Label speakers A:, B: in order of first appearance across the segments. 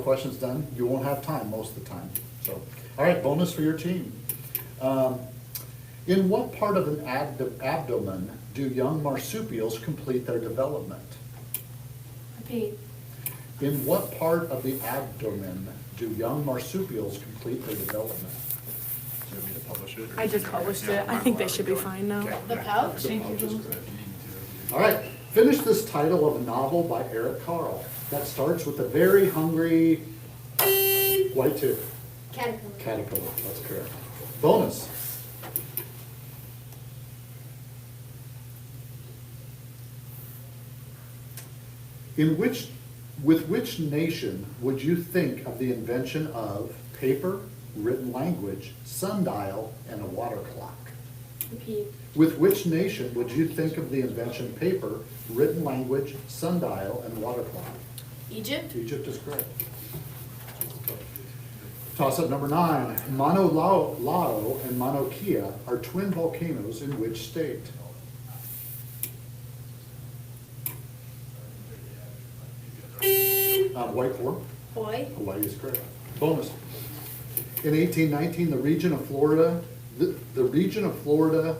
A: questions done, you won't have time most of the time. So, all right, bonus for your team. In what part of an abdomen do young marsupials complete their development?
B: Repeat.
A: In what part of the abdomen do young marsupials complete their development?
C: Do you want me to publish it? or
D: I just
C: you-
D: published
C: yeah,
D: it. I think they should be fine now.
C: Okay.
B: The pouch?
C: The pouch is good. You need to-
A: All right, finish this title of a novel by Eric Carle that starts with a very hungry white tooth. Caterpillar, that's correct. Bonus. With which nation would you think of the invention of paper, written language, sundial, and a water clock?
B: Repeat.
A: With which nation would you think of the invention paper, written language, sundial, and water clock?
B: Egypt?
A: Egypt is correct. Toss-up number 9. Mauna Loa and Mauna Kea are twin volcanoes in which state? White 4.
B: Hawaii?
A: Hawaii is correct. Bonus. In 1819, the region of Florida, the region of Florida,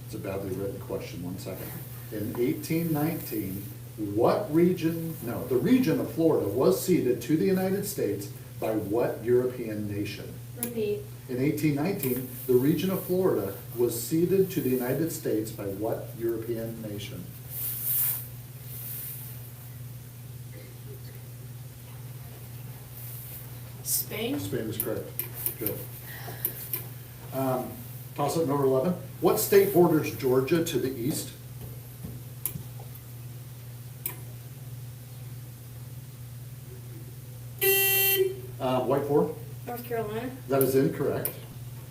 A: it's a badly written question, one second. In 1819, the region of Florida was ceded to the United States by what European nation?
B: Repeat.
A: In 1819, the region of Florida was ceded to the United States by what European nation?
B: Spain?
A: Spain is correct. Good. Toss-up number 11. What state borders Georgia to the east? White 4.
B: North Carolina?
A: That is incorrect.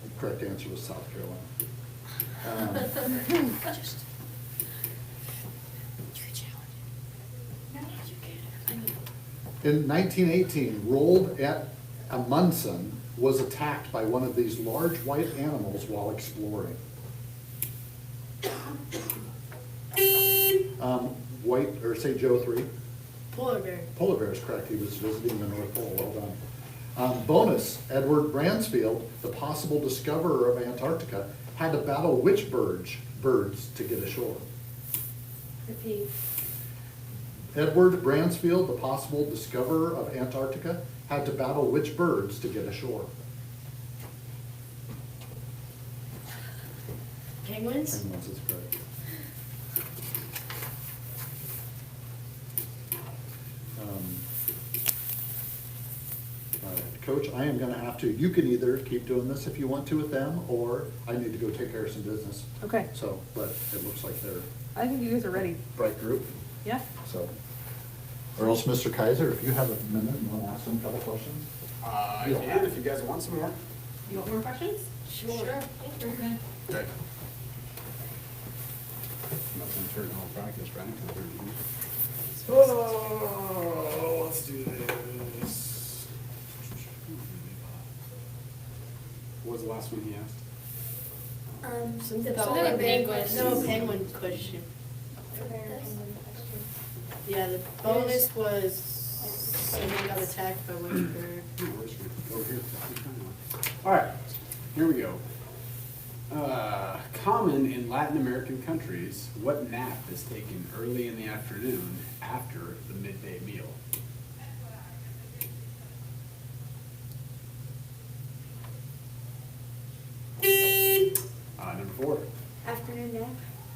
A: The correct answer was South Carolina. In 1918, Roald Amundsen was attacked by one of these large white animals while exploring. Say Joe 3.
B: Polar bear?
A: Polar bear is correct. He was visiting the North Pole. Well done. Bonus, Edward Bransfield, the possible discoverer of Antarctica, had to battle which birds to get ashore?
B: Repeat.
A: Edward Bransfield, the possible discoverer of Antarctica, had to battle which birds to get ashore?
B: Penguins?
A: Penguins is correct. All right, Coach, I am gonna have to, you can either keep doing this if you want to with them, or I need to go take care of some business.
D: Okay.
A: So, but it looks like they're
D: I think you guys are ready.
A: a bright group,
D: Yeah?
A: so. Or else, Mr. Kaiser, if you have a minute and want to ask them a couple questions?
C: I can, if you guys want some more.
D: You want more questions?
B: Sure.
C: Okay. Nothing turn on practice, right? Oh, let's do this. What was the last one he asked?
B: Something
E: about
B: about
E: penguins.
B: No, penguin question. Yeah, the bonus was someone got attacked by which bird?
C: Over here. All right, here we go. Common in Latin American countries, what nap is taken early in the afternoon after the midday meal? Number 4.
E: Afternoon nap.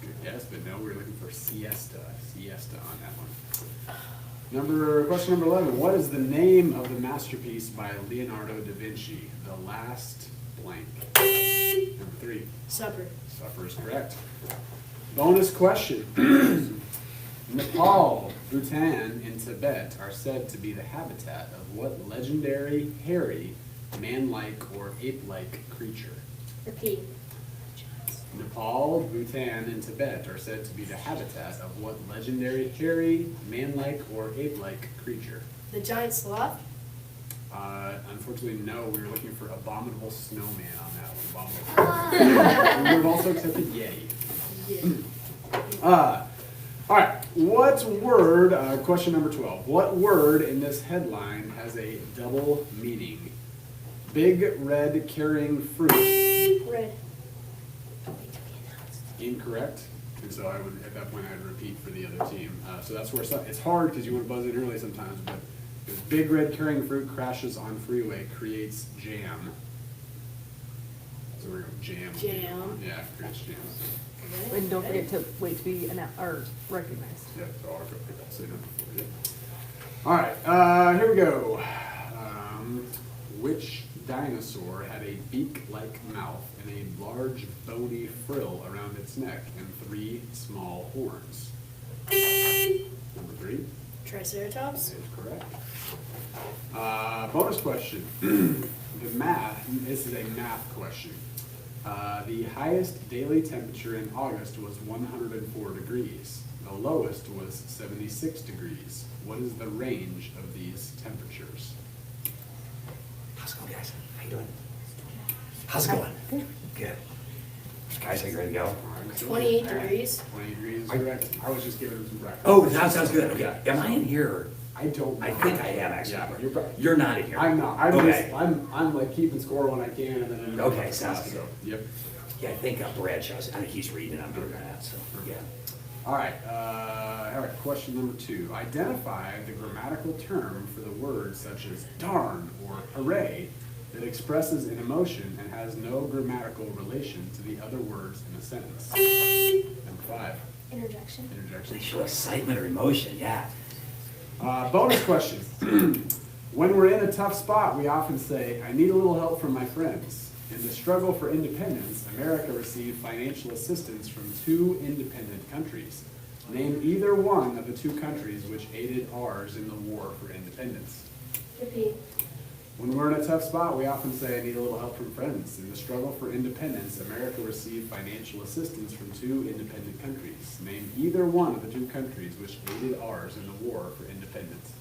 C: Good guess, but no, we're looking for siesta. Siesta on that one. Question number 11. What is the name of the masterpiece by Leonardo da Vinci? The Last Blank. Number 3.
B: Supper.
C: Supper is correct. Bonus question. Nepal, Bhutan, and Tibet are said to be the habitat of what legendary, hairy, man-like, or ape-like creature?
E: Repeat.
C: Nepal, Bhutan, and Tibet are said to be the habitat of what legendary, hairy, man-like, or ape-like creature?
B: The giant sloth?
C: Unfortunately, no. We were looking for abominable snowman on that one. Abominable. We would have also accepted Yeti. All right, what word, question number 12, what word in this headline has a double meaning? Big red carrying fruit.
E: Red.
C: Incorrect. And so I would, at that point, I'd repeat for the other team. So that's where it's hard because you want to buzz in early sometimes, but this big red carrying fruit crashes on freeway, creates jam. So we're going jam.
B: Jam.
C: Yeah, creates jam.
D: And don't forget to wait to be or recognized.
C: Yeah, so I'll go pick that same number for you. All right, here we go. Which dinosaur had a beak-like mouth and a large bony frill around its neck and 3 small horns? Number 3
B: Triceratops?
C: is correct. Bonus question. This is a math question. The highest daily temperature in August was 104 degrees. The lowest was 76 degrees. What is the range of these temperatures?
F: How's it going, guys? How you doing? How's it going? Good. Guys, are you ready to go?
B: 28 degrees.
C: 20 degrees is correct. I was just giving him some breakfast.
F: Oh, that sounds good. Okay. Am I in here?
C: I don't know.
F: I think I am actually.
C: Yeah, you're probably.
F: You're not in here.
C: I'm not. I'm
F: Okay.
C: just, I'm like keeping score when I can and then.
F: Okay, sounds good.
C: Yep.
F: Yeah, I think Bradshaw's, I think he's reading, I'm doing that, so, yeah.
C: All right, question number 2. Identify the grammatical term for the word such as darn or hooray that expresses an emotion and has no grammatical relation to the other words in a sentence. Number 5,
E: Interjection.
C: interjection.
F: They show excitement or emotion, yeah.
C: Bonus question. When we're in a tough spot, we often say, I need a little help from my friends. In the struggle for independence, America received financial assistance from 2 independent countries. Name either one of the 2 countries which aided ours in the war for independence.
E: Repeat.
C: When we're in a tough spot, we often say, I need a little help from friends. In the struggle for independence, America received financial assistance from 2 independent countries. Name either one of the 2 countries which aided ours in the war for independence.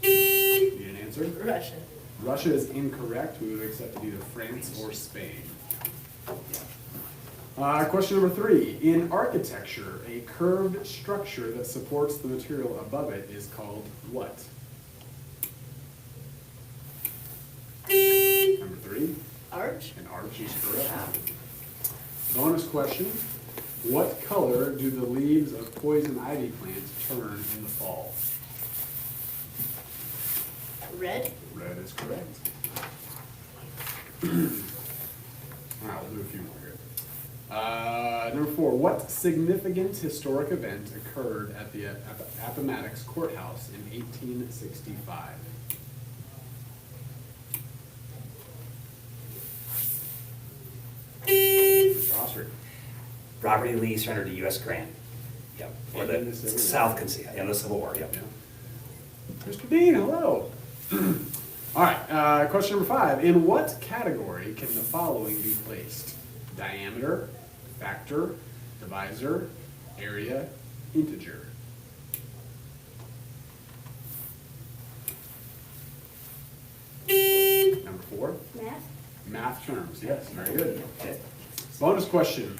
C: Need an answer?
B: Russia.
C: Russia is incorrect. We would accept either France or Spain. Question number 3. In architecture, a curved structure that supports the material above it is called what? Number 3.
B: Arch?
C: An arch is correct. Bonus question. What color do the leaves of poison ivy plants turn in the fall?
B: Red?
C: Red is correct. All right, we'll do a few more here. Number 4, what significant historic event occurred at the Appomattox Courthouse in 1865? Mr. Oster.
F: Robert E. Lee surrendered to U.S. Grant. Yep. Or
C: And
F: the
C: in the Civil War.
F: South Concede, in the Civil War, yep.
C: Yeah. Mr. Dean, hello. All right, question number 5. In what category can the following be placed? Diameter, factor, divisor, area, integer. Number 4,
E: Math.
C: math terms. Yes, very good.
F: Okay.
C: Bonus question.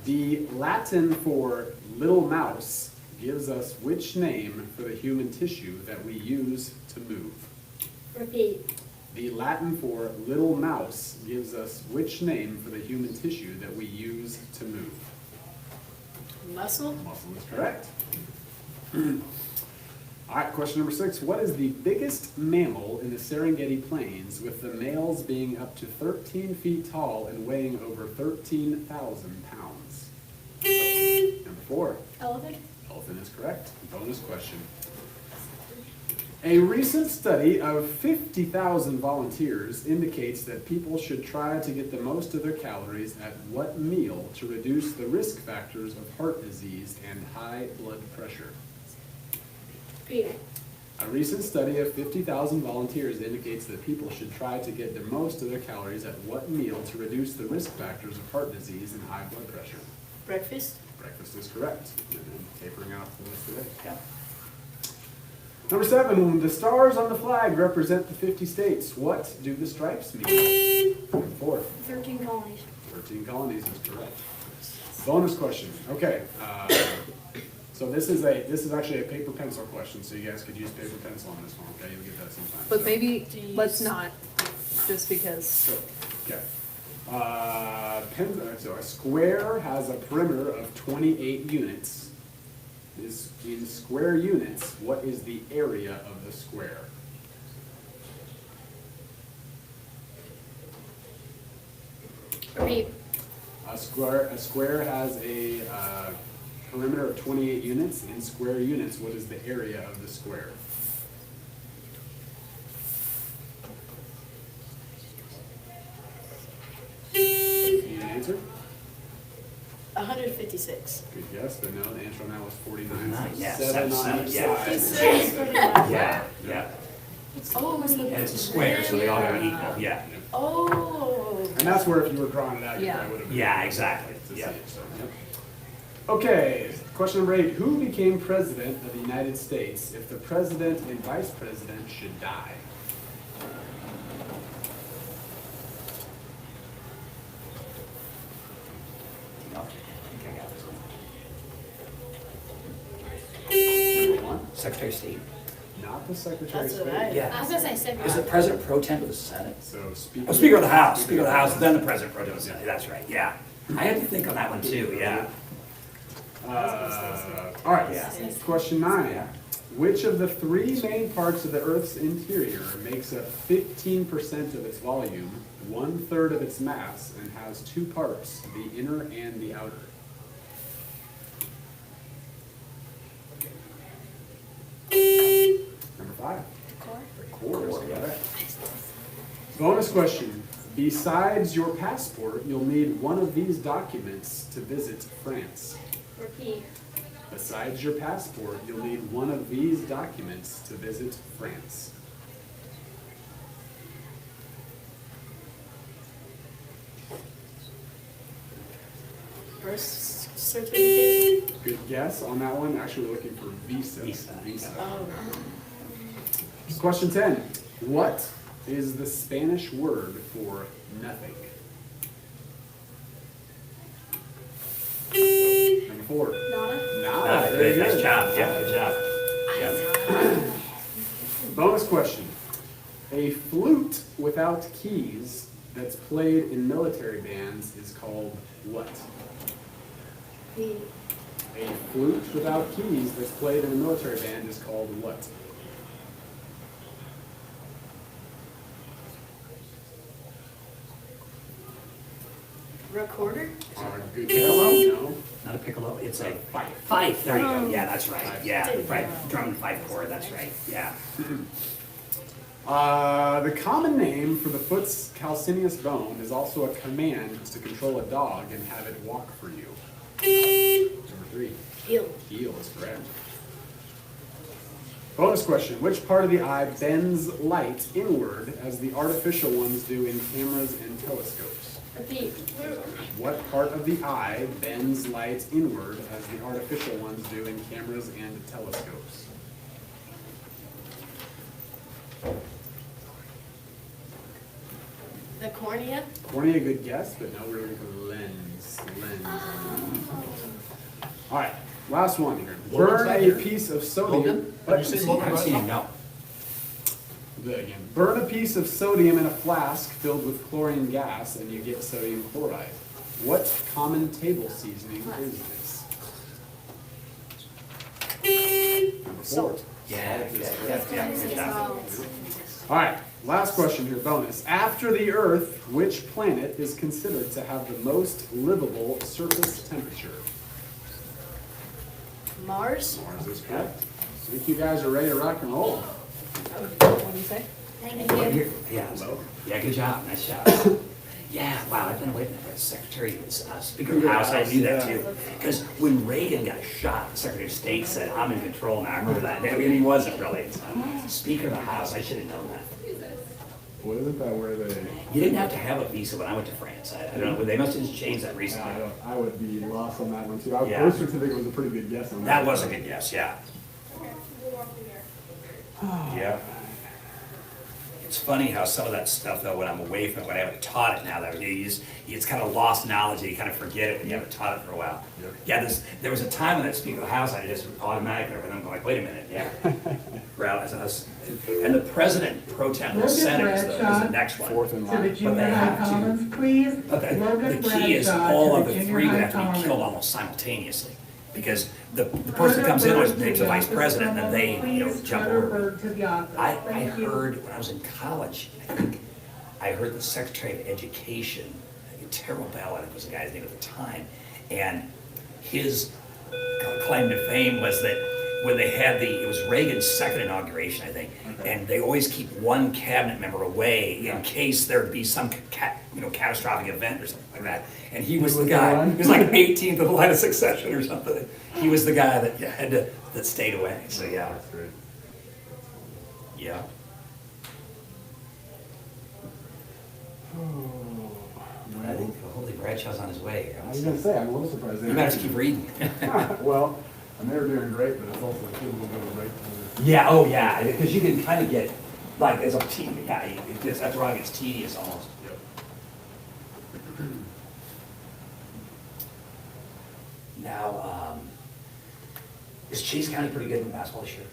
C: The Latin for little mouse gives us which name for the human tissue that we use to move?
E: Repeat.
C: The Latin for little mouse gives us which name for the human tissue that we use to move?
B: Muscle?
C: Muscle is correct. All right, question number 6. What is the biggest mammal in the Serengeti Plains, with the males being up to 13 feet tall and weighing over 13,000 pounds? Number 4.
E: Elephant.
C: Elephant is correct. Bonus question. A recent study of 50,000 volunteers indicates that people should try to get the most of their calories at what meal to reduce the risk factors of heart disease and high blood pressure?
E: Repeat.
C: A recent study of 50,000 volunteers indicates that people should try to get the most of their calories at what meal to reduce the risk factors of heart disease and high blood pressure?
B: Breakfast?
C: Breakfast is correct. And then tapering off the rest of it.
F: Yeah.
C: Number 7, the stars on the flag represent the 50 states. What do the stripes mean? Number 4,
E: 13 colonies.
C: 13 colonies is correct. Bonus question. Okay, So this is actually a paper pencil question, so you guys could use paper pencil on this one, okay? You'll get that sometime.
D: But
C: So-
D: maybe,
B: Jeez.
D: let's not, just because.
C: Okay. So a square has a perimeter of 28 units. Is in square units, what is the area of the square?
E: Repeat.
C: A square has a perimeter of 28 units. In square units, what is the area of the square? Need an answer?
B: 156.
C: Good guess, but no, the answer on that was 49.
F: Yeah,
C: Seven on
F: seven,
C: each
F: yeah.
C: side.
B: He says 49.
F: Yeah, yeah.
B: Oh, it was the.
F: And it's a square, so they all are equal, yeah.
B: Oh.
C: And that's where if you were drawing it out, you
D: Yeah.
C: probably would have been.
F: Yeah,
C: able
F: exactly,
C: to see
F: yeah.
C: it, so, yep. Okay, question number 8. Who became president of the United States if the president and vice president should die?
F: No, I think I got this one.
C: Number 1,
F: Secretary of State.
C: not the Secretary of
B: That's what
C: State.
B: I-
F: Yeah.
E: I was gonna say second.
F: Is it President Pro Tem of the Senate?
C: So Speaker.
F: Oh, Speaker of the House, Speaker of the House, then the President Pro Tem of the Senate, that's right, yeah. I had to think on that one too, yeah.
C: All right,
F: Yeah.
C: question 9. Which of the 3 main parts of the Earth's interior makes up 15% of its volume, 1/3 of its mass, and has 2 parts, the inner and the outer? Number 5. The core is correct. Bonus question. Besides your passport, you'll need one of these documents to visit France.
E: Repeat.
C: Besides your passport, you'll need one of these documents to visit France.
B: Birth certificate.
C: Good guess on that one. Actually, we're looking for visa.
F: Visa.
B: Oh.
C: Question 10. What is the Spanish word for nothing? Number 4.
E: Nada.
C: Nada.
F: Good,
C: Very
F: nice
C: good.
F: job, yeah, good job. Yeah.
C: Bonus question. A flute without keys that's played in military bands is called what?
E: Repeat.
C: A flute without keys that's played in a military band is called what?
B: Recorder?
C: Good
F: Piccolo?
C: guess. No.
F: Not a piccolo, it's a
C: Fife.
F: fife, there you go, yeah, that's right, yeah,
B: Didn't
F: right,
B: know.
F: drum and fife chord, that's right, yeah.
C: The common name for the foot's calcaneus bone is also a command to control a dog and have it walk for you. Number 3.
B: Heel.
C: Heel is correct. Bonus question. Which part of the eye bends light inward as the artificial ones do in cameras and telescopes?
E: Repeat.
C: What part of the eye bends light inward as the artificial ones do in cameras and telescopes?
B: The cornea?
C: Cornea, good guess, but no, we're looking for lens. All right, last one here.
A: Logan's
C: Burn
A: not
C: a
A: here.
C: piece of sodium.
A: Logan? Did you say Logan?
F: I've seen him, no.
C: Again. Burn a piece of sodium in a flask filled with chlorine gas and you get sodium chloride. What common table seasoning is this? Number 4.
B: Salt.
F: Yeah, good job.
C: All right, last question here, bonus. After the Earth, which planet is considered to have the most livable surface temperature?
B: Mars?
C: Mars is correct. I think you guys are ready to rock and roll.
D: What do you say?
E: Thank
F: Well,
E: you.
F: here- Yeah, yeah, good job, nice job. Yeah, wow, I've been waiting for the Secretary, Speaker of the House, I knew that too. Because when Reagan got shot, the Secretary of State said, I'm in control now, I remember that. I mean, he wasn't really. Speaker of the House, I should have known that.
C: Well, isn't that where they?
F: You didn't have to have a visa when I went to France. I don't know, they must have just changed that recently.
C: I would be lost on that one too.
F: Yeah.
C: Birth certificate was a pretty good guess on
F: That was a good guess, yeah. Yeah. It's funny how some of that stuff though, when I'm away from it, when I haven't taught it now, that it's kind of lost knowledge, and you kind of forget it when you haven't taught it for a while. Yeah, there was a time when that speaker of the house, I just automatically, and I'm like, wait a minute, yeah. And the president pro tem of the Senate is the next one.
C: Fourth in
G: To the
C: line.
F: But
G: junior
F: they
G: high
F: have to.
G: commons, please.
F: But
G: Logan
F: the key is
G: Bradshaw
F: all
G: to
F: of
G: the
F: the
G: junior
F: three would
G: high
F: have to be
G: commons.
F: killed almost simultaneously. Because the person that comes in was named the vice president, and then they, jump over.
G: Please, to the office.
F: I
G: Thank you.
F: heard, when I was in college, I think, I heard the Secretary of Education, Terrell Bell, I think was the guy's name at the time, and his claim to fame was that when they had it was Reagan's second inauguration, I think, and they always keep one cabinet member away in case there'd be some catastrophic event or something like that. And he was the guy, he was like 18th of the line of succession or something. He was the guy that stayed away, so yeah.
C: That's great.
F: Yeah. I think Holy Bradshaw's on his way.
C: I was gonna say, I'm a little surprised.
F: You better keep reading.
C: Well, and they're doing great, but it's also a little bit of a break.
F: Yeah, oh yeah, because you can kind of get, like, as a team, yeah, after a while it gets tedious almost. Now, is Chase County pretty good in basketball this year?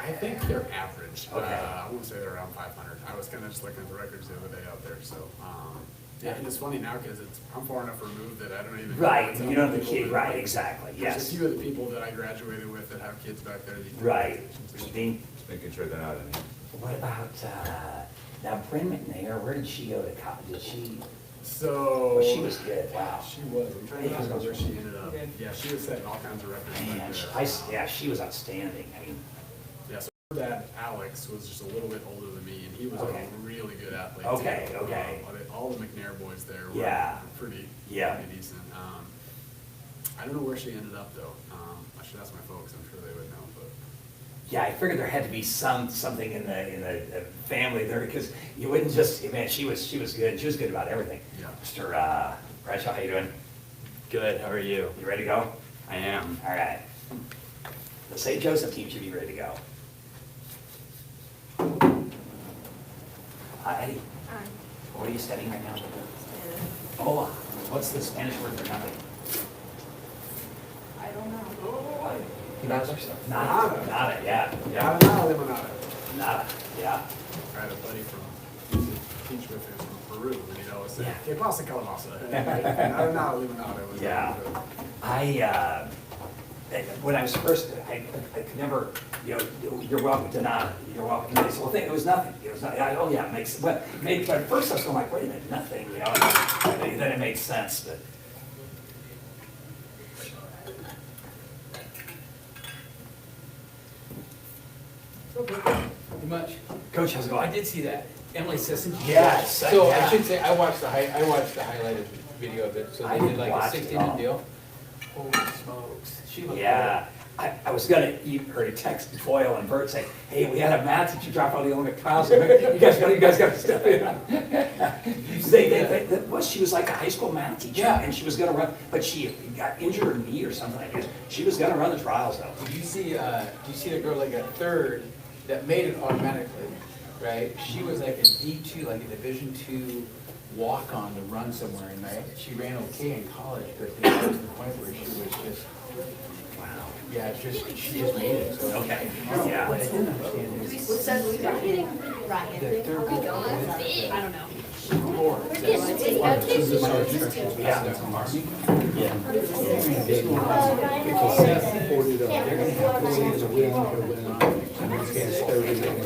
C: I think they're average.
F: Okay.
C: I wouldn't say they're around 500. I was kind of just looking at the records the other day out there, so. Yeah, and it's funny now because I'm far enough removed that I don't even.
F: Right,
C: know
F: you don't have the
C: people
F: kid,
C: that-
F: right, exactly,
C: There's
F: yes.
C: a few of the people that I graduated with that have kids back there. that you can-
F: Right. Dean,
H: Just making sure they're not in here.
F: what about, now Bryn McNair, where did she go to college? Did she,
C: So.
F: oh, she was good, wow.
C: She was. I'm trying to remember where she ended up. Yeah, she was setting all kinds of records. back
F: Man,
C: there.
F: yeah, she was outstanding, I mean,
C: Yeah, so her dad, Alex, was just a little bit older than me, and he was
F: Okay.
C: a really good athlete.
F: Okay,
C: too.
F: okay.
C: But all the McNair boys there were
F: Yeah.
C: pretty,
F: Yeah.
C: pretty decent. I don't know where she ended up though. I should ask my folks. I'm sure they would know, but.
F: yeah, I figured there had to be something in the family there, because you wouldn't just, man, she was good, she was good about everything.
C: Yeah.
F: Mr. Bradshaw, how you doing?
H: Good, how are you?
F: You ready to go?
H: I am.
F: All right. The St. Joseph team should be ready to go. Hi, Eddie.
E: Hi.
F: What are you studying right now? Oh, what's the Spanish word for nothing?
E: I don't know.
F: Nada. Nada, yeah, yeah.
C: Limonada.
F: Nada, yeah.
C: I had a buddy from, teach with who's from Peru, and he always said,
F: Yeah.
C: "Que pasa, calamasa?" Nada, limonada was.
F: Yeah. When I was first, I could never, you're welcome to nada, you're welcome to this. Well, it was nothing. It was not, oh yeah, it makes, but at first I was going like, wait a minute, nothing, and then it made sense, but.
I: Pretty much.
F: Coach, how's it
I: I
F: going?
I: did see that. Emily Sisson.
F: Yes,
I: So
F: yeah.
I: I should say, I watched the highlighted video of it, so
F: I
I: they did
F: didn't
I: like a
F: watch it
I: 60-minute
F: all.
I: deal. Holy smokes, she looked good.
F: Yeah, I was gonna eat her to text Foyle and Bert saying, hey, we had a math teacher drop out of the Olympic trials, you guys got to step in. She was like a high school math teacher,
I: Yeah.
F: and she was gonna run, but she got injured her knee or something, I guess. She was gonna run the trials though.
I: Do you see the girl that got third that made it automatically, right? She was like an D2, like a Division II walk-on to run somewhere, and she ran okay in college, but there was the point where she was just,
F: Wow.
I: yeah, she just made it, so.
F: Okay,
I: What I
F: yeah.
I: didn't understand is
B: What's that?
I: the third week of
B: I don't know.
I: four.
E: We're getting to the
F: Yeah.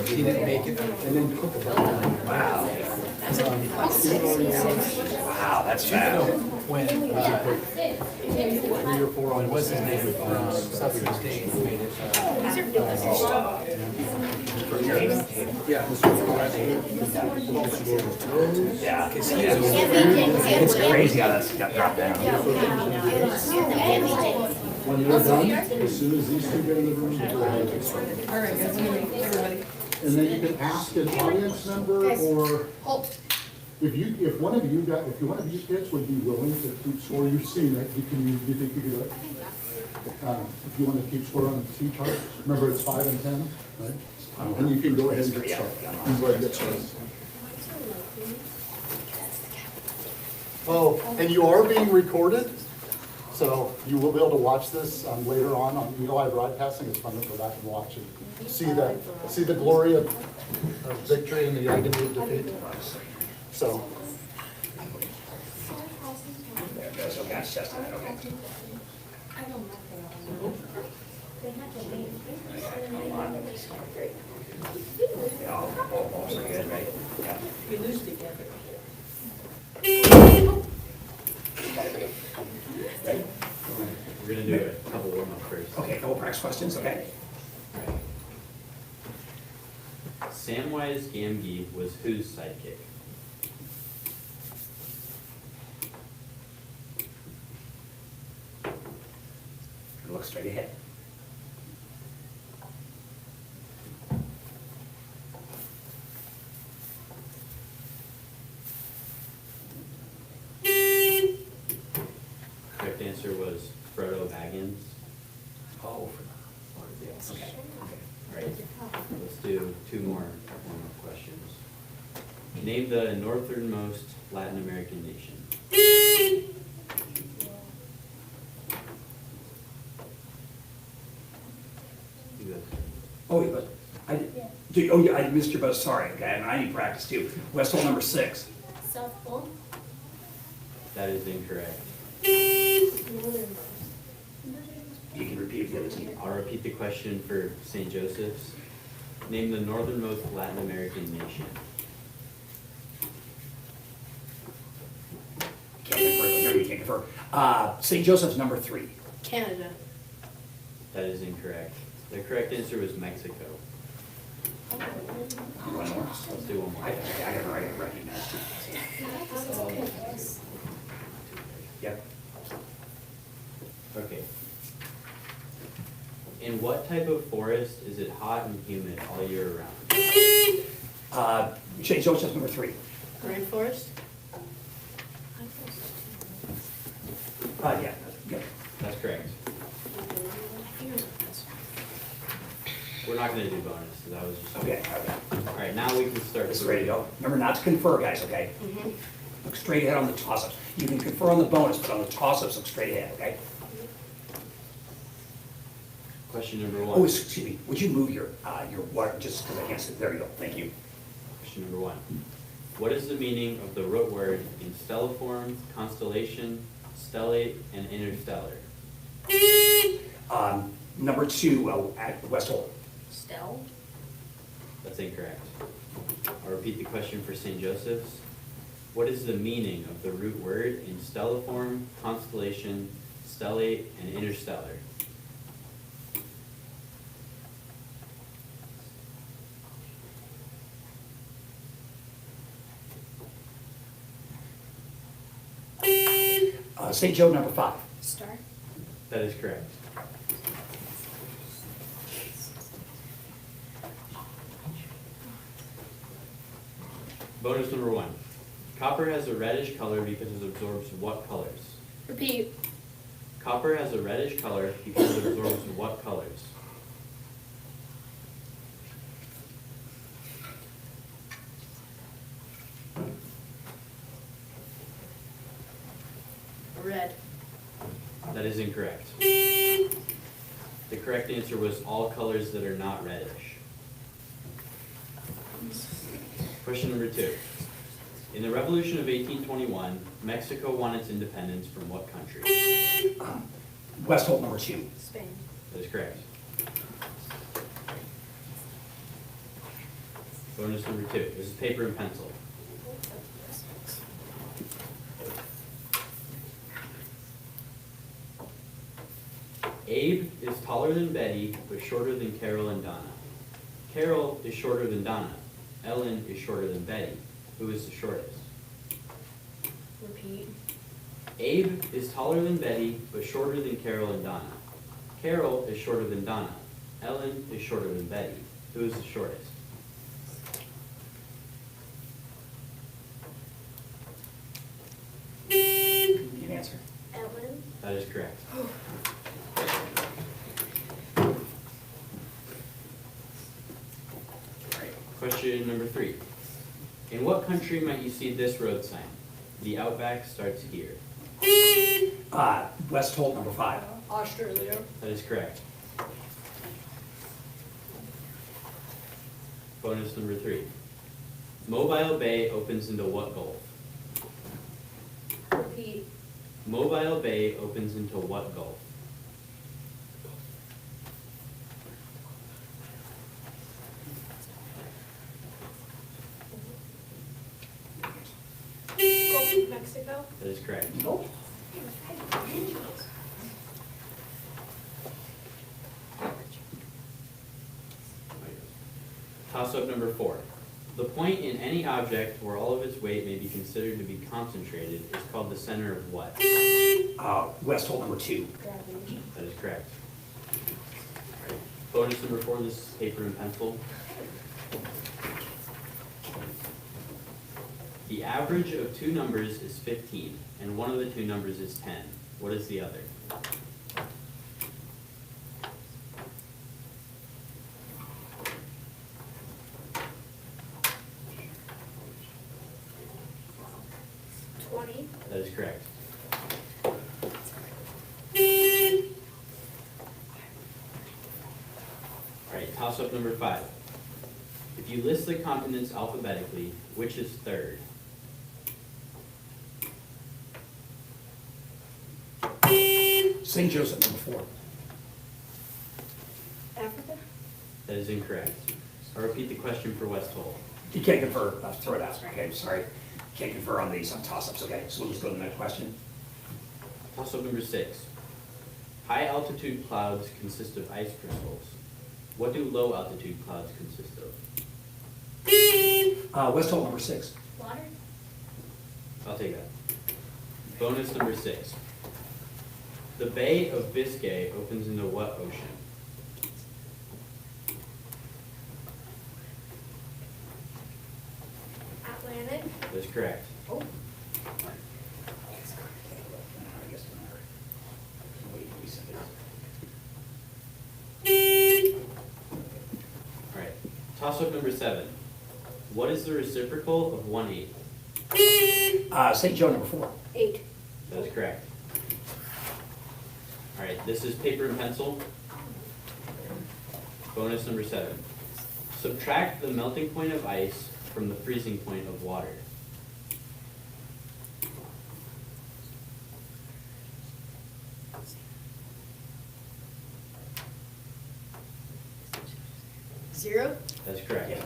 I: She didn't make it.
F: Wow. Wow, that's fast.
I: When what's his name from Southern State made it.
F: Yeah.
I: Because he was
F: It's crazy how that's got dropped down.
A: When you're done, as soon as these two get in the room, we'll go ahead and start.
D: All right, guys, everybody.
A: And then you can ask an audience member, or if one of you kids would be willing to keep score, you've seen it, you think you could do it? If you want to keep score on the T chart, remember it's 5 and 10, right? And you can go ahead and get started. You can go ahead and get started. Oh, and you are being recorded, so you will be able to watch this later on Eli Broadcasting. It's fun to go back and watch and see the glory of victory and the agony of defeat. So,
F: So that's just that, okay. Hold on. Great. Yeah, all balls are good, right? Yeah.
B: We lose together.
H: We're gonna do a couple warm-up first.
F: Okay, couple practice questions, okay?
H: Samwise Gamgee was whose sidekick?
F: Look straight ahead.
H: Correct answer was Frodo Baggins.
F: Oh, okay, okay, all right.
H: Let's do two more warm-up questions. Name the northernmost Latin American nation. You guys-
F: Oh, yeah, but oh, yeah, I missed your bus, sorry, okay, and I need practice too. West hole number 6.
E: South Pole.
H: That is incorrect.
F: You can repeat the other team.
H: I'll repeat the question for St. Joseph's. Name the northernmost Latin American nation.
F: Can't confirm, no, you can't confirm. St. Joseph's number 3.
B: Canada.
H: That is incorrect. The correct answer was Mexico.
F: One more.
H: Let's do one more.
F: I gotta recognize. Yep.
H: Okay. In what type of forest is it hot and humid all year round?
F: St. Joseph's number 3.
B: Rainforest.
F: Yeah, yep.
H: That's correct. We're not gonna do bonus, so that was just.
F: Okay,
H: All right, now we can start.
F: this is ready to go. Remember not to confer, guys, okay? Look straight ahead on the toss-ups. You can confer on the bonus, but on the toss-ups, look straight ahead, okay?
H: Question number
F: Oh,
H: one.
F: excuse me, would you move your water, just because I can't see, there you go, thank you.
H: Question number one. What is the meaning of the root word in stelliform, constellation, stellate, and interstellar?
F: Number 2, at West Hole.
E: Stell.
H: That's incorrect. I'll repeat the question for St. Joseph's. What is the meaning of the root word in stelliform, constellation, stellate, and interstellar?
F: St. Joe number 5.
E: Star.
H: That is correct. Bonus number one. Copper has a reddish color because it absorbs what colors?
E: Repeat.
H: Copper has a reddish color because it absorbs what colors?
B: Red.
H: That is incorrect. The correct answer was all colors that are not reddish. Question number two. In the Revolution of 1821, Mexico won its independence from what country?
F: West Hole number 2.
B: Spain.
H: That is correct. Bonus number two. This is paper and pencil. Abe is taller than Betty, but shorter than Carol and Donna. Carol is shorter than Donna. Ellen is shorter than Betty. Who is the shortest?
B: Repeat.
H: Abe is taller than Betty, but shorter than Carol and Donna. Carol is shorter than Donna. Ellen is shorter than Betty. Who is the shortest?
F: You can answer.
E: Ellen.
H: That is correct. Question number 3. In what country might you see this road sign? The Outback starts here.
F: West Holt, number 5.
B: Australia.
H: That is correct. Bonus number 3. Mobile Bay opens into what gulf?
E: Repeat.
H: Mobile Bay opens into what gulf?
E: Gulf of Mexico.
H: That is correct. Toss-up number 4. The point in any object where all of its weight may be considered to be concentrated is called the center of what?
F: West Holt, number 2.
E: Gravity.
H: That is correct. Bonus number 4, this is paper and pencil. The average of two numbers is 15, and one of the two numbers is 10. What is the other? That is correct. Alright, toss-up number 5. If you list the continents alphabetically, which is third?
F: St. Joseph, number 4.
B: Africa?
H: That is incorrect. I'll repeat the question for West Hole.
F: You can't confer, throw it out, okay, sorry. Can't confer on these toss-ups, okay? So we'll just go to the next question.
H: Toss-up number 6. High altitude clouds consist of ice crystals. What do low altitude clouds consist of?
F: West Holt, number 6.
E: Water.
H: I'll take that. Bonus number 6. The Bay of Biscay opens into what ocean?
E: Atlantic.
H: That's correct.
B: Oh.
H: Alright. Toss-up number 7. What is the reciprocal of 1/8?
F: St. Joe, number 4.
B: 8.
H: That's correct. Alright, this is paper and pencil. Bonus number 7. Subtract the melting point of ice from the freezing point of water.
B: Zero.
H: That's correct.
F: Yeah.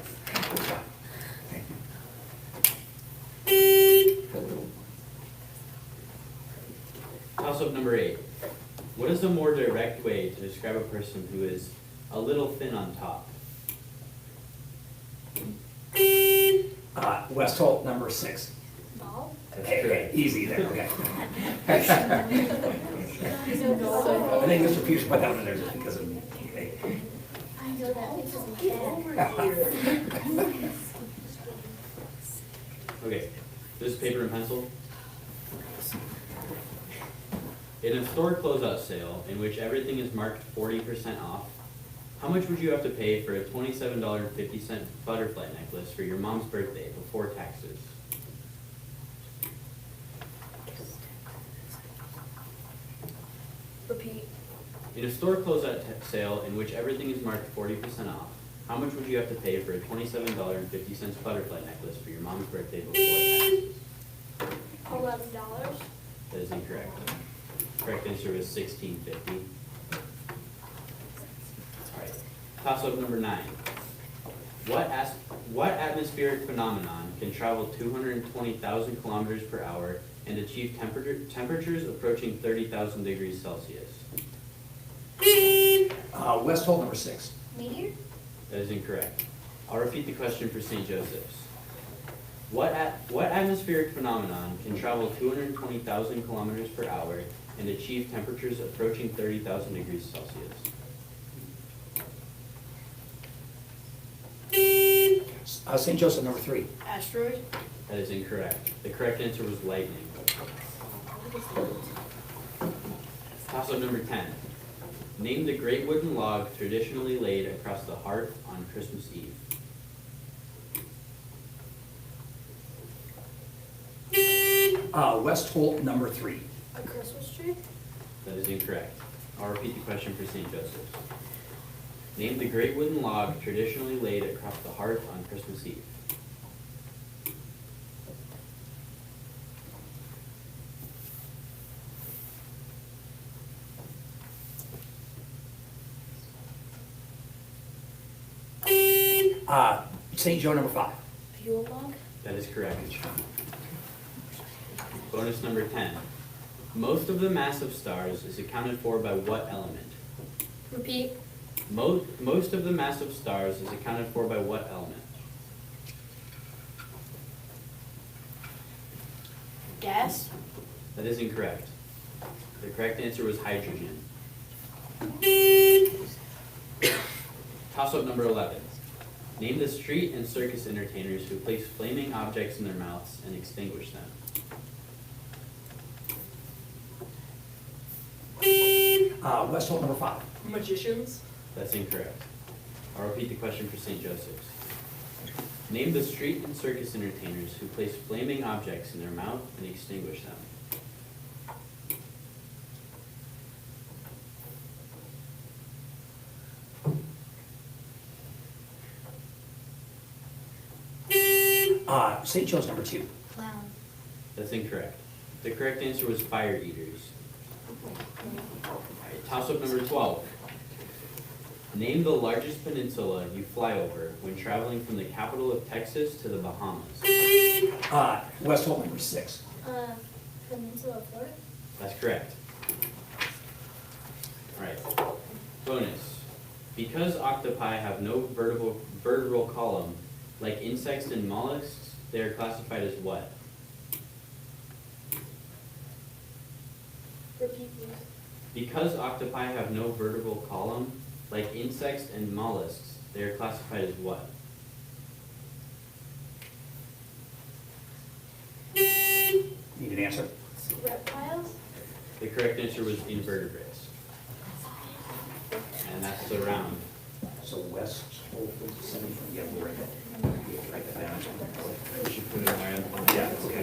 H: Toss-up number 8. What is a more direct way to describe a person who is a little thin on top?
F: West Holt, number 6.
E: Ball.
F: Okay, easy there, okay.
E: I
F: I think Mr. Pierce put that one in there just because of me. Okay.
E: know that because of my dad.
H: Okay, this is paper and pencil. In a store closeout sale in which everything is marked 40% off, how much would you have to pay for a $27.50 butterfly necklace for your mom's birthday before taxes?
B: Repeat.
H: In a store closeout sale in which everything is marked 40% off, how much would you have to pay for a $27.50 butterfly necklace for your mom's birthday before taxes?
E: $11.
H: That is incorrect. Correct answer was $16.50. Alright, toss-up number 9. What atmospheric phenomenon can travel 220,000 kilometers per hour and achieve temperatures approaching 30,000 degrees Celsius?
F: West Holt, number 6.
E: Meteor?
H: That is incorrect. I'll repeat the question for St. Joseph's. What atmospheric phenomenon can travel 220,000 kilometers per hour and achieve temperatures approaching 30,000 degrees Celsius?
F: St. Joseph, number 3.
B: Asteroid.
H: That is incorrect. The correct answer was lightning. Toss-up number 10. Name the great wooden log traditionally laid across the hearth on Christmas Eve.
F: West Holt, number 3.
B: A Christmas tree?
H: That is incorrect. I'll repeat the question for St. Joseph's. Name the great wooden log traditionally laid across the hearth on Christmas Eve.
F: St. Joe, number 5.
B: Yule log?
H: That is correct. Bonus number 10. Most of the mass of stars is accounted for by what element?
B: Repeat.
H: Most of the mass of stars is accounted for by what element?
B: Gas?
H: That is incorrect. The correct answer was hydrogen. Toss-up number 11. Name the street and circus entertainers who place flaming objects in their mouths and extinguish them.
F: West Holt, number 5.
D: Magicians?
H: That's incorrect. I'll repeat the question for St. Joseph's. Name the street and circus entertainers who place flaming objects in their mouth and extinguish them.
F: St. Joe's, number 2.
E: Clown.
H: That's incorrect. The correct answer was fire eaters. Alright, toss-up number 12. Name the largest peninsula you fly over when traveling from the capital of Texas to the Bahamas.
F: West Holt, number 6.
E: Peninsula of Florida?
H: That's correct. Alright, bonus. Because octopi have no vertebral column, like insects and mollusks, they are classified as what?
B: Repeat, please.
H: Because octopi have no vertebral column, like insects and mollusks, they are classified as what?
F: Need an answer?
B: Reptiles?
H: The correct answer was invertebrates. And that's the round.
F: So West Holt was the same from, yeah, we'll write that. Write that down.
H: We should put it in our end.
F: Yeah, okay.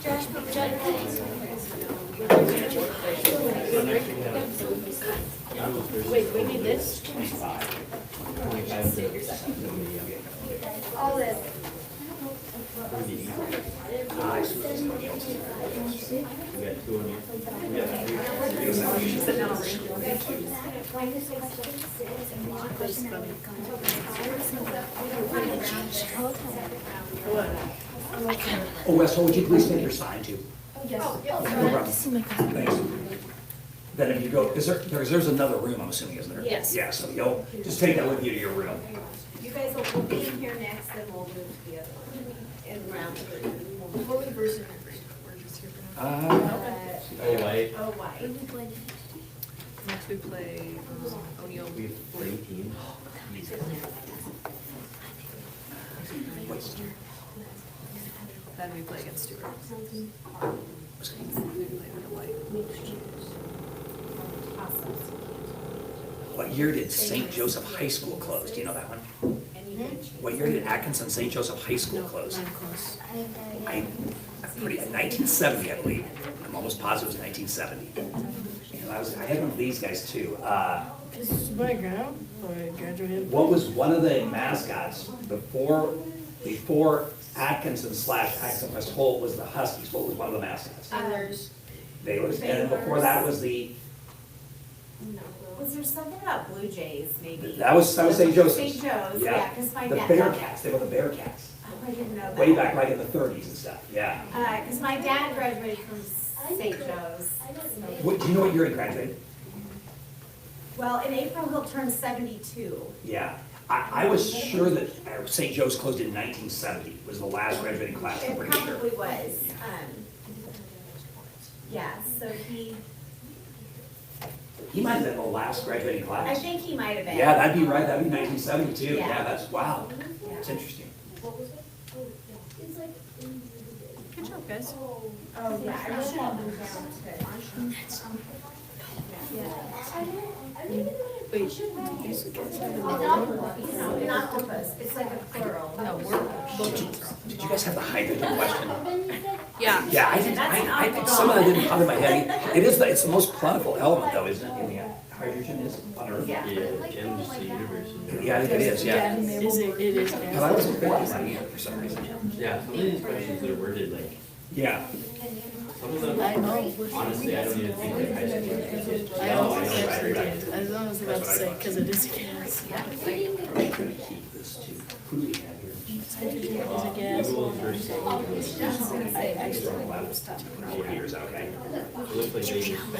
B: Josh, wait, we need this?
E: All this.
H: We got 2 on here. We got 3.
F: Oh, West Holt, would you please take your sign too?
E: Yes.
F: No problem. Thanks. Then if you go, there's another room, I'm assuming, isn't there?
B: Yes.
F: Yeah, so you'll, just take that with you to your room.
G: You guys will be in here next, then we'll move to the other one. And round three.
B: Before we verse in every, we're just here for now.
H: Oh, white.
G: Oh, why?
D: Next we play O'Neill.
H: We have 3 teams.
D: Then we play against Stewart. We play with the white.
F: What year did St. Joseph High School close? Do you know that one? What year did Atkinson St. Joseph High School close? I'm pretty, 1970, I believe. I'm almost positive it was 1970. And I had one of these guys too.
B: This is my grandma, I graduated.
F: What was one of the mascots before Atkinson / Atkinson West Holt was the Huskies? What was one of the mascots? Baylor's. And then before that was the,
G: Was there something about Blue Jays, maybe?
F: that was St. Joseph's.
G: St. Joe's, yeah, because my
F: The
G: dad.
F: Bearcats, they were the Bearcats.
G: Oh, I didn't know that.
F: Way back like in the 30s and stuff, yeah.
G: Because my dad graduated from St. Joe's.
F: What, do you know what year he graduated?
G: Well, in April, he'll turn 72.
F: Yeah. I was sure that St. Joe's closed in 1970, was the last graduating class, I'm
G: It
F: pretty sure.
G: probably was. Yeah, so
F: He might have been the last graduating
G: I
F: class.
G: think he might have been.
F: Yeah, that'd be right, that'd be 1972,
G: Yeah.
F: yeah, that's, wow,
G: Yeah.
F: that's interesting.
D: Good job, guys.
G: Oh, yeah, I really want to move down to.
E: I didn't know
B: Wait,
G: It's an octopus, it's like a plural.
D: No, we're both.
F: Did you guys have the hydrogen question?
D: Yeah.
F: Yeah, I think some of that didn't pop in my head. It is, it's the most plentiful element though, isn't it? Yeah, hydrogen is on Earth.
H: Yeah, and just the universe.
F: Yeah, I think it is, yeah.
B: It is.
F: But I wasn't thinking about it for some reason.
H: Yeah, some of these questions that are worded like,
F: Yeah.
H: some of them,
B: I know.
H: honestly, I don't even think that high school kids.
B: I almost actually did. I was almost about to say, because it is a gas.
F: Keep this too. Who do we have here?
B: Hydrogen is a gas.
H: Google versus
B: I actually.
F: 4 years, okay.
H: it looks like they just spent.
B: They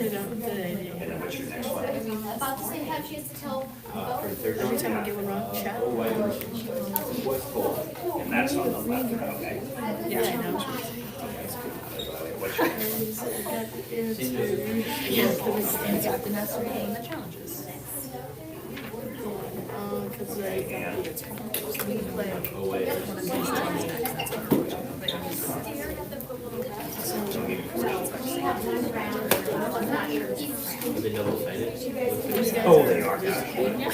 B: don't, they-
F: And then what's your next one?
E: About the same time she has to tell
H: For the third
B: every
H: one,
B: time I get one wrong, chat.
H: oh, why what's cold?
F: And that's on the left, okay.
B: Yeah, I know.
F: What's your,
D: The necessary and the challenges.
B: Because like,
F: and
D: We can play
H: Oh, wait.
D: one of these games next, that's our original.
H: Are they double sided?
F: oh, they are, yeah.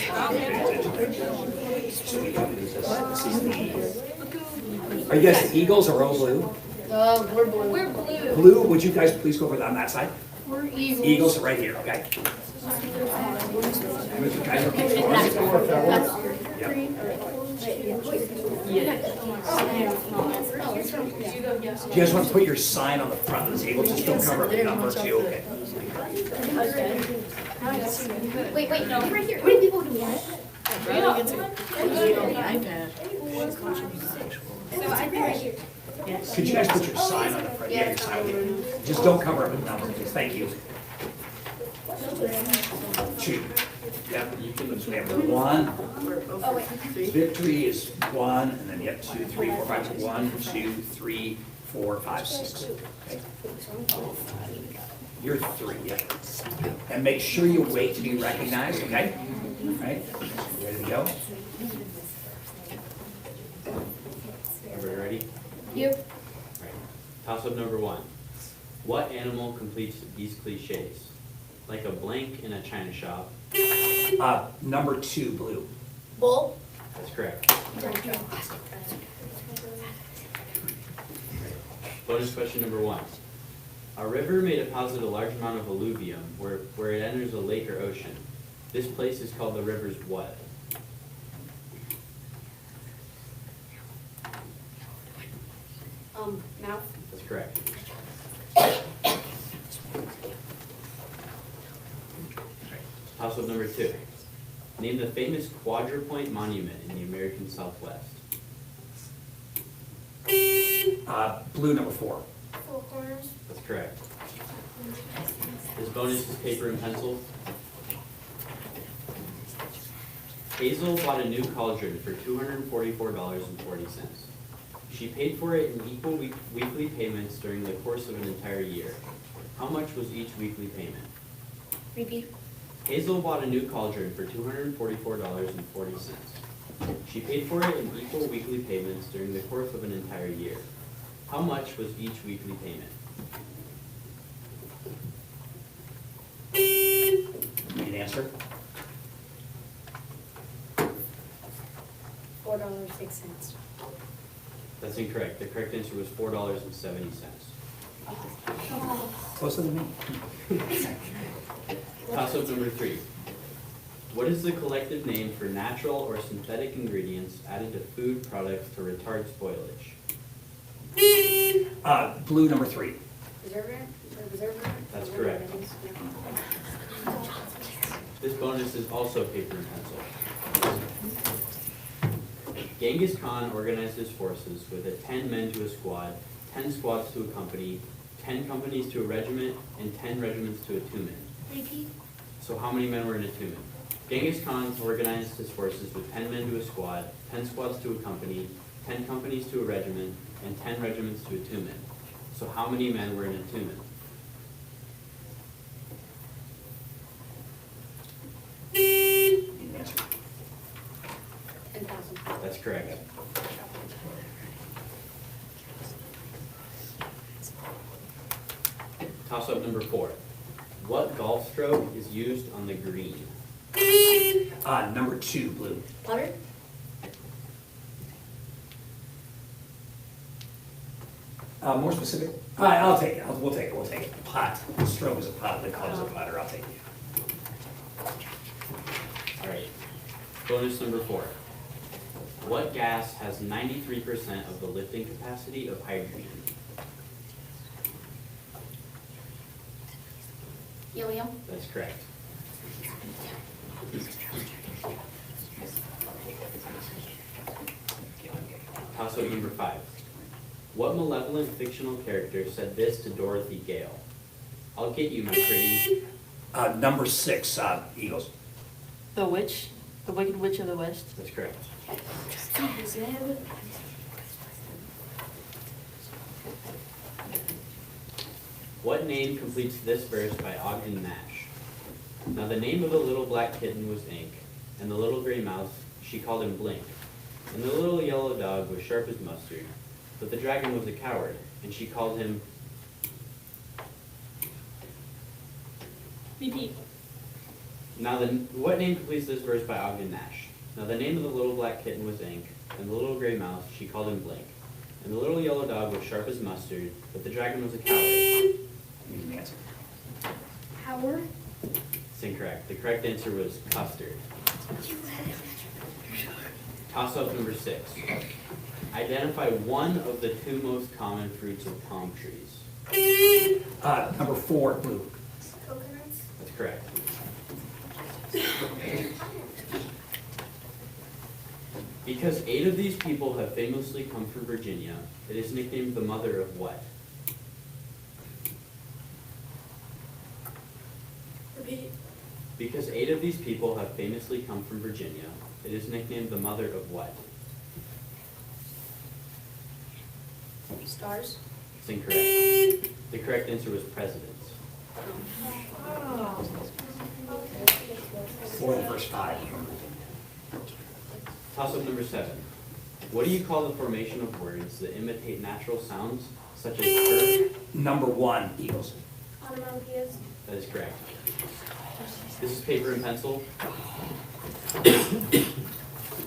F: So we got this is the, are you guys the Eagles or O Blue?
B: we're blue.
E: We're blue.
F: Blue, would you guys please go over on that side?
E: We're Eagles.
F: Eagles are right here, okay? With the guys okay for us? Yep. Do you guys want to put your sign on the front of the table? Just don't cover up the number too, okay?
E: Wait, no, right here. How many people do we have?
B: Riley gets a quiz on the iPad.
E: So I'd be right here.
F: Could you guys put your sign on the front? Yeah, your sign with you. Just don't cover up the number, please. Thank you. 2. Yep, you can, so we have 1. Victory is 1, and then you have 2, 3, 4, 5. 1, 2, 3, 4, 5, 6. Okay. You're 3, yeah. And make sure you wait to be recognized, okay? All right, ready to go?
H: Everybody ready?
E: Yep.
H: Right. Toss up number 1. What animal completes these cliches? Like a blank in a china shop.
F: Number 2, blue.
E: Bull.
H: That's correct. Bonus question number 1. A river may deposit a large amount of alluvium where it enters a lake or ocean. This place is called the river's what?
E: Mouth.
H: That's correct. Toss up number 2. Name the famous Quadrupoint Monument in the American Southwest.
F: Blue, number 4.
E: Four corners.
H: That's correct. This bonus is paper and pencil. Hazel bought a new cauldron for $244.40. She paid for it in equal weekly payments during the course of an entire year. How much was each weekly payment?
E: Repeat.
H: Hazel bought a new cauldron for $244.40. She paid for it in equal weekly payments during the course of an entire year. How much was each weekly payment?
F: Need an answer?
E: $4.06.
H: That's incorrect. The correct answer was $4.70.
F: Closer than me.
H: Toss up number 3. What is the collective name for natural or synthetic ingredients added to food products to retard spoilage?
F: Blue, number 3.
E: Preserver?
H: That's correct. This bonus is also paper and pencil. Genghis Khan organized his forces with 10 men to a squad, 10 squads to a company, 10 companies to a regiment, and 10 regiments to a two-man.
E: Repeat.
H: So how many men were in a two-man? Genghis Khan organized his forces with 10 men to a squad, 10 squads to a company, 10 companies to a regiment, and 10 regiments to a two-man. So how many men were in a two-man?
F: Need an answer?
E: 10,000.
H: That's correct. Toss up number 4. What golf stroke is used on the green?
F: Number 2, blue.
B: Putter?
F: More specific? I'll take it. We'll take it. Putt. Stroke is a putt. The club is a putter. I'll take it.
H: All right. Bonus number 4. What gas has 93% of the lifting capacity of hydrogen?
B: Helium?
H: That's correct. Toss-up number 5. What malevolent fictional character said this to Dorothy Gale? I'll get you, my pretty.
F: Number 6, Eagles.
B: The witch? The Wicked Witch of the West?
H: That's correct. What name completes this verse by Ogden Nash? Now the name of the little black kitten was Ink, and the little gray mouse, she called him Blink. And the little yellow dog was sharp as mustard, but the dragon was a coward, and she called him...
B: Repeat.
H: Now what name completes this verse by Ogden Nash? Now the name of the little black kitten was Ink, and the little gray mouse, she called him Blink. And the little yellow dog was sharp as mustard, but the dragon was a coward.
F: You can answer.
B: Howard?
H: That's incorrect. The correct answer was custard. Toss-up number 6. Identify one of the 2 most common fruits of palm trees.
F: Number 4, blue.
E: Coconuts?
H: That's correct. Because 8 of these people have famously come from Virginia, it is nicknamed the mother of what?
B: Repeat.
H: Because 8 of these people have famously come from Virginia, it is nicknamed the mother of what?
B: Stars?
H: It's incorrect. The correct answer was presidents.
F: 4 and verse 5.
H: Toss-up number 7. What do you call the formation of words that imitate natural sounds, such as purr?
F: Number 1, Eagles.
E: Onomatopoeias?
H: That is correct. This is paper and pencil.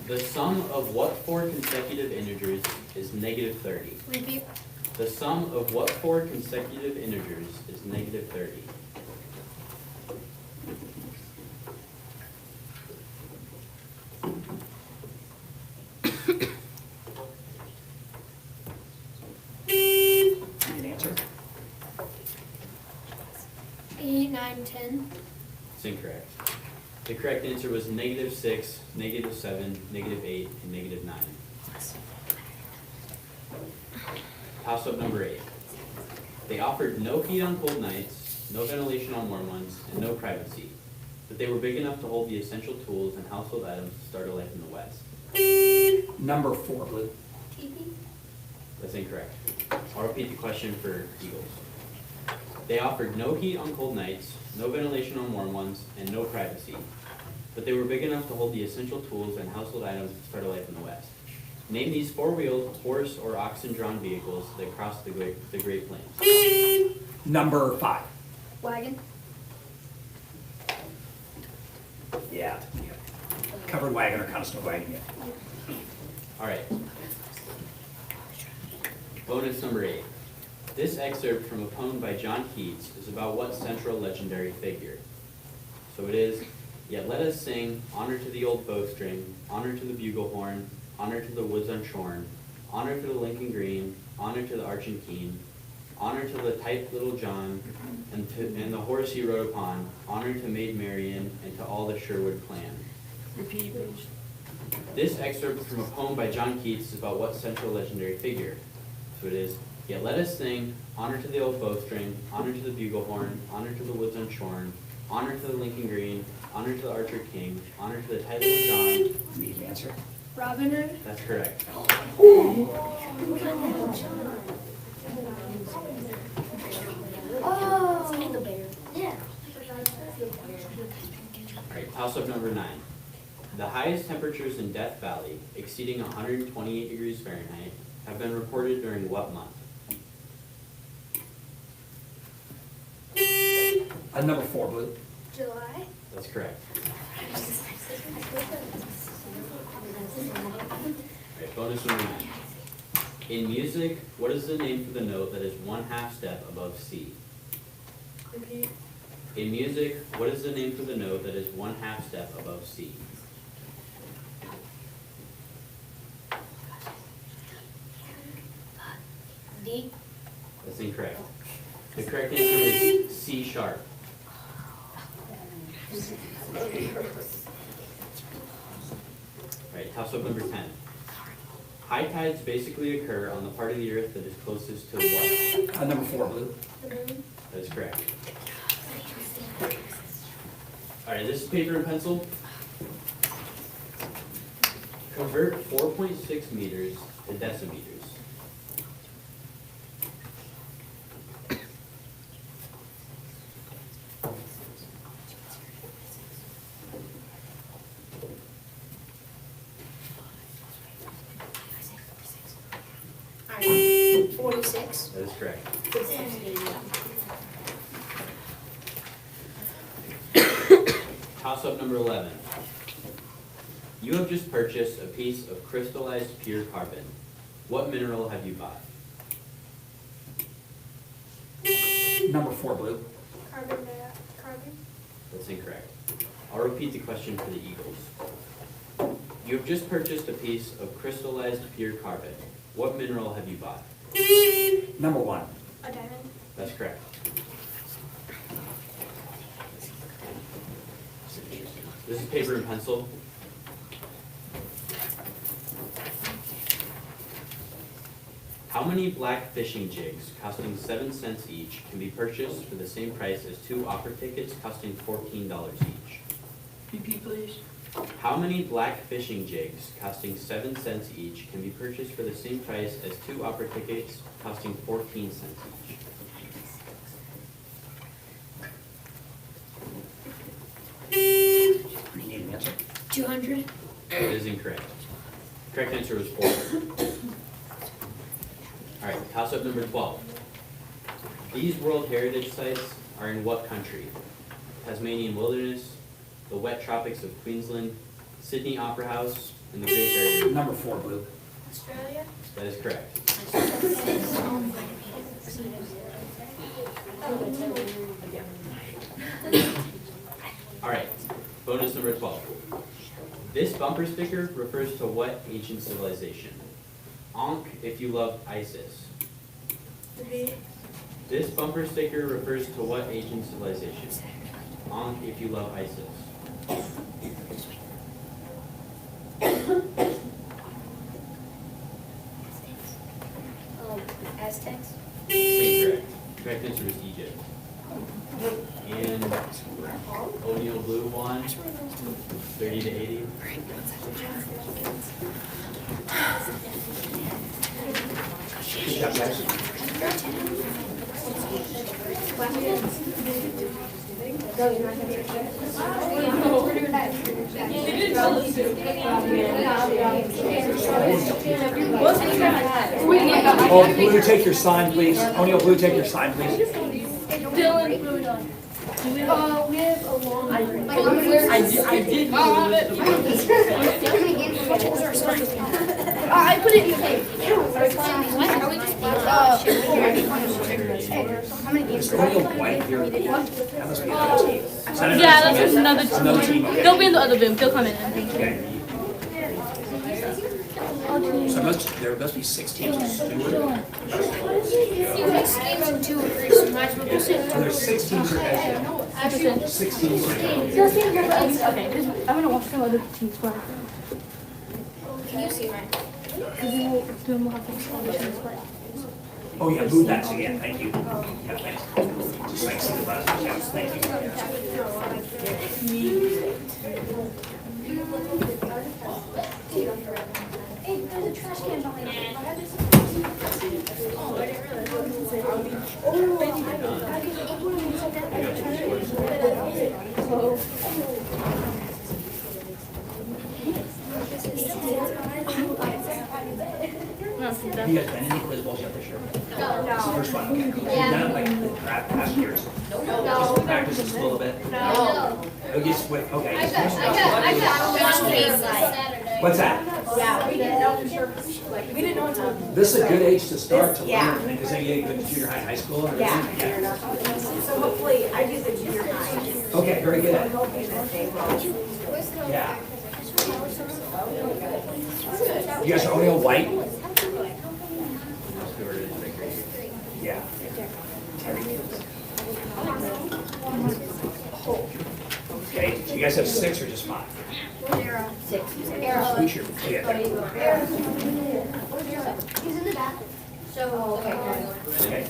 H: The sum of what 4 consecutive integers is negative 30?
B: Repeat.
H: The sum of what 4 consecutive integers is negative 30?
F: You can answer.
E: 8, 9, 10.
H: It's incorrect. The correct answer was negative 6, negative 7, negative 8, and negative 9. Toss-up number 8. They offered no heat on cold nights, no ventilation on warm ones, and no privacy. But they were big enough to hold the essential tools and household items to start a life in the West.
F: Number 4, blue.
E: Teepee?
H: That's incorrect. I'll repeat the question for Eagles. They offered no heat on cold nights, no ventilation on warm ones, and no privacy. But they were big enough to hold the essential tools and household items to start a life in the West. Name these 4-wheeled, horse or oxen-drawn vehicles that crossed the Great Plains.
F: Number 5.
E: Wagon?
F: Yeah. Covered wagon or constant wagon, yeah.
H: All right. Bonus number 8. This excerpt from a poem by John Keats is about what central legendary figure? So it is, yet let us sing, honor to the old bowstring, honor to the bugle horn, honor to the woods unshorn, honor to the Lincoln green, honor to the arching keen, honor to the tight little John, and the horse he rode upon, honor to Maid Marian, and to all the Sherwood clan.
B: Repeat, please.
H: This excerpt from a poem by John Keats is about what central legendary figure? So it is, yet let us sing, honor to the old bowstring, honor to the bugle horn, honor to the woods unshorn, honor to the Lincoln green, honor to the archer king, honor to the tight little John.
F: Need an answer.
E: Robin Hood?
H: That's correct.
E: Oh! And the bear. Yeah.
H: All right, toss-up number 9. The highest temperatures in Death Valley, exceeding 128 degrees Fahrenheit, have been reported during what month?
F: Number 4, blue.
E: July.
H: That's correct. Alright, bonus number 9. In music, what is the name for the note that is 1/2 step above C?
B: Repeat.
H: In music, what is the name for the note that is 1/2 step above C?
E: D.
H: That's incorrect. The correct answer is C sharp. Alright, toss up number 10. High tides basically occur on the part of the earth that is closest to what?
F: Number 4, blue.
E: The moon.
H: That is correct. Alright, this is paper and pencil. Convert 4.6 meters to decimeters.
E: Alright, 46.
H: That is correct. Toss up number 11. You have just purchased a piece of crystallized pure carbon. What mineral have you bought?
F: Number 4, blue.
E: Carbon.
H: That's incorrect. I'll repeat the question for the Eagles. You have just purchased a piece of crystallized pure carbon. What mineral have you bought?
F: Number 1.
E: A diamond.
H: That's correct. This is paper and pencil. How many black fishing jigs costing 7 cents each can be purchased for the same price as 2 opera tickets costing $14 each?
B: Repeat, please.
H: How many black fishing jigs costing 7 cents each can be purchased for the same price as 2 opera tickets costing 14 cents each?
F: You need an answer?
E: 200.
H: That is incorrect. Correct answer was 4. Alright, toss up number 12. These World Heritage Sites are in what country? Tasmanian Wilderness, the wet tropics of Queensland, Sydney Opera House, and the Great Barrier Reef.
F: Number 4, blue.
E: Australia.
H: That is correct. Alright, bonus number 12. This bumper sticker refers to what ancient civilization? Ankh if you love ISIS.
B: Repeat.
H: This bumper sticker refers to what ancient civilization? Ankh if you love ISIS.
E: Aztecs.
H: Incorrect. Correct answer is Egypt. And O'Neill Blue won 30 to 80.
F: Good job, guys. Oh, blue, take your sign, please. O'Neill, blue, take your sign, please.
E: Dylan. We have a long.
B: I did.
E: I put it in the thing. How many games?
F: O'Neill white here. That must be another team. Is that
D: Yeah,
F: another
D: that's
F: team?
D: another
F: It's another
D: team.
F: team.
D: They'll be in the other room. They'll come in.
F: Okay. So there must be 6 teams in Stewart.
E: Six games in 2 or 3, so you might as well go sit.
F: So there's 6 teams in Edgehill. 6 teams in Edgehill.
D: Okay, I'm gonna watch some other teams play.
E: Can you see mine?
D: Because we will do more of the teams play.
F: Oh, yeah, move that again, thank you. Yeah, thanks. Just like see the last chance, thank you.
E: Hey, there's a trash can behind you. Oh, I didn't realize.
F: Have you guys been in any quiz bowls yet this year? No. This is the first one, okay. You've done it like past years. Just to practice just a little bit?
E: No.
F: Oh, just wait, okay.
E: I got one Saturday.
F: What's that?
B: Yeah, we didn't know for sure, like, we didn't know until.
F: This is a good age to start to
B: Yeah.
F: learn, because then you get to junior high, high school and everything.
B: Yeah. So hopefully, I do the junior high.
F: Okay, very good.
B: I'm hoping that they will.
F: Yeah. You guys are only on white?
H: Stewart is the grade.
F: Yeah. Okay, so you guys have 6 or just 5?
E: Six.
F: Who's your, yeah,
E: He's in the back. So,
F: okay.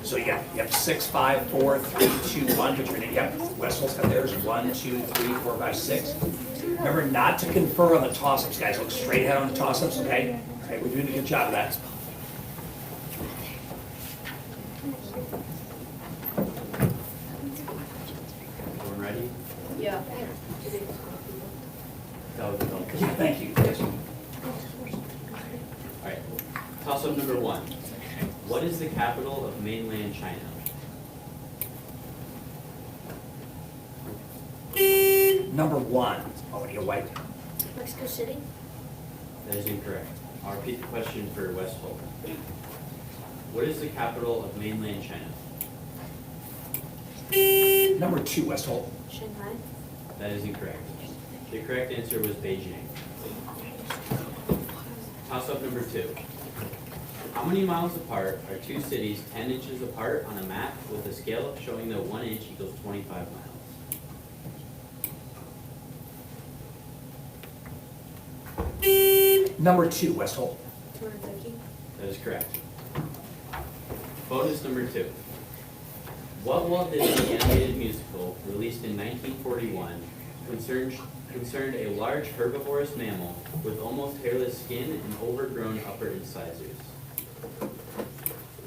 F: So you have 6, 5, 4, 3, 2, 1, put your name, yep, Westfall's got theirs, 1, 2, 3, 4, 5, 6. Remember not to confer on the toss-ups, guys, look straight ahead on the toss-ups, okay? Okay, we're doing a good job of that.
H: Everyone ready?
B: Yeah.
H: That was all.
F: Yeah, thank you.
H: All right. Toss-up number 1. What is the capital of mainland China?
F: Number 1, oh, and you're white?
E: Mexico City.
H: That is incorrect. I'll repeat the question for Westfold. What is the capital of mainland China?
F: Number 2, Westholt.
E: Shanghai.
H: That is incorrect. The correct answer was Beijing. Toss-up number 2. How many miles apart are 2 cities 10 inches apart on a map with a scale showing that 1 inch equals 25 miles?
F: Number 2, Westholt.
B: 250.
H: That is correct. Bonus number 2. What Walt Disney animated musical, released in 1941, concerned a large herbivorous mammal with almost hairless skin and overgrown upper incisors?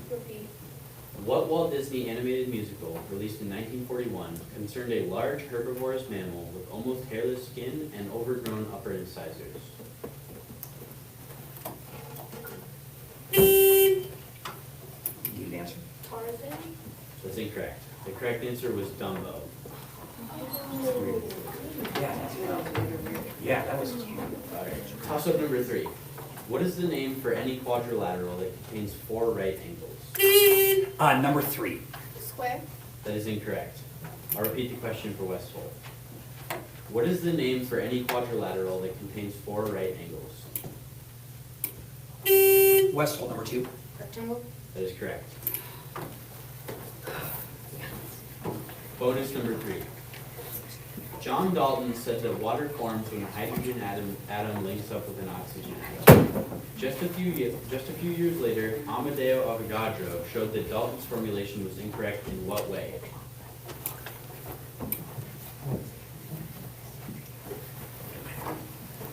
E: Repeat.
H: What Walt Disney animated musical, released in 1941, concerned a large herbivorous mammal with almost hairless skin and overgrown upper incisors?
F: You need an answer?
E: Tarzan.
H: That's incorrect. The correct answer was Dumbo.
F: Yeah, that was,
H: Alright, toss-up number 3. What is the name for any quadrilateral that contains 4 right angles?
F: number 3.
E: Square.
H: That is incorrect. I'll repeat the question for Westfold. What is the name for any quadrilateral that contains 4 right angles?
F: Westholt, number 2.
E: Rectangle.
H: That is correct. Bonus number 3. John Dalton said that water forms when a hydrogen atom links up with an oxygen atom. Just a few years later, Amadeo Avogadro showed that Dalton's formulation was incorrect in what way?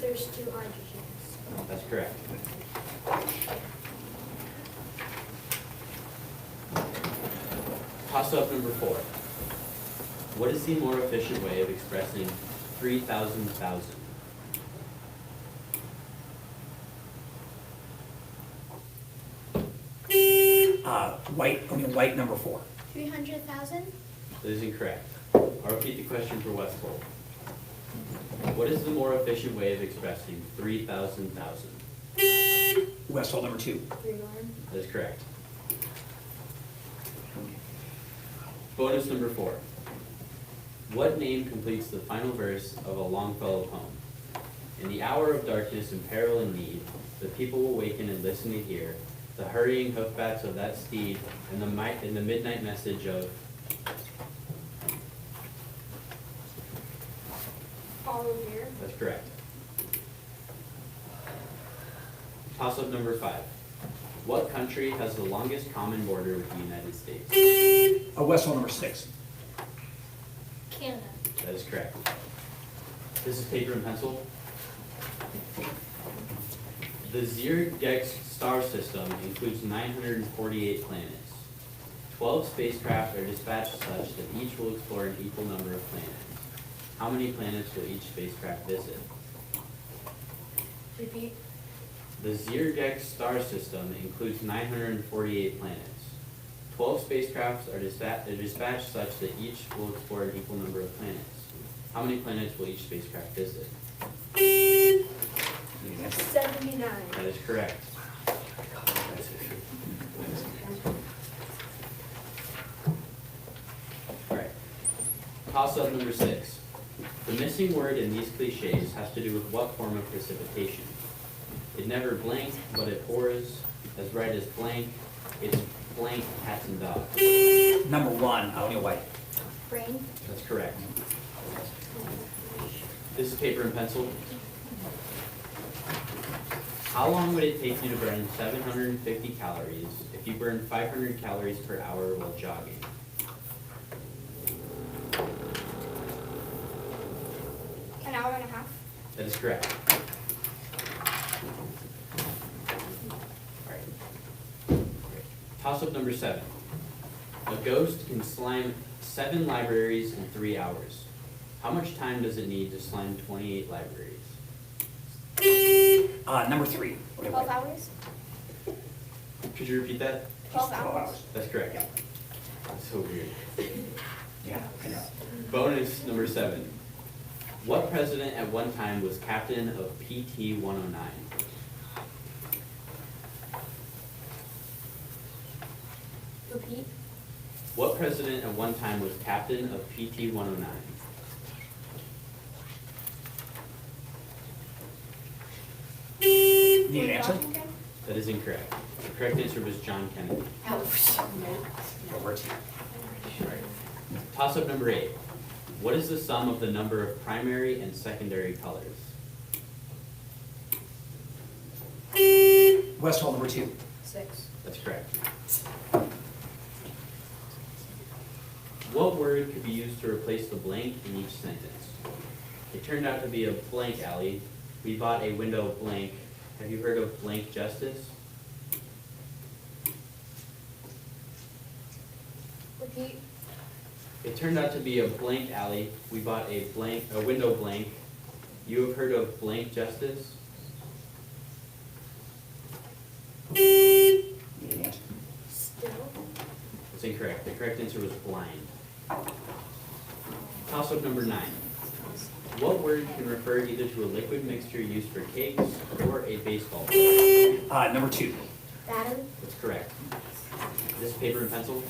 E: There's 2 hydrogens.
H: That's correct. Toss-up number 4. What is the more efficient way of expressing 3,000,000?
F: White, number 4.
E: 300,000.
H: That is incorrect. I'll repeat the question for Westfold. What is the more efficient way of expressing 3,000,000?
F: Westholt, number 2.
E: 3 million.
H: That is correct. Bonus number 4. What name completes the final verse of a Longfellow poem? In the hour of darkness and peril and need, the people will waken and listen to hear the hurrying hoofbeats of that steed and the midnight message of...
E: All over here.
H: That's correct. Toss-up number 5. What country has the longest common border with the United States?
F: Westholt, number 6.
E: Canada.
H: That is correct. This is paper and pencil. The Zirgex star system includes 948 planets. 12 spacecraft are dispatched such that each will explore an equal number of planets. How many planets will each spacecraft visit?
E: Repeat.
H: The Zirgex star system includes 948 planets. 12 spacecrafts are dispatched such that each will explore an equal number of planets. How many planets will each spacecraft visit?
E: 79.
H: That is correct. Alright. Toss-up number 6. The missing word in these cliches has to do with what form of precipitation? It never blinks, but it pours. As bright as blank, it's blank cats and dogs.
F: Number 1, O'Neal White.
E: Brain.
H: That's correct. This is paper and pencil. How long would it take you to burn 750 calories if you burned 500 calories per hour while jogging?
E: An hour and a half.
H: That is correct. Alright. Toss-up number 7. A ghost can slime 7 libraries in 3 hours. How much time does it need to slime 28 libraries?
F: Number 3, O'Neal
E: 12
F: White.
E: hours.
H: Could you repeat that?
E: 12
F: 12
E: hours.
H: That's correct. That's so weird.
F: Yeah, I know.
H: Bonus number 7. What president at one time was captain of PT 109?
E: Repeat.
H: What president at one time was captain of PT 109?
F: Need an answer?
E: Washington?
H: That is incorrect. The correct answer was John Kennedy.
F: Over to
H: Toss-up number 8. What is the sum of the number of primary and secondary colors?
F: Westfall, number 2.
B: 6.
H: That's correct. What word could be used to replace the blank in each sentence? It turned out to be a blank alley. We bought a window blank. Have you heard of blank justice?
E: Repeat.
H: It turned out to be a blank alley. We bought a window blank. You have heard of blank justice?
F: Need an answer?
E: Still.
H: That's incorrect. The correct answer was blind. Toss-up number 9. What word can refer either to a liquid mixture used for cakes or a baseball ball?
F: Number 2.
E: Batter.
H: That's correct. This is paper and pencil.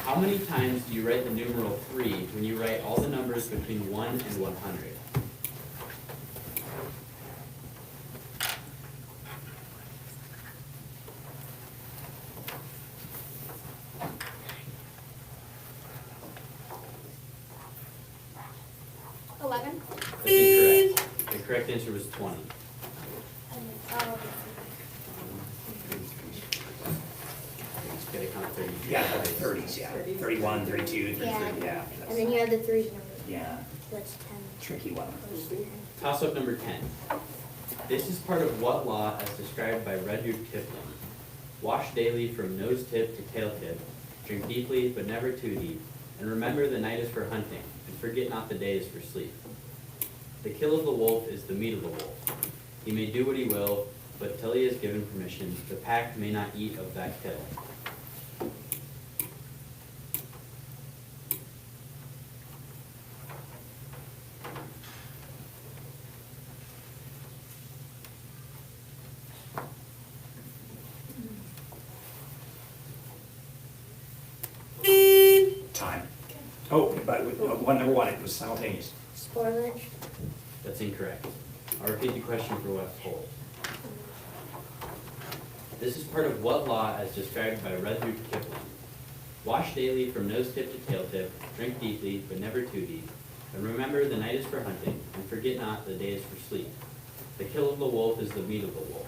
H: How many times do you write the numeral 3 when you write all the numbers between 1 and 100? That's incorrect. The correct answer was 20.
E: Oh,
H: Just gotta count 30.
F: Yeah, 30s, yeah. 31, 32, 33,
E: yeah.
F: yeah.
E: And then you have the 3 numbers.
F: Yeah,
E: That's 10.
F: tricky one.
H: Toss-up number 10. This is part of what law as described by Rudyard Kipling? Wash daily from nose tip to tail tip, drink deeply but never too deep, and remember the night is for hunting, and forget not the day is for sleep. The kill of the wolf is the meat of the wolf. He may do what he will, but till he is given permission, the pack may not eat of that kill.
F: Time. Oh, but number 1, it was simultaneous.
E: Spoilage.
H: That's incorrect. I'll repeat the question for West Pole. This is part of what law as described by Rudyard Kipling? Wash daily from nose tip to tail tip, drink deeply but never too deep, and remember the night is for hunting, and forget not the day is for sleep. The kill of the wolf is the meat of the wolf.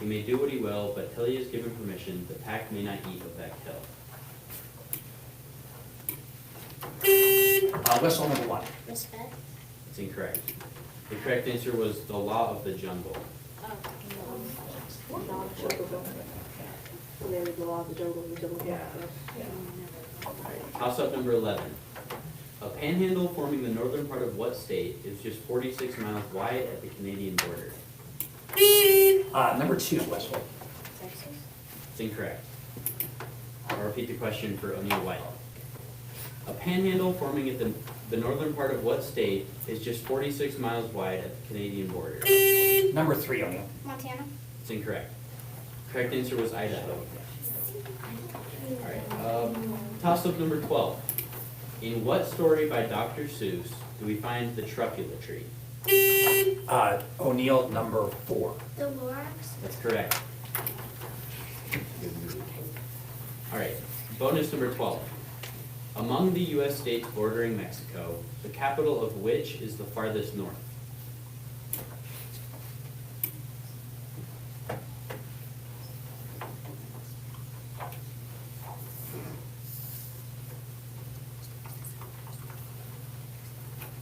H: He may do what he will, but till he is given permission, the pack may not eat of that kill.
F: Westfall, number 1.
E: Respect.
H: It's incorrect. The correct answer was the law of the jungle. Toss-up number 11. A panhandle forming the northern part of what state is just 46 miles wide at the Canadian border?
F: Number 2, Westfall.
B: Texas?
H: It's incorrect. repeat the question for O'Neill White. A panhandle forming at the northern part of what state is just 46 miles wide at the Canadian border?
F: Number 3, O'Neill.
E: Montana.
H: It's incorrect. Correct answer was Idaho. Alright, toss-up number 12. In what story by Dr. Seuss do we find the truffula tree?
F: O'Neill, number 4.
E: The Lorax.
H: That's correct. Alright, bonus number 12. Among the U.S. states bordering Mexico, the capital of which is the farthest north?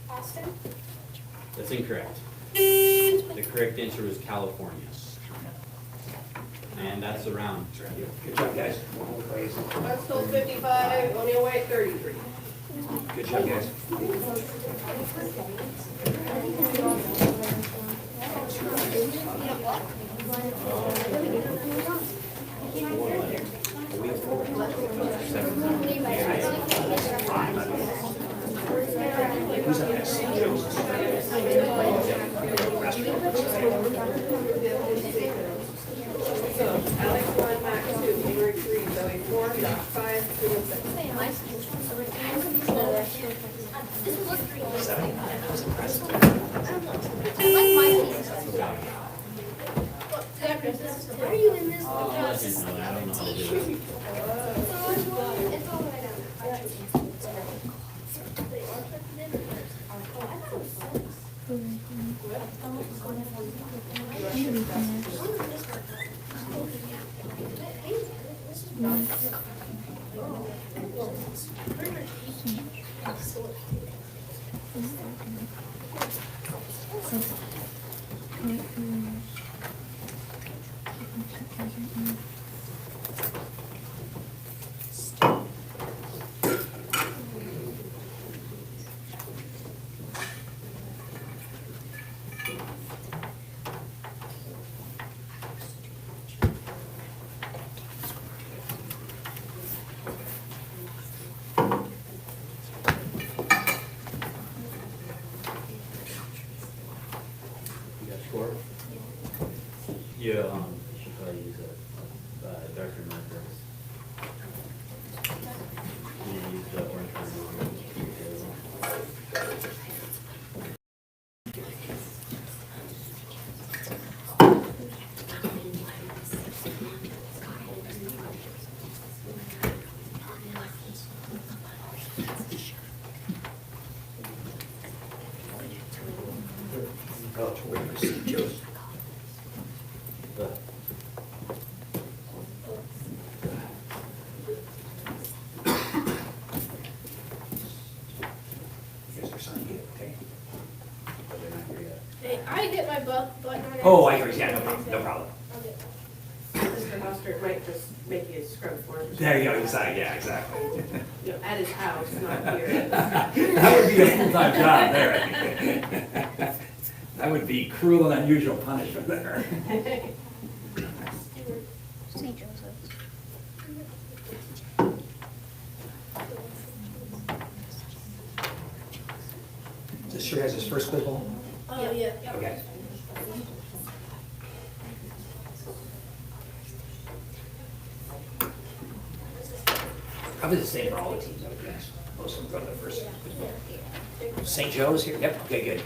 E: Austin.
H: That's incorrect. The correct answer was California. And that's the round.
F: Good job, guys.
B: Westall 55, O'Neill White 33.
F: Good job, guys. Who's up next?
B: Alex 1, Max 2, Avery 3, Zoe 4, Josh 5, Julia 6.
E: Are you in this?
H: I didn't know that. I don't know how to do it.
E: It's all the way down.
H: You got a score? Yeah, you should probably use a darker marker. Yeah, use the orange marker.
F: Oh, to wait for St. Joseph. You guys are signing it, okay?
H: But they're not here yet.
B: Hey, I hit my button on it.
F: Oh, I hear you. Yeah, no problem, no problem.
B: Mr. Mustard might just make you scrub for him.
F: There you go, exactly, yeah, exactly.
B: At his house, not here.
F: That would be a full-time job there. That would be cruel and unusual punishment there.
E: St. Joseph's.
F: Is this sure has his first Quizbowl?
B: Oh, yeah.
F: Okay. Probably the same for all the teams, I would guess. Most of them go to the first Quizbowl. St. Joe's here, yep, okay, good.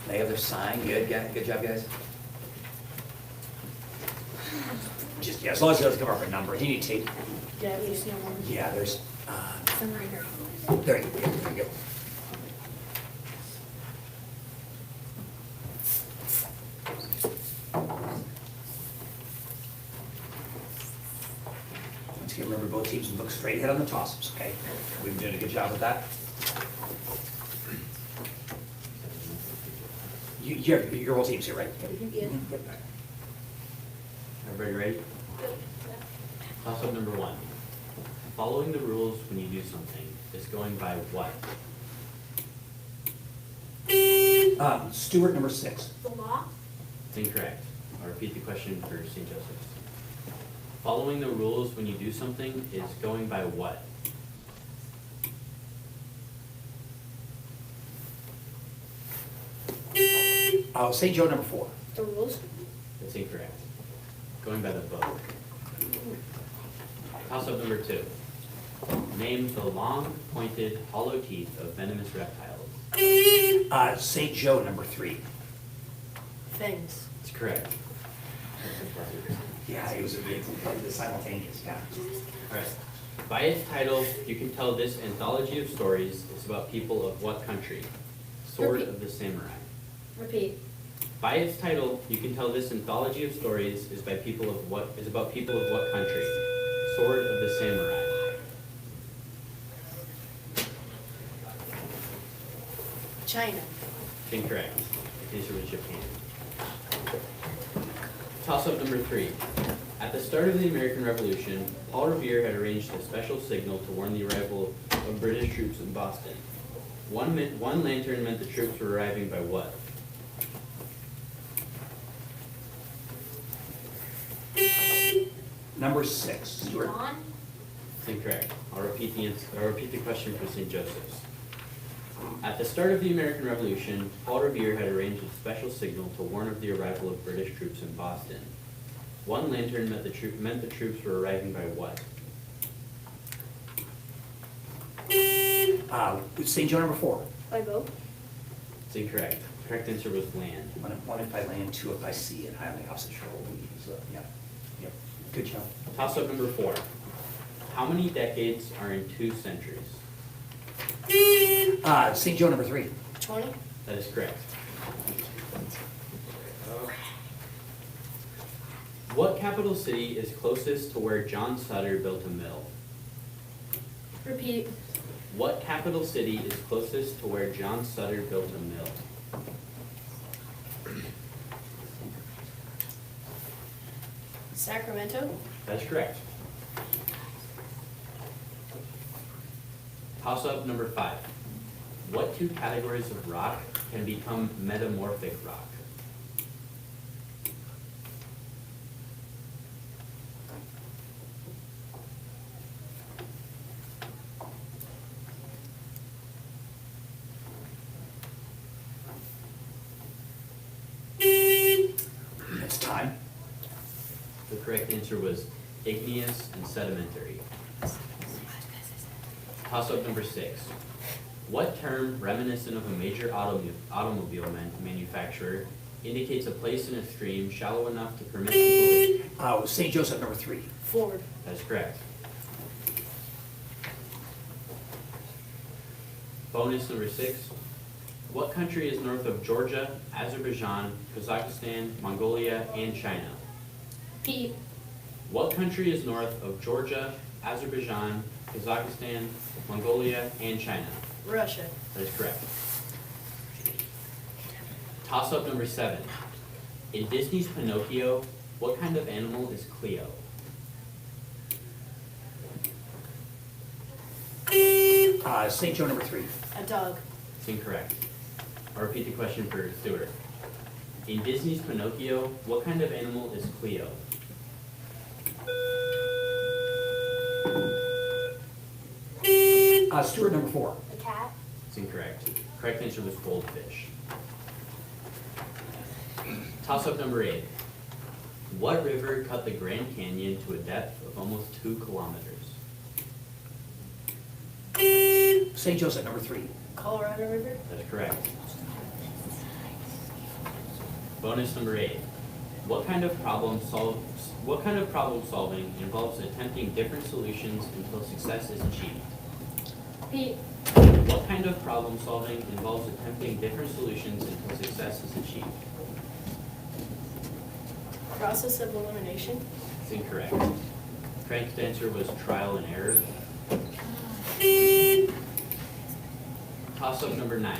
F: They have their sign, good, good job, guys. Just, yeah, as long as it doesn't come up with a number, you need to take,
B: Yeah, you see one.
F: yeah, there's,
B: Some right here.
F: there you go, there you go. Once again, remember both teams look straight ahead on the toss-ups, okay? We've been doing a good job with that. Your whole team's here, right?
B: Yeah.
H: Everybody ready? Toss-up number 1. Following the rules when you do something is going by what?
F: Stewart, number 6.
E: The law.
H: It's incorrect. I'll repeat the question for St. Joseph's. Following the rules when you do something is going by what?
F: St. Joe number 4.
B: The rules?
H: That's incorrect. Going by the book. Toss-up number 2. Name the long, pointed, hollow teeth of venomous reptiles.
F: St. Joe number 3.
B: Fangs.
H: That's correct.
F: Yeah, it was simultaneous, yeah.
H: All right. By its title, you can tell this anthology of stories is about people of what country? Sword of the Samurai.
B: Repeat.
H: By its title, you can tell this anthology of stories is about people of what country? Sword of the Samurai.
B: China.
H: Incorrect. The answer was Japan. Toss-up number 3. At the start of the American Revolution, Paul Revere had arranged a special signal to warn the arrival of British troops in Boston. One lantern meant the troops were arriving by what?
F: Number 6, Stuart.
G: Dawn?
H: That's incorrect. I'll repeat the question for St. Joseph's. At the start of the American Revolution, Paul Revere had arranged a special signal to warn of the arrival of British troops in Boston. One lantern meant the troops were arriving by what?
F: St. Joe number 4.
B: By boat?
H: It's incorrect. Correct answer was land.
F: One if by land, 2 if by sea, and high on the opposite shore. Yeah. Yep. Good job.
H: Toss-up number 4. How many decades are in 2 centuries?
F: St. Joe number 3.
B: 20?
H: That is correct. What capital city is closest to where John Sutter built a mill?
B: Repeat.
H: What capital city is closest to where John Sutter built a mill?
B: Sacramento?
H: That's correct. Toss-up number 5. What 2 categories of rock can become metamorphic rock?
F: It's time.
H: The correct answer was igneous and sedimentary. Toss-up number 6. What term, reminiscent of a major automobile manufacturer, indicates a place in a stream shallow enough to permit people
F: St. Joseph number 3.
B: Ford.
H: That's correct. Bonus number 6. What country is north of Georgia, Azerbaijan, Kazakhstan, Mongolia, and China?
B: Pete.
H: What country is north of Georgia, Azerbaijan, Kazakhstan, Mongolia, and China?
B: Russia.
H: That is correct. Toss-up number 7. In Disney's Pinocchio, what kind of animal is Cleo?
F: St. Joe number 3.
B: A dog.
H: It's incorrect. I'll repeat the question for Stuart. In Disney's Pinocchio, what kind of animal is Cleo?
F: Stuart number 4.
G: A cat?
H: It's incorrect. Correct answer was goldfish. Toss-up number 8. What river cut the Grand Canyon to a depth of almost 2 kilometers?
F: St. Joseph number 3.
B: Colorado River.
H: That's correct. Bonus number 8. What kind of problem solving involves attempting different solutions until success is achieved?
B: Pete.
H: What kind of problem solving involves attempting different solutions until success is achieved?
B: Process of elimination.
H: It's incorrect. Correct answer was trial and error. Toss-up number 9.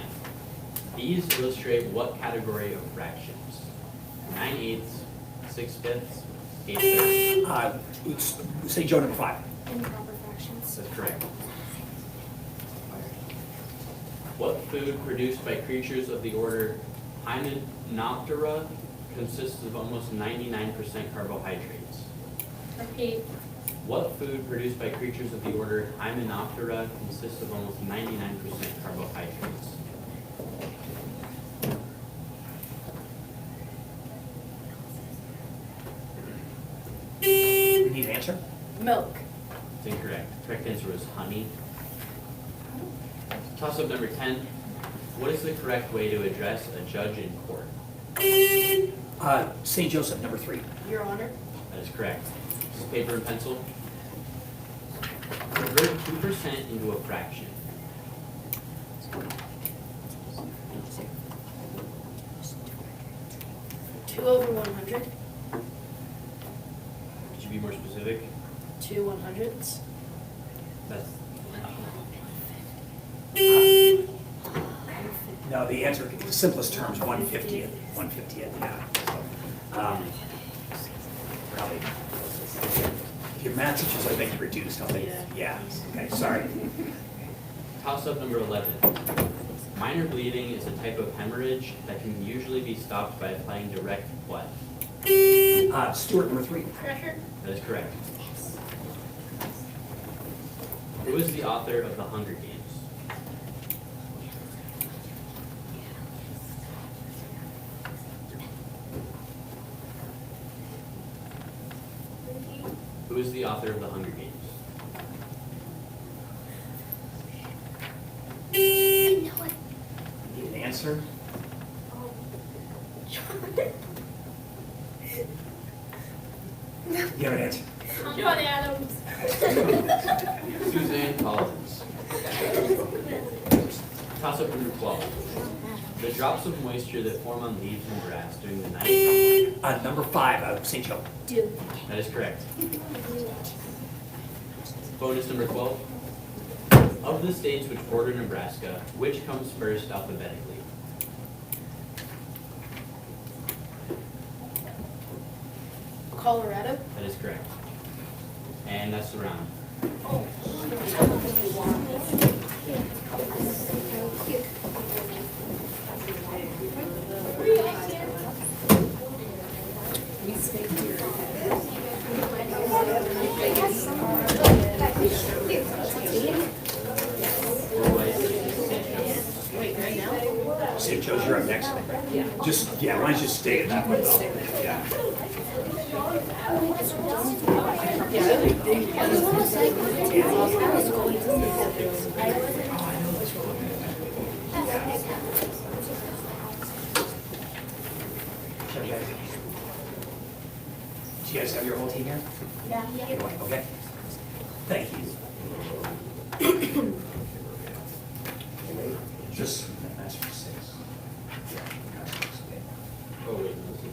H: These illustrate what category of fractions? 9/8, 6/5, 8/3.
F: St. Joe number 5.
G: Improper fractions.
H: That's correct. What food produced by creatures of the order Hymenoptera consists of almost 99% carbohydrates?
B: Repeat.
H: What food produced by creatures of the order Hymenoptera consists of almost 99% carbohydrates?
F: We need an answer?
B: Milk.
H: It's incorrect. Correct answer was honey. Toss-up number 10. What is the correct way to address a judge in court?
F: St. Joseph, number 3.
B: Your Honor.
H: That is correct. This is paper and pencil. Convert 2% into a fraction.
B: Two over 100.
H: Could you be more specific?
B: 2 100s.
H: That's
F: No, the answer, in the simplest terms, 150th. 150th, yeah. Probably. Your math teachers, I think, reduced, don't they? Yeah, okay, sorry.
H: toss-up number 11. Minor bleeding is a type of hemorrhage that can usually be stopped by applying direct what?
F: Stuart, number 3.
B: Pressure.
H: That is correct. Who is the author of The Hunger Games? Who is the author of The Hunger Games?
F: Need an answer? You have an answer?
B: John Adams.
H: Suzanne Collins. Toss-up number 12. The drops of moisture that form on leaves and grass during the night.
F: Number 5, St. Joe.
B: Dew.
H: That is correct. Bonus number 12. Of the states which border Nebraska, which comes first alphabetically?
B: Colorado.
H: That is correct. And that's the round.
B: Wait, right now?
F: St. Joe's, you're up next. Just, why don't you just stay in that one though? Yeah. Okay. Do you guys have your whole team here?
E: Yeah.
F: Okay. Thank you. Just, that's for 6. Yeah, that's for 6, okay.
H: Oh, wait, no, this is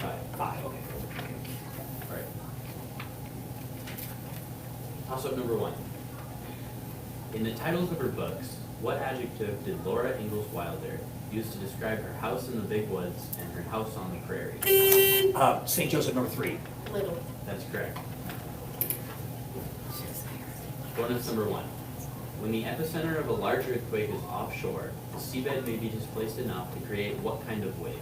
H: 5.
F: 5, okay.
H: All right. Toss-up number 1. In the titles of her books, what adjective did Laura Ingalls Wilder use to describe her house in the big woods and her house on the prairie?
F: St. Joseph, number 3.
B: Little.
H: That's correct. Bonus number 1. When the epicenter of a large earthquake is offshore, the seabed may be displaced enough to create what kind of wave?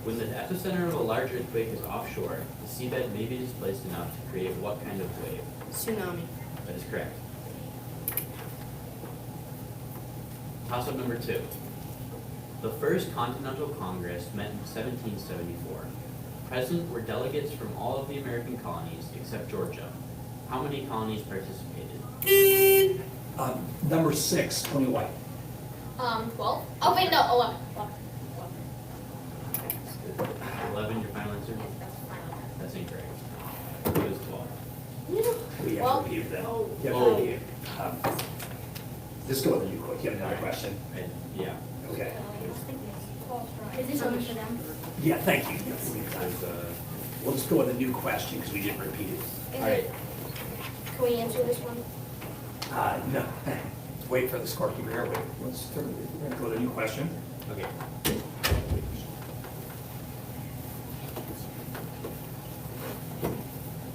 H: When the epicenter of a large earthquake is offshore, the seabed may be displaced enough to create what kind of wave?
B: Tsunami.
H: That is correct. Toss-up number 2. The First Continental Congress met in 1774. Present were delegates from all of the American colonies except Georgia. How many colonies participated?
F: Number 6, Tony White.
E: 12? Oh, wait, no, 11.
H: 11, your final answer? That's incorrect. It was 12.
F: We have to review them. You have to review. Just go with the new quick. You have another question?
H: Yeah.
F: Okay.
E: Is this only for them?
F: Yeah, thank you.
H: There's,
F: We'll just go with a new question because we didn't repeat it.
E: Is
H: all right.
E: it, can we answer this one?
F: No. Wait for the scorekeeper here. Wait. Let's we're gonna go to a new question.
H: Okay.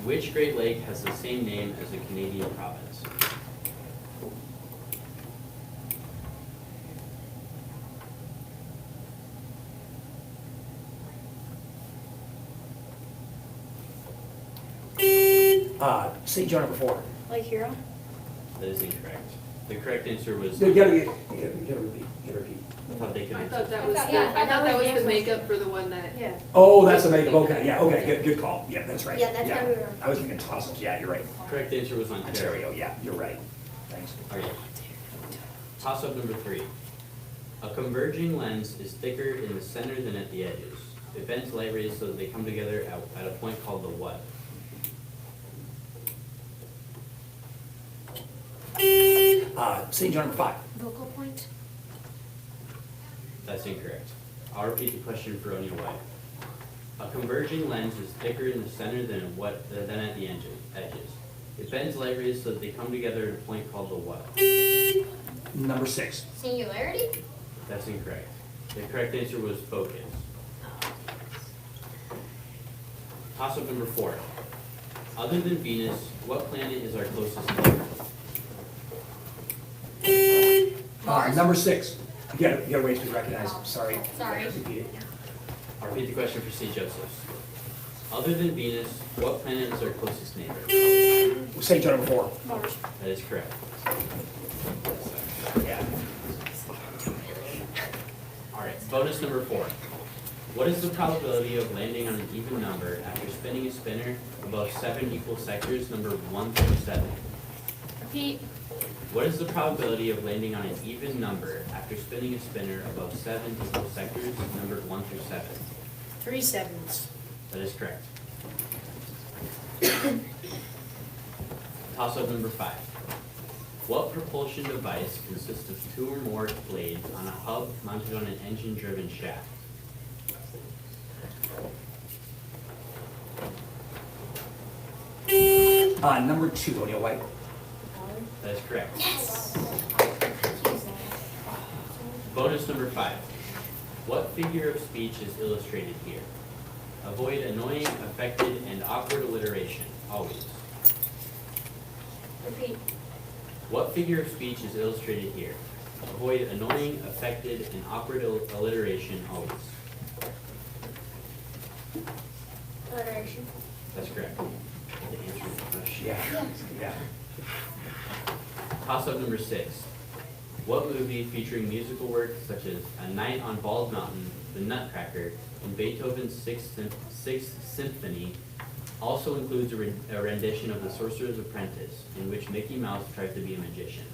H: Which Great Lake has the same name as a Canadian province?
F: St. John number 4.
B: Lake Huron?
H: That is incorrect. The correct answer was,
F: You gotta repeat, you gotta repeat.
H: I thought they could
D: I
H: answer.
D: thought that was,
E: I thought-
D: the-
E: yeah,
D: I thought that was the
E: was
D: makeup for the one that,
B: Yeah.
F: Oh, that's a makeup, okay, yeah, okay, good call, yeah, that's right.
E: Yeah, that's what we were-
F: I was thinking toss-ups, yeah, you're right.
H: Correct answer was Ontario.
F: Ontario, yeah, you're right, thanks.
H: All right. Toss-up number 3. A converging lens is thicker in the center than at the edges. It bends light rays so that they come together at a point called the what?
F: St. John number 5.
E: Vocal point?
H: That's incorrect. I'll repeat the question for O'Neill White. A converging lens is thicker in the center than at the edges. It bends light rays so that they come together at a point called the what?
F: Number 6.
E: Singularity?
H: That's incorrect. The correct answer was focus. Toss-up number 4. Other than Venus, what planet is our closest neighbor?
E: Mars?
F: Number 6. You gotta wait to be recognized, sorry.
E: Sorry.
F: Repeat it.
H: I'll repeat the question for St. Joseph's. Other than Venus, what planet is our closest neighbor?
F: St. John number 4.
B: Mars.
H: That is correct.
F: Yeah.
H: All right, bonus number 4. What is the probability of landing on an even number after spinning a spinner above 7 equal sectors numbered 1 through 7?
E: Repeat.
H: What is the probability of landing on an even number after spinning a spinner above 7 equal sectors numbered 1 through 7?
B: 3 sevens.
H: That is correct. Toss-up number 5. What propulsion device consists of 2 or more blades on a hub mounted on an engine-driven shaft?
F: Number 2, O'Neill White.
H: That is correct.
E: Yes.
H: Bonus number 5. What figure of speech is illustrated here? Avoid annoying, affected, and awkward alliteration, always.
E: Repeat.
H: What figure of speech is illustrated here? Avoid annoying, affected, and awkward alliteration, always.
E: Alliteration.
H: That's correct. To answer the question.
F: Yeah.
H: Toss-up number 6. What movie featuring musical works such as A Night on Bald Mountain, The Nutcracker, and Beethoven's Sixth Symphony also includes a rendition of The Sorcerer's Apprentice, in which Mickey Mouse tries to be a magician?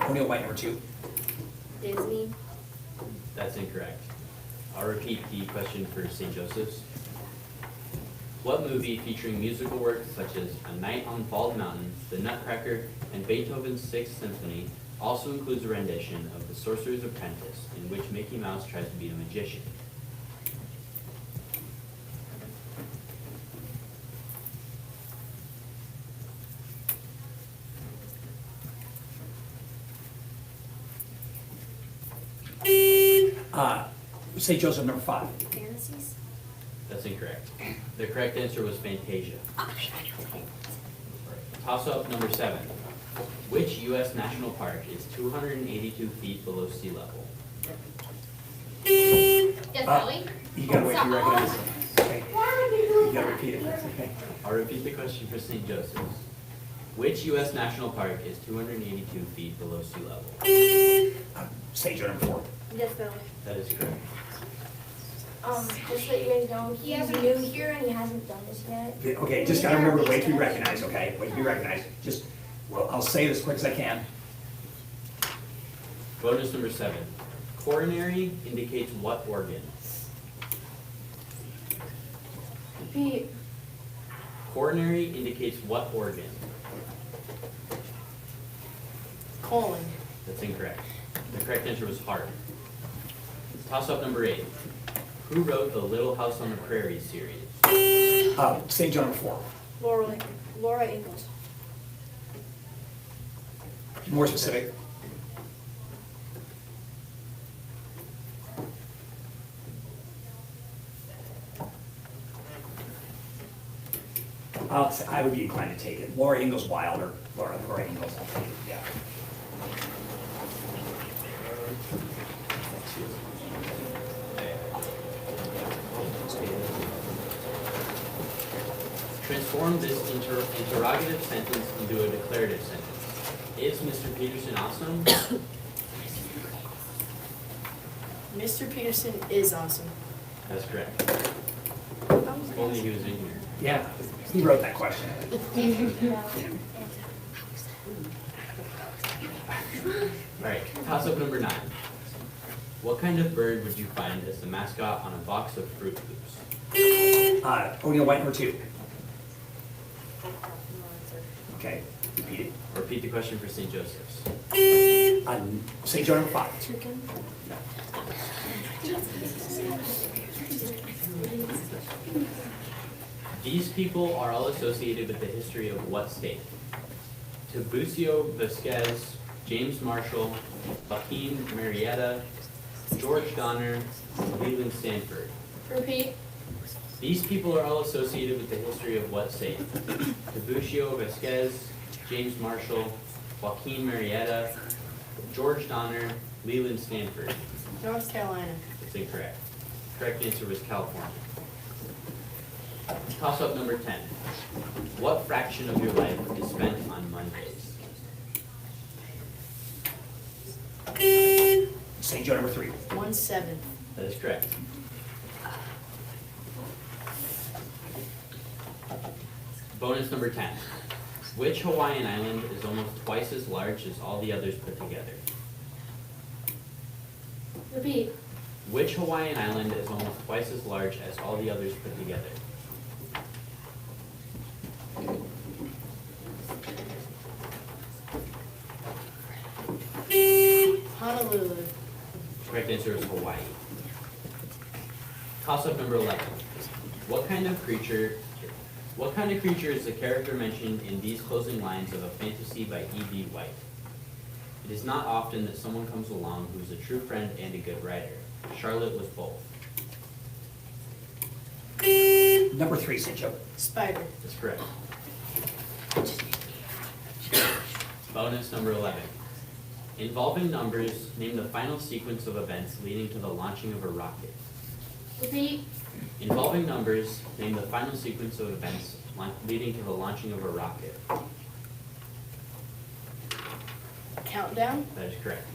F: O'Neill White, number 2.
E: Disney.
H: That's incorrect. I'll repeat the question for St. Joseph's. What movie featuring musical works such as A Night on Bald Mountain, The Nutcracker, and Beethoven's Sixth Symphony also includes a rendition of The Sorcerer's Apprentice, in which Mickey Mouse tries to be a magician?
F: St. Joseph, number 5.
E: Fantasies.
H: That's incorrect. The correct answer was Fantasia. Toss-up number 7. Which U.S. national park is 282 feet below sea level?
E: Death Valley.
F: You gotta wait to be recognized. Okay. You gotta repeat it, okay?
H: I'll repeat the question for St. Joseph's. Which U.S. national park is 282 feet below sea level?
F: St. Joe, number 4.
B: Death Valley.
H: That is correct.
E: Just so you guys know, he's new here and he hasn't done this yet.
F: Okay, just gotta remember, wait to be recognized, okay? Wait to be recognized. Just, well, I'll say it as quick as I can.
H: Bonus number 7. Coronary indicates what organ?
B: Repeat.
H: Coronary indicates what organ?
B: Colon.
H: That's incorrect. The correct answer was heart. Toss-up number 8. Who wrote the Little House on the Prairie series?
F: St. John, number 4.
B: Laura Ingalls.
F: More specific. I would be inclined to take it. Laura Ingalls Wilder. Laura Ingalls, I'll take it, yeah.
H: Transform this interrogative sentence into a declarative sentence. Is Mr. Peterson awesome?
B: Mr. Peterson is awesome.
H: That's correct. If only he was in here.
F: Yeah, he wrote that question.
H: All right, toss-up number 9. What kind of bird would you find as the mascot on a box of Fruit Loops?
F: O'Neill White number 2. Okay, repeat it.
H: Repeat the question for St. Joseph's.
F: St. Joe number 5.
B: Chicken.
H: These people are all associated with the history of what state? Tiburcio Vasquez, James Marshall, Joaquin Murrieta, George Donner, Leland Stanford.
B: Repeat.
H: These people are all associated with the history of what state? Tiburcio Vasquez, James Marshall, Joaquin Murrieta, George Donner, Leland Stanford.
B: North Carolina.
H: That's incorrect. Correct answer was California. Toss-up number 10. What fraction of your life is spent on Mondays?
F: St. Joe number 3.
B: 1/7.
H: That is correct. Bonus number 10. Which Hawaiian island is almost twice as large as all the others put together?
E: Repeat.
H: Which Hawaiian island is almost twice as large as all the others put together?
B: Honolulu.
H: Correct answer is Hawaii. Toss-up number 11. What kind of creature is the character mentioned in these closing lines of A Fantasy by E.B. White? It is not often that someone comes along who is a true friend and a good writer. Charlotte was both.
F: Number 3, St. Joe.
B: Spider.
H: That's correct. Bonus number 11. Involving numbers, name the final sequence of events leading to the launching of a rocket.
E: Repeat.
H: Involving numbers, name the final sequence of events leading to the launching of a rocket.
B: Countdown.
H: That is correct.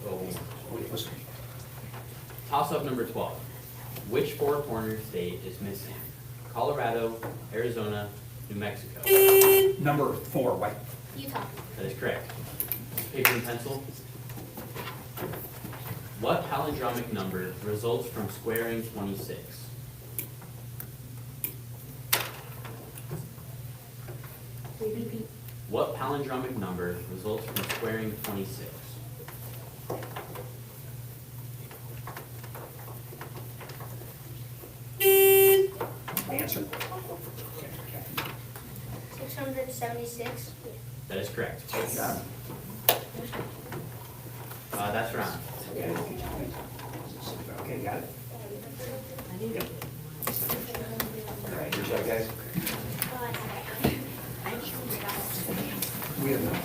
H: Oh. Toss-up number 12. Which four-corner state is missing? Colorado, Arizona, New Mexico.
F: Number 4, White.
E: Utah.
H: That is correct. Paper and pencil. What palindromic number results from squaring 26?
E: Repeat.
H: What palindromic number results from squaring 26?
F: Answer.
E: 676.
H: That is correct.
F: Good job.
H: That's round.
F: Okay, got it? Yep. All right, good job, guys. We have not.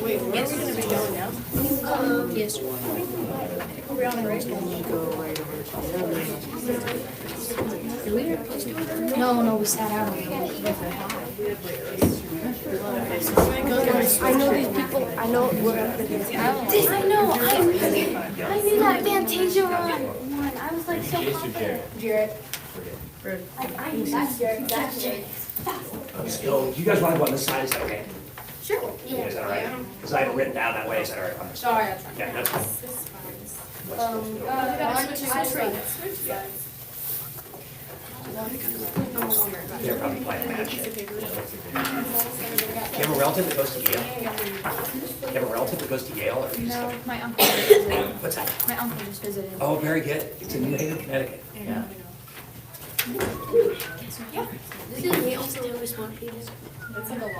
B: Wait, where are we gonna be going now?
E: Yes. We're on the race. No, we sat out.
B: Okay, so I'm gonna go to my
E: I know these people. I know we're up against. I know. I knew that Fantasia one. I was like so
H: Jace or
E: confident.
H: Jared?
B: Jared.
E: I knew that's Jared. That's Jared.
F: Let's go. Do you guys want to go on this side? Is that okay?
E: Sure.
F: Is that all right? Because I have it written down that way. Is that all right?
B: Sorry, that's fine.
F: Yeah, that's fine.
B: 1, 2, 3.
F: They're probably playing match. Do you have a relative that goes to Yale? Do you have a relative that goes to Yale? Or
D: No, my uncle just visited.
F: What's that?
D: My uncle just visited.
F: Oh, very good. It's in New Haven, Connecticut. Yeah.
E: This is me also doing smart people.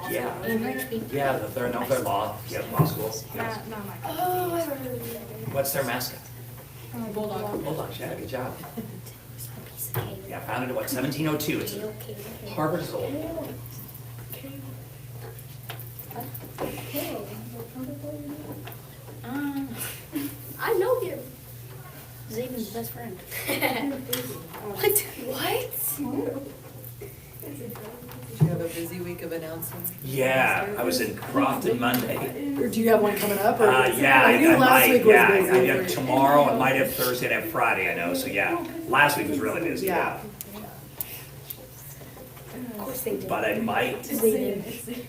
F: Yeah.
E: In
F: Yeah, they're law. Yeah, law school. Yeah.
E: Oh, I remember.
F: What's their mascot?
B: Bulldog.
F: Bulldogs. Yeah, good job. Yeah, founded in what, 1702. It's Harvard's old.
B: I know him. Zayden's best friend. What? What?
D: Do you have a busy week of announcements?
F: Yeah, I was in Crofton Monday.
B: Or do you have one coming up? Or
F: Yeah,
B: I knew
F: I
B: last
F: might,
B: week was
F: yeah,
B: busy.
F: I have tomorrow, I might have Thursday, and I have Friday, I know, so yeah. Last week was really busy, yeah.
B: Of course they did.
F: But I might,
B: They did.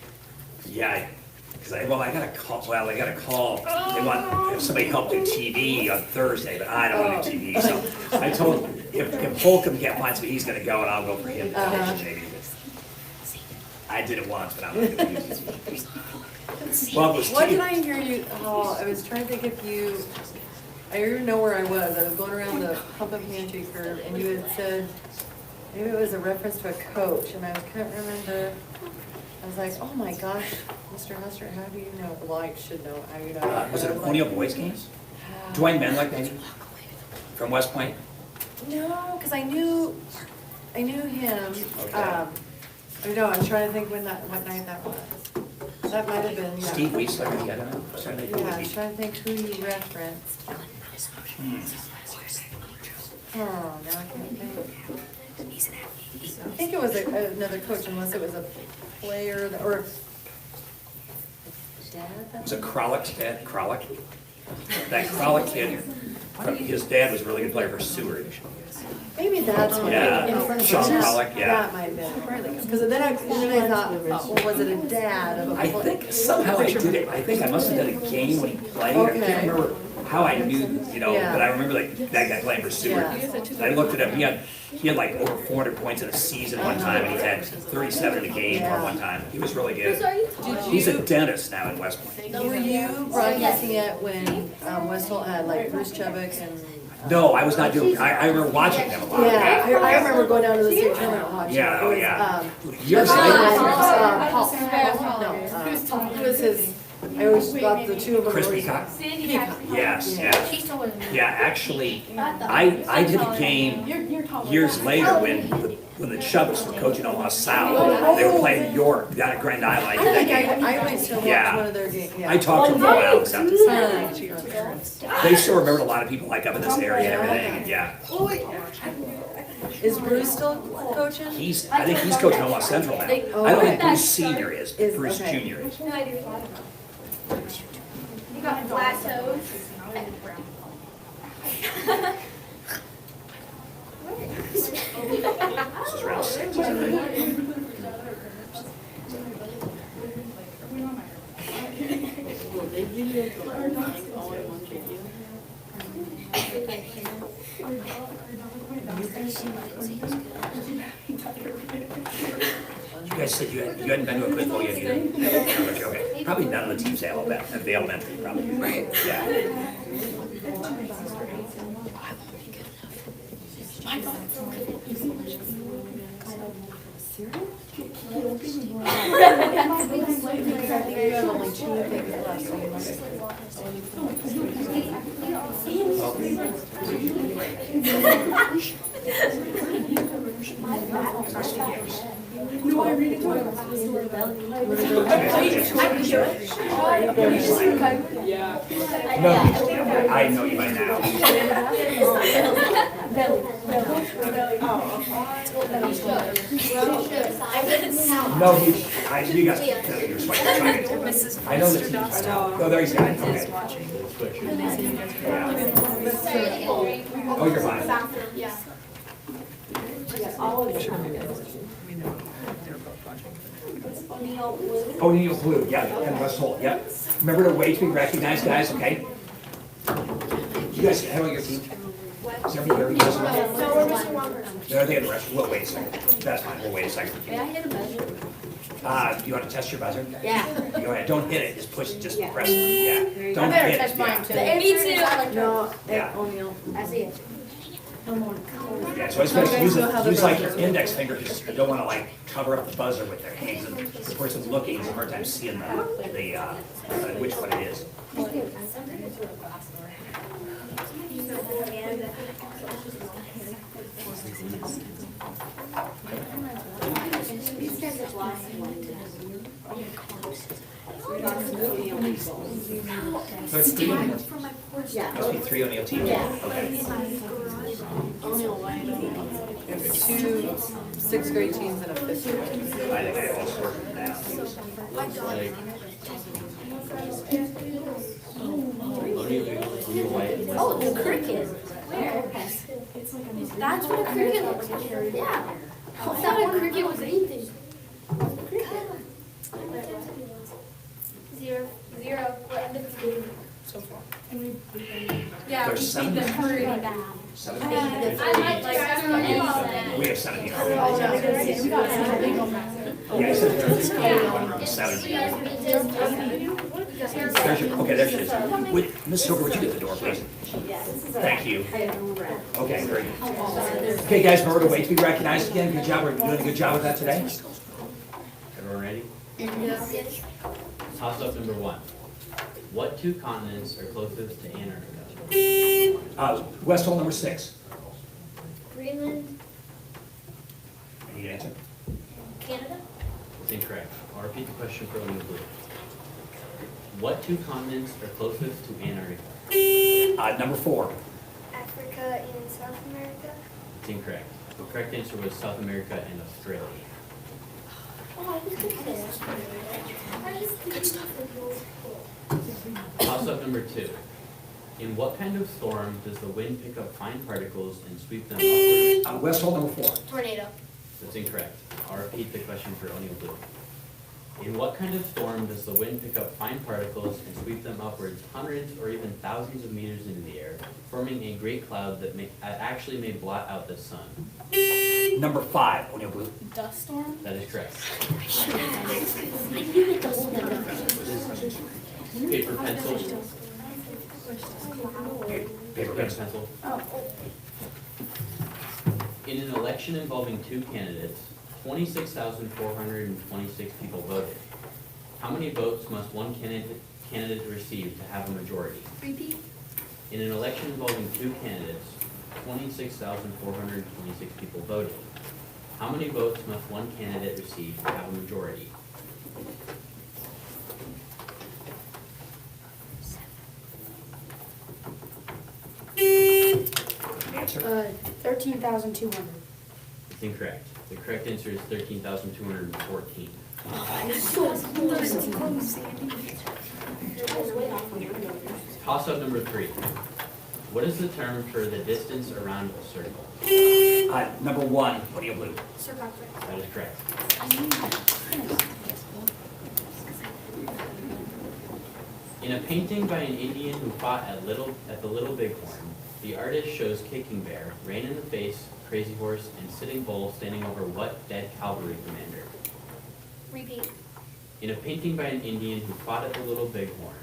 F: yeah, because I got a call, they want, have somebody help do TV on Thursday, but I don't want to do TV, so I told him, if Holcomb can't find somebody, he's gonna go, and I'll go for him, maybe. I did it once, but I'm not gonna use it. Well, it was
D: What
F: TV.
D: did I hear you, I was trying to think if you, I don't even know where I was going around the pump up pantry curve, and you had said, maybe it was a reference to a coach, and I couldn't remember. I was like, oh my gosh, Mr. Hester, how do you know? Well, I should know, how you know.
F: Was it O'Neill Boys games? Dwayne Menlick, maybe? From West Point?
D: No, because I knew him.
F: Okay.
D: I don't know, I'm trying to think what night that was. That might have been, yeah.
F: Steve Weisler, maybe, I don't know. Saturday,
D: Yeah, I
F: maybe.
D: was trying to think who you referenced. Oh, now I can't think. I think it was another coach, unless it was a player, or dad.
F: Was it Kralik, Dad, Kralik? That Kralik kid, his dad was a really good player for Seward.
D: Maybe that's what.
F: Yeah,
D: in front of
F: Sean
D: us.
F: Kralik, yeah.
D: That might have been. Because then I thought, well, was it a dad of a
F: I
D: player?
F: think somehow I did it, I think I must have done a game when he played, I
D: Okay.
F: can't remember how I knew,
D: Yeah.
F: but I remember like that guy playing for Seward.
D: Yeah.
F: And I looked at him, he had like over 400 points in a season one time, and he had 37 in a game for one time. He was really good. He's a dentist now in West Point.
D: Were you broadcasting it when Westall had like Bruce Chubbuck and?
F: No, I was not doing, I remember watching them a lot.
D: Yeah, I remember going down to the state tournament and watching.
F: Yeah,
D: It
F: oh,
D: was,
F: yeah.
D: Who
F: Years
D: was his, I always thought the two of them.
F: Chris
D: were-
F: Peacock?
D: Peacock.
F: Yes,
D: Yeah.
F: yeah.
B: She's still in.
F: Yeah, actually, I did a game years later when the Chubbs were coaching Omaha South. They were playing York down at Grand Island. I
D: I
F: did that
D: think
F: game.
D: I went to watch
F: Yeah.
D: one of their games, yeah.
F: I talked to them for a while and stuff.
D: Fun.
F: They still remembered a lot of people like up in this area and everything, and yeah.
D: Is Bruce still coaching?
F: I think he's coaching Omaha Central now. I don't think Bruce Senior is, but Bruce
D: okay.
F: Junior is.
G: No, I do. You got flat toes?
F: This is round 6. You guys said you hadn't been to a Quizbowl yet either? Okay, probably none of the teams at the elementary, probably. Right. Yeah.
D: You have only 2 things left, so you must.
F: No, I know you by now. No, you guys, you're sweating.
D: Mrs.
F: I know the teams by now. Oh, there he's got it, okay.
D: watching.
F: Oh, you're fine.
D: We know they're both watching.
F: Oh, Neil Blue, yeah, and West Holt, yep. Remember to wait to be recognized, guys, okay? You guys, how about your team? Is everybody here? You guys are-
B: No, we're missing one person.
F: No, they have the rest, we'll wait a second. That's fine, we'll wait a second.
B: May I hit a buzzer?
F: Do you want to test your buzzer?
B: Yeah.
F: Go ahead, don't hit it, just push, just press it, yeah.
B: I
F: Don't
B: better
F: hit
B: touch
F: it,
B: mine
F: yeah.
B: too. Me too.
D: No,
F: Yeah.
D: O'Neill.
B: I see it.
F: Yeah, so I was gonna use like your index finger, just don't want to like cover up the buzzer with their hands. And the person looking has a hard time seeing which one it is. So it's three on the,
E: For my porch.
F: must be three on the team.
E: Yeah.
F: Okay.
E: In my garage.
B: Only a white.
D: There's two sixth grade teams and a fifth grade.
F: I think I all sorted them down.
H: Like, O'Neal White.
E: Oh, the cricket. Where? That's what a cricket looks like. Yeah. I thought a cricket was anything. Zero. What end of the game?
B: So far.
E: Yeah,
F: There's
E: we
F: seven.
E: beat them pretty bad.
F: We have 17 already. Yeah, I said there's 17. There's your, okay, there she is. Wait, Ms. Silver, would you get the door, please? Thank you. Okay, great. Okay, guys, in order to wait to be recognized again, good job. We're doing a good job with that today.
H: Everyone ready?
E: Yes.
H: Toss up number one. What two continents are closest to Antarctica?
F: West hole number 6.
E: Greenland,
F: Any answer?
E: Canada.
H: It's incorrect. I'll repeat the question for O'Neal Blue. What two continents are closest to Antarctica?
F: Number 4.
E: Africa and South America.
H: It's incorrect. The correct answer was South America and Australia.
E: Oh, I was gonna say Australia. Good stuff.
H: Toss up number 2. In what kind of storm does the wind pick up fine particles and sweep them upwards?
F: West hole number 4.
E: Tornado.
H: That's incorrect. I'll repeat the question for O'Neal Blue. In what kind of storm does the wind pick up fine particles and sweep them upwards hundreds or even thousands of meters into the air, forming a great cloud that actually may blot out the sun?
F: Number 5, O'Neal Blue.
B: Dust storm?
H: That is correct.
E: I knew it was
H: Paper, pencil.
F: Paper, pencil.
H: Pencil. In an election involving two candidates, 26,426 people voted. How many votes must one candidate receive to have a majority?
E: Repeat.
H: In an election involving two candidates, 26,426 people voted. How many votes must one candidate receive to have a majority?
F: Answer.
B: 13,200.
H: It's incorrect. The correct answer is 13,214. Toss up number 3. What is the term for the distance around a circle?
F: Number 1, O'Neal Blue.
E: Circumference.
H: That is correct. In a painting by an Indian who fought at the Little Bighorn, the artist shows Kicking Bear, Rain in the Face, Crazy Horse, and Sitting Bull standing over what dead cavalry commander?
E: Repeat.
H: In a painting by an Indian who fought at the Little Bighorn,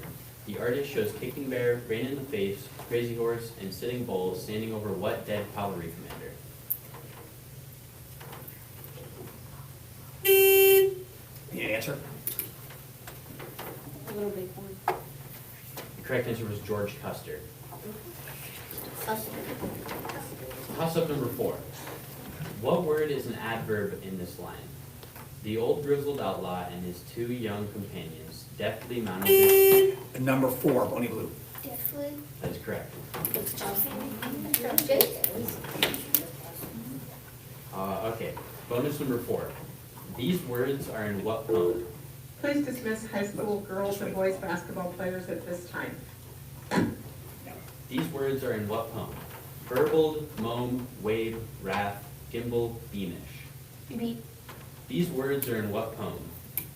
H: the artist shows Kicking Bear, Rain in the Face, Crazy Horse, and Sitting Bull standing over what dead cavalry commander?
F: Need an answer?
B: A little big one.
H: The correct answer was George Custer.
E: Custer.
H: Toss up number 4. What word is an adverb in this line? The old grizzled outlaw and his two young companions deftly mounted.
F: Number 4, O'Neal Blue.
E: Definitely.
H: That is correct. Okay, bonus number 4. These words are in what poem?
J: Please dismiss high school girls and boys basketball players at this time.
H: These words are in what poem? Burbled, mome, wave, wrath, gimble, beamish.
E: Repeat.
H: These words are in what poem?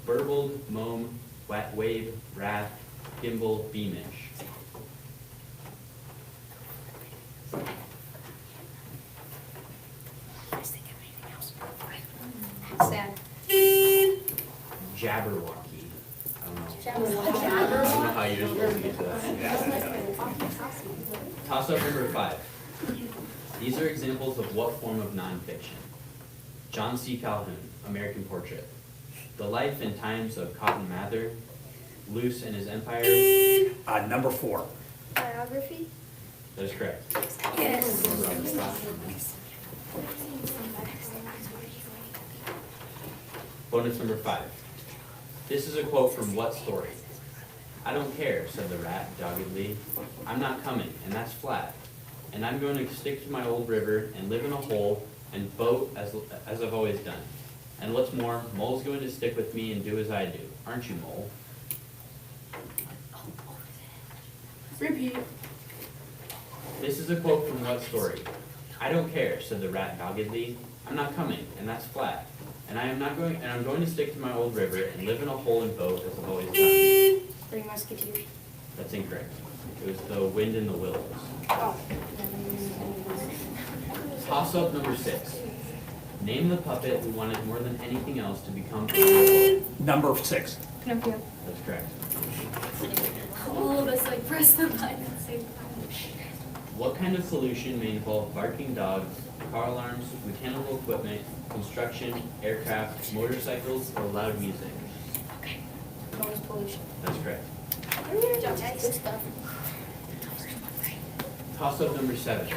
H: Burbled, mome, wave, wrath, gimble, beamish.
E: Sad.
H: Jabberwocky. I don't know. I
E: Jabberwocky.
H: don't know how you're supposed to get to that. Toss up number 5. These are examples of what form of nonfiction? John C. Calhoun, American Portrait. The Life and Times of Cotton Mather. Luce and His Empire.
F: Number 4.
E: Biography.
H: That is correct.
E: Yes.
H: Bonus number 5. This is a quote from what story? I don't care, said the rat doggedly. I'm not coming, and that's flat. And I'm going to stick to my old river and live in a hole and boat as I've always done. And what's more, Mole's going to stick with me and do as I do. Aren't you, Mole?
B: Repeat.
H: This is a quote from what story? I don't care, said the rat doggedly. I'm not coming, and that's flat. And I'm going to stick to my old river and live in a hole and boat as I've always done.
E: Three Musketeers.
H: That's incorrect. It was The Wind in the Willows.
E: Oh.
H: Toss-up number 6. Name the puppet who wanted more than anything else to become a
F: Number 6.
E: Pinocchio.
H: That's correct.
E: All of us like press the button at the same time.
H: What kind of solution may involve barking dogs, car alarms, mechanical equipment, construction, aircraft, motorcycles, or loud music?
E: Okay. Noise pollution.
H: That's correct.
E: Good stuff.
H: Toss-up number 7.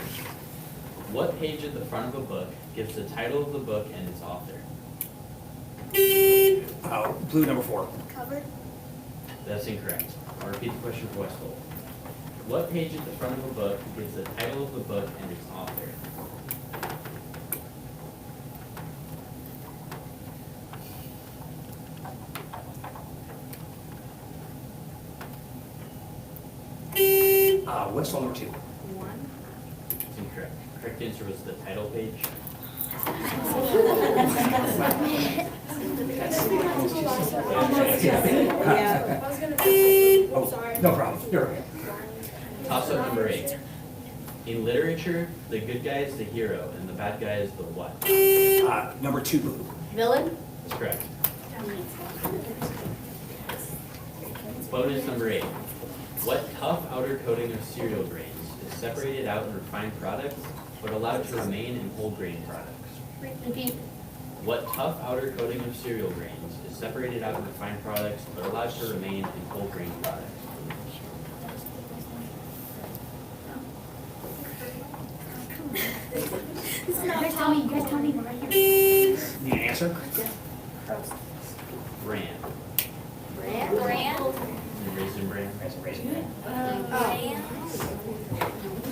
H: What page at the front of a book gives the title of the book and its author?
F: Blue number 4.
E: Cover.
H: That's incorrect. I'll repeat the question for Westfold. What page at the front of a book gives the title of the book and its author?
F: Westfall number 2.
H: It's incorrect. Correct answer was the title page.
F: Oh, no problem. You're okay.
H: Toss-up number 8. In literature, the good guy is the hero and the bad guy is the what?
F: Number 2, blue.
B: Villain?
H: That's correct. Bonus number 8. What tough outer coating of cereal grains is separated out in refined products, but allowed to remain in whole grain products?
E: Repeat.
H: What tough outer coating of cereal grains is separated out in refined products, but allowed to remain in whole grain products?
E: You guys tell me right here.
F: Need an answer?
H: Bran.
E: Brand?
H: And raisin bran.
F: Raisin.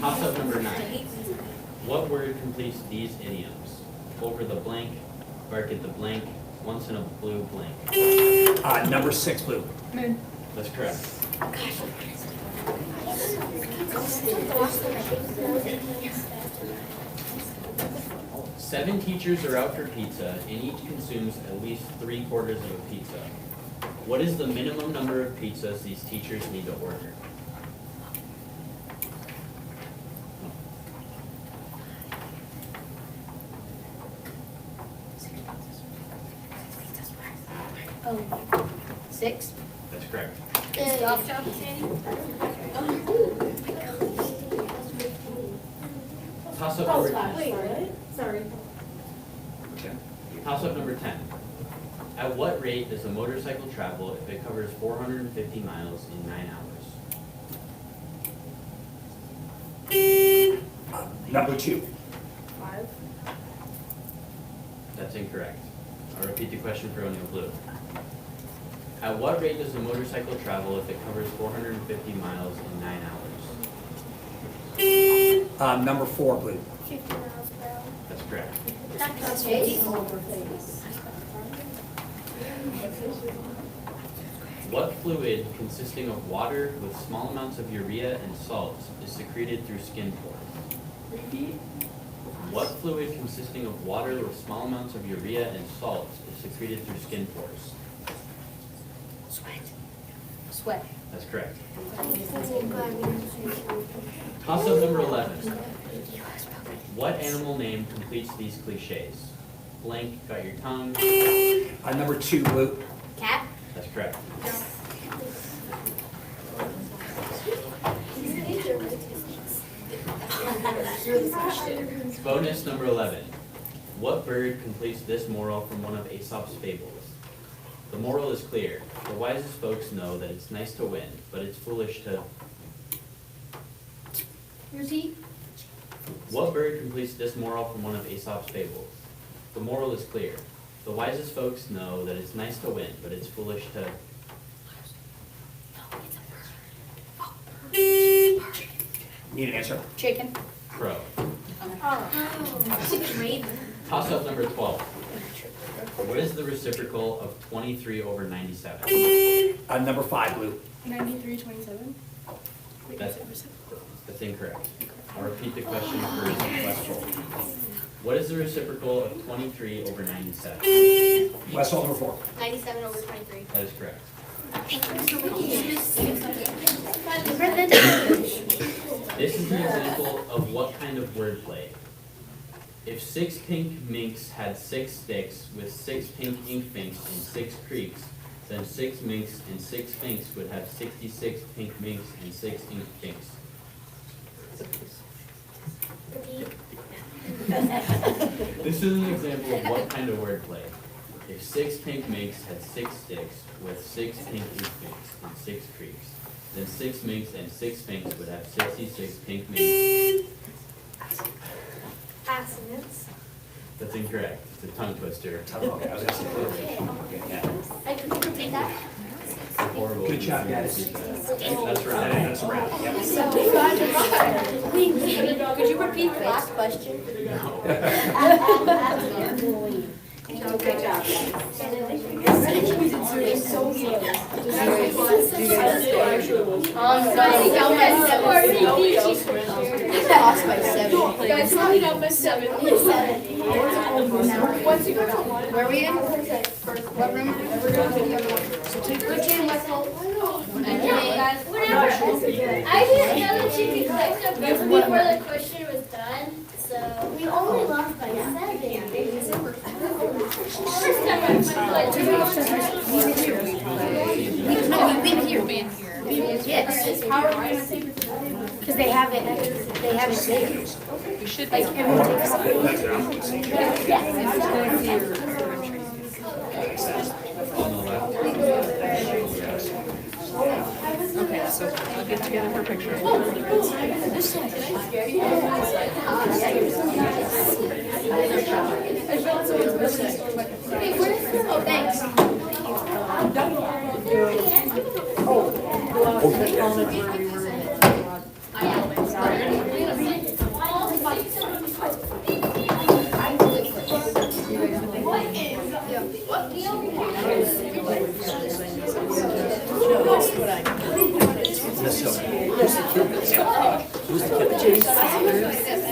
H: Toss-up number 9. What word completes these idioms? Over the blank, bark at the blank, once in a blue blank.
F: Number 6, blue.
E: Moon.
H: That's correct. Seven teachers are out for pizza, and each consumes at least 3/4 of a pizza. What is the minimum number of pizzas these teachers need to order?
E: Oh. 6.
H: That's correct.
E: Stop, Sandy.
H: Toss-up number 10.
B: Wait, what? Sorry.
H: Toss-up number 10. At what rate does a motorcycle travel if it covers 450 miles in 9 hours?
F: Number 2.
B: 5.
H: That's incorrect. I'll repeat the question for O'Neill Blue. At what rate does a motorcycle travel if it covers 450 miles in 9 hours?
F: Number 4, blue.
E: 50 miles per hour.
H: That's correct.
E: That's
H: What fluid consisting of water with small amounts of urea and salts is secreted through skin pores?
B: Repeat.
H: What fluid consisting of water with small amounts of urea and salts is secreted through skin pores?
E: Sweat.
H: That's correct. Toss-up number 11. What animal name completes these cliches? Blank, got your tongue.
F: Number 2, blue.
E: Cat.
H: That's correct. Bonus number 11. What bird completes this moral from one of Aesop's fables? The moral is clear. The wisest folks know that it's nice to win, but it's foolish to...
E: Repeat.
H: What bird completes this moral from one of Aesop's fables? The moral is clear. The wisest folks know that it's nice to win, but it's foolish to...
F: Need an answer?
B: Chicken.
H: Crow.
E: Oh. Raven.
H: Toss up number 12. What is the reciprocal of 23 over 97?
F: Number 5, blue.
B: 93.27?
H: That's incorrect. I'll repeat the question for Quizbowl. What is the reciprocal of 23 over 97?
F: Westfall, number 4.
E: 97 over 23.
H: That is correct. This is an example of what kind of wordplay. If 6 pink minks had 6 sticks with 6 pink ink finks and 6 creeks, then 6 minks and 6 finks would have 66 pink minks and 6 ink finks. This is an example of what kind of wordplay. If 6 pink minks had 6 sticks with 6 pink ink finks and 6 creeks, then 6 minks and 6 finks would have 66 pink minks.
E: Assonance.
H: That's incorrect. It's a tongue twister.
F: Okay, I was gonna say. Okay, yeah.
E: I could repeat that.
H: It's a horrible.
F: Good job, guys.
H: That's right.
F: That's a wrap, yeah.
B: Could you repeat the last question?
J: Good job.
B: Lost by 7.
E: Guys, let me know by 7.
B: Where are we in? What room?
E: I didn't know that you could click the button before the question was done, so. We only lost by 7. First time
B: No, we've been here. Yes. Because they have it there. You should like everyone takes
H: On the left.
D: Okay, so I'll get together for a picture.
E: Oh, thanks.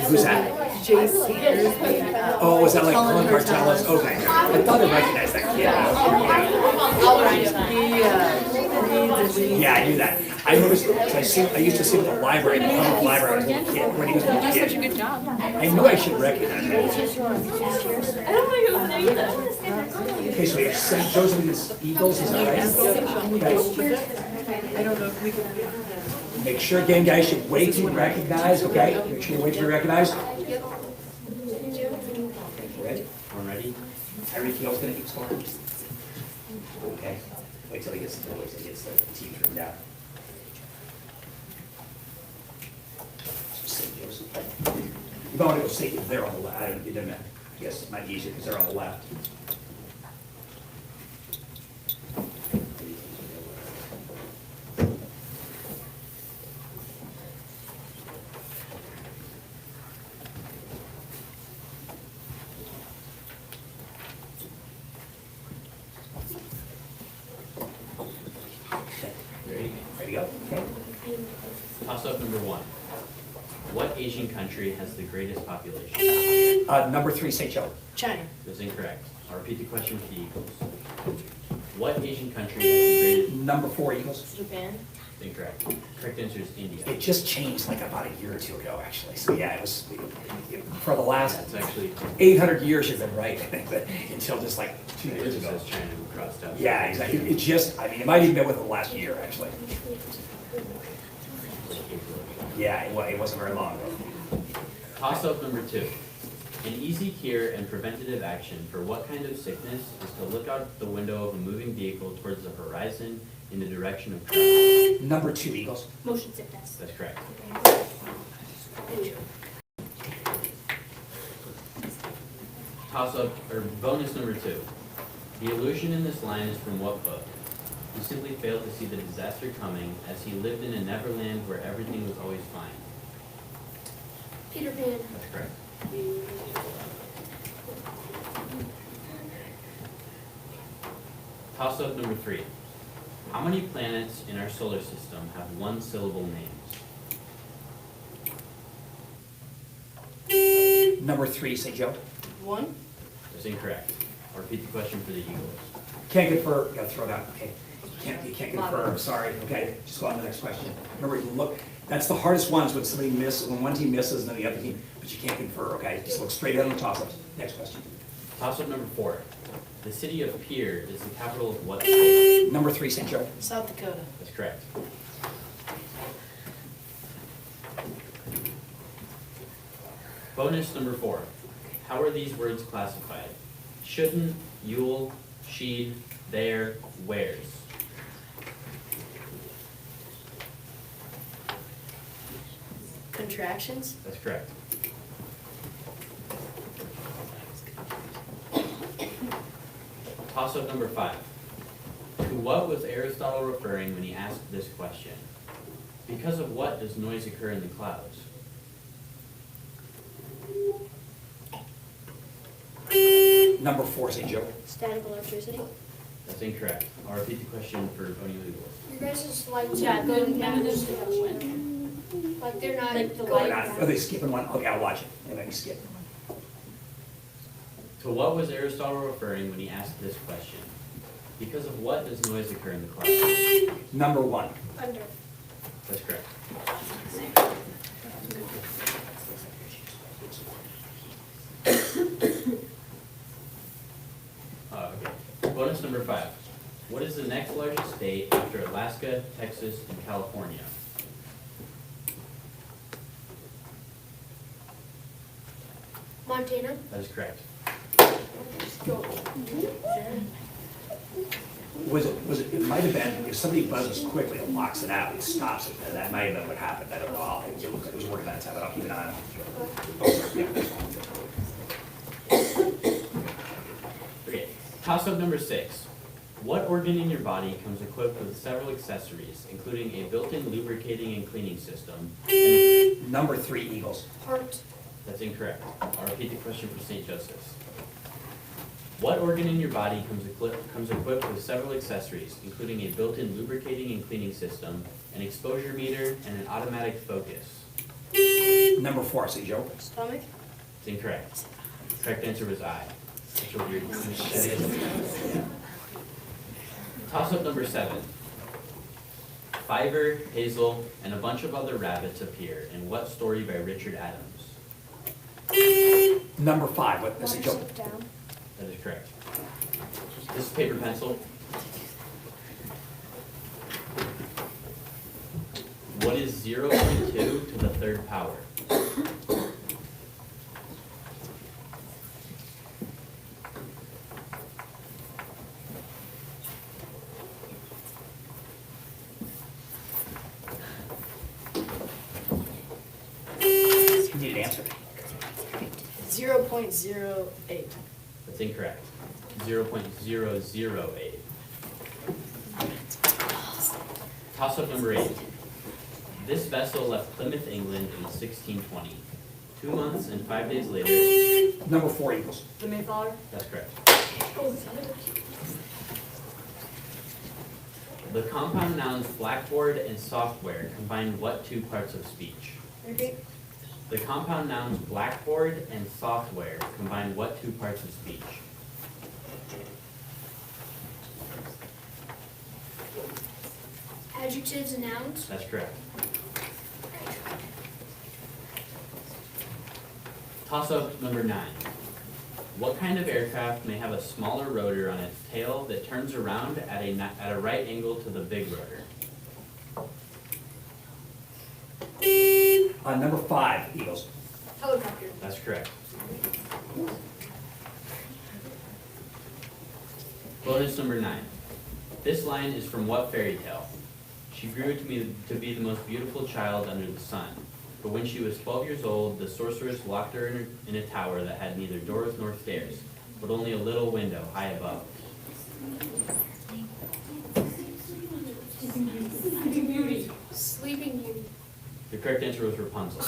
F: Who's that?
D: JC.
F: Oh, is that like Colin Cartelis? Okay. I thought I recognized that kid. Yeah, I knew that. I noticed, I used to see him at the library, the public library, when I was a kid, when he was a kid.
B: Such a good job.
F: I knew I should recognize him.
B: I don't want to go there either.
F: Okay, so you're St. Joseph and the Eagles, is that right? Okay.
D: I don't know if we can.
F: Make sure again, guys, you wait to be recognized, okay? Make sure you wait to be recognized. Ready?
H: Everyone ready?
F: Everything else gonna keep scoring? Okay, wait till he gets the team trimmed out. So St. Joseph. You want to go St. They're on the left, it doesn't matter. I guess it might be easier because they're on the left. Ready to go? Okay.
H: Toss up number 1. What Asian country has the greatest population?
F: Number 3, St. Joe.
B: China.
H: That's incorrect. I'll repeat the question for the Eagles. What Asian country has the greatest?
F: Number 4, Eagles.
B: Japan.
H: Incorrect. Correct answer is India.
F: It just changed like about a year or two ago, actually. So yeah, it was, for the last
H: That's actually,
F: 800 years you've been right, but until just like 2
H: it
F: years
H: just
F: ago.
H: says China crossed out.
F: Yeah, exactly. It just, I mean, it might even been within the last year, actually. Yeah, it wasn't very long ago.
H: Toss up number 2. An easy cure and preventative action for what kind of sickness is to look out the window of a moving vehicle towards the horizon in the direction of travel?
F: Number 2, Eagles.
E: Motion sickness.
H: That's correct. Toss up, or bonus number 2. The illusion in this line is from what book? He simply failed to see the disaster coming as he lived in a neverland where everything was always fine.
E: Peter Pan.
H: That's correct. Toss-up number 3. How many planets in our solar system have one-syllable names?
F: Number 3, St. Joe.
D: 1?
H: That's incorrect. I'll repeat the question for the Eagles.
F: Can't confer, gotta throw it out, okay. You can't confer, I'm sorry, okay, just go on to the next question. Remember, look, that's the hardest one, is when somebody misses, when one team misses and then the other team, but you can't confer, okay? Just look straight ahead on the toss-ups. Next question.
H: Toss-up number 4. The city of Pierre is the capital of what state?
F: Number 3, St. Joe.
D: South Dakota.
H: That's correct. Bonus number 4. How are these words classified? Shouldn't, you'll, she'd, there, where's?
D: Contractions?
H: That's correct. Toss-up number 5. To what was Aristotle referring when he asked this question? Because of what does noise occur in the clouds?
F: Number 4, St. Joe.
E: Static electricity.
H: That's incorrect. I'll repeat the question for O'Neill Eagles.
E: Your guys' lights
B: Yeah,
E: are going
B: none of
E: down.
B: those go.
E: Like they're not
B: Like the
E: going
B: light.
E: down.
F: Are they skipping one? Okay, I'll watch it. They might be skipping.
H: To what was Aristotle referring when he asked this question? Because of what does noise occur in the clouds?
F: Number 1.
E: Under.
H: That's correct. Okay. Bonus number 5. What is the next largest state after Alaska, Texas, and California?
E: Montana.
H: That is correct.
F: It might have been, if somebody buzzes quickly, it locks it out, it stops it, and that might have been what happened, I don't know, it looked like it was working that time, but I'll keep an eye on it.
H: Okay. Toss-up number 6. What organ in your body comes equipped with several accessories, including a built-in lubricating and cleaning system? And
F: Number 3, Eagles.
E: Heart.
H: that's incorrect. I'll repeat the question for St. Joseph's. What organ in your body comes equipped with several accessories, including a built-in lubricating and cleaning system, an exposure meter, and an automatic focus?
F: Number 4, St. Joe.
E: Stomach.
H: It's incorrect. Correct answer was I. That's what weird. That is. Toss-up number 7. Fiver, Hazel, and a bunch of other rabbits appear in what story by Richard Adams?
F: Number 5, what,
E: Water
F: St. Joe?
E: slipped down.
H: That is correct. This is paper pencil. What is 0.2 to the third power?
F: You need an answer.
D: 0.08.
H: That's incorrect. 0.008. Toss-up number 8. This vessel left Plymouth, England in 1620. 2 months and 5 days later.
F: Number 4, Eagles.
D: The Mayflower?
H: That's correct. The compound nouns blackboard and software combine what 2 parts of speech?
E: Repeat.
H: The compound nouns blackboard and software combine what 2 parts of speech?
E: Adjectives and nouns.
H: That's correct. Toss-up number 9. What kind of aircraft may have a smaller rotor on its tail that turns around at a right angle to the big rotor?
F: Number 5, Eagles.
E: Helicopter.
H: That's correct. Bonus number 9. This line is from what fairy tale? She grew to be the most beautiful child under the sun. But when she was 12 years old, the sorceress locked her in a tower that had neither doors nor stairs, but only a little window high above.
E: Sleeping Beauty.
H: The correct answer was Rapunzel.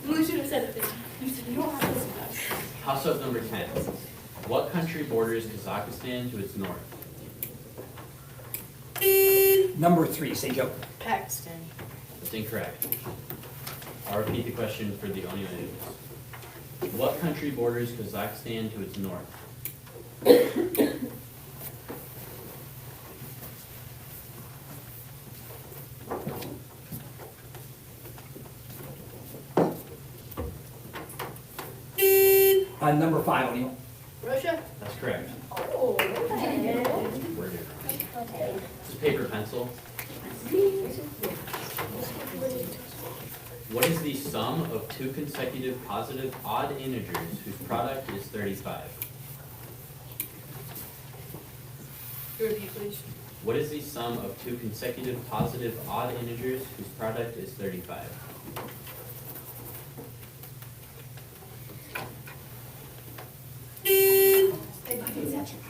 E: We should have said it this time. You said you don't have this.
H: Toss-up number 10. What country borders Kazakhstan to its north?
F: Number 3, St. Joe.
D: Paxton.
H: That's incorrect. I'll repeat the question for the only news. What country borders Kazakhstan to its north?
F: Number 5, O'Neill.
E: Russia?
H: That's correct.
E: Oh.
H: Worded wrong. This is paper pencil. What is the sum of two consecutive positive odd integers whose product is 35?
E: Repeat, please.
H: What is the sum of two consecutive positive odd integers whose product is 35?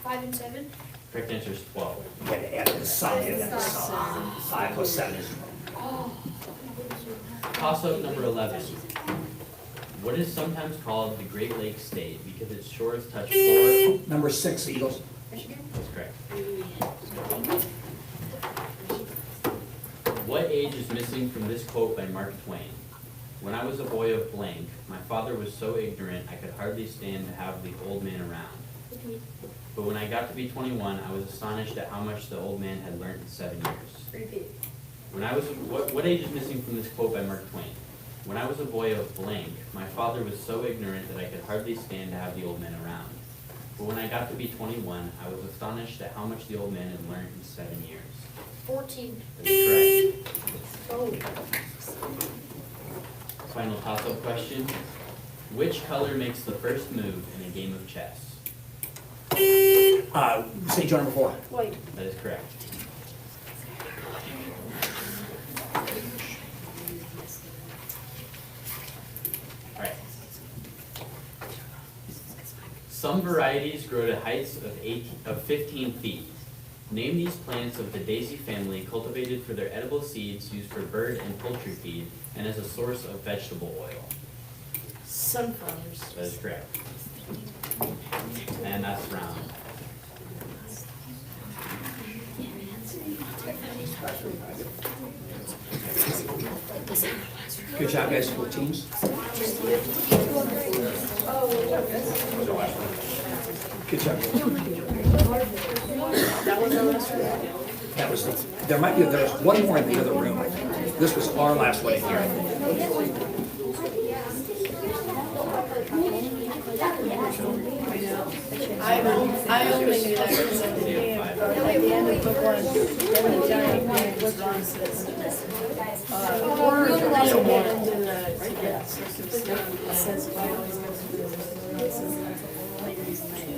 E: Five and 7.
H: Correct answer is 12.
F: You had to add the sum. You had to add the sum. 5 plus 7 is.
H: Toss-up number 11. What is sometimes called the Great Lakes State because its shores touch four?
F: Number 6, Eagles.
H: That's correct. What age is missing from this quote by Mark Twain? When I was a boy of blank, my father was so ignorant I could hardly stand to have the old man around. But when I got to be 21, I was astonished at how much the old man had learned in 7 years.
E: Repeat.
H: When I was, what age is missing from this quote by Mark Twain? When I was a boy of blank, my father was so ignorant that I could hardly stand to have the old man around. But when I got to be 21, I was astonished at how much the old man had learned in 7 years.
E: 14.
H: That's correct.
E: Oh.
H: Final toss-up question. Which color makes the first move in a game of chess?
F: St. Joe, number 4.
E: White.
H: That is correct. All right. Some varieties grow to heights of 15 feet. Name these plants of the daisy family cultivated for their edible seeds used for bird and poultry feed and as a source of vegetable oil.
E: Sunflowers.
H: That is correct. And that's round.
F: Good job, guys, for the teams. Good job. That was, there might be, there's one more in the other room. This was our last one in here.
D: I only knew that because at the end of book 1, when the giant man was Ron says,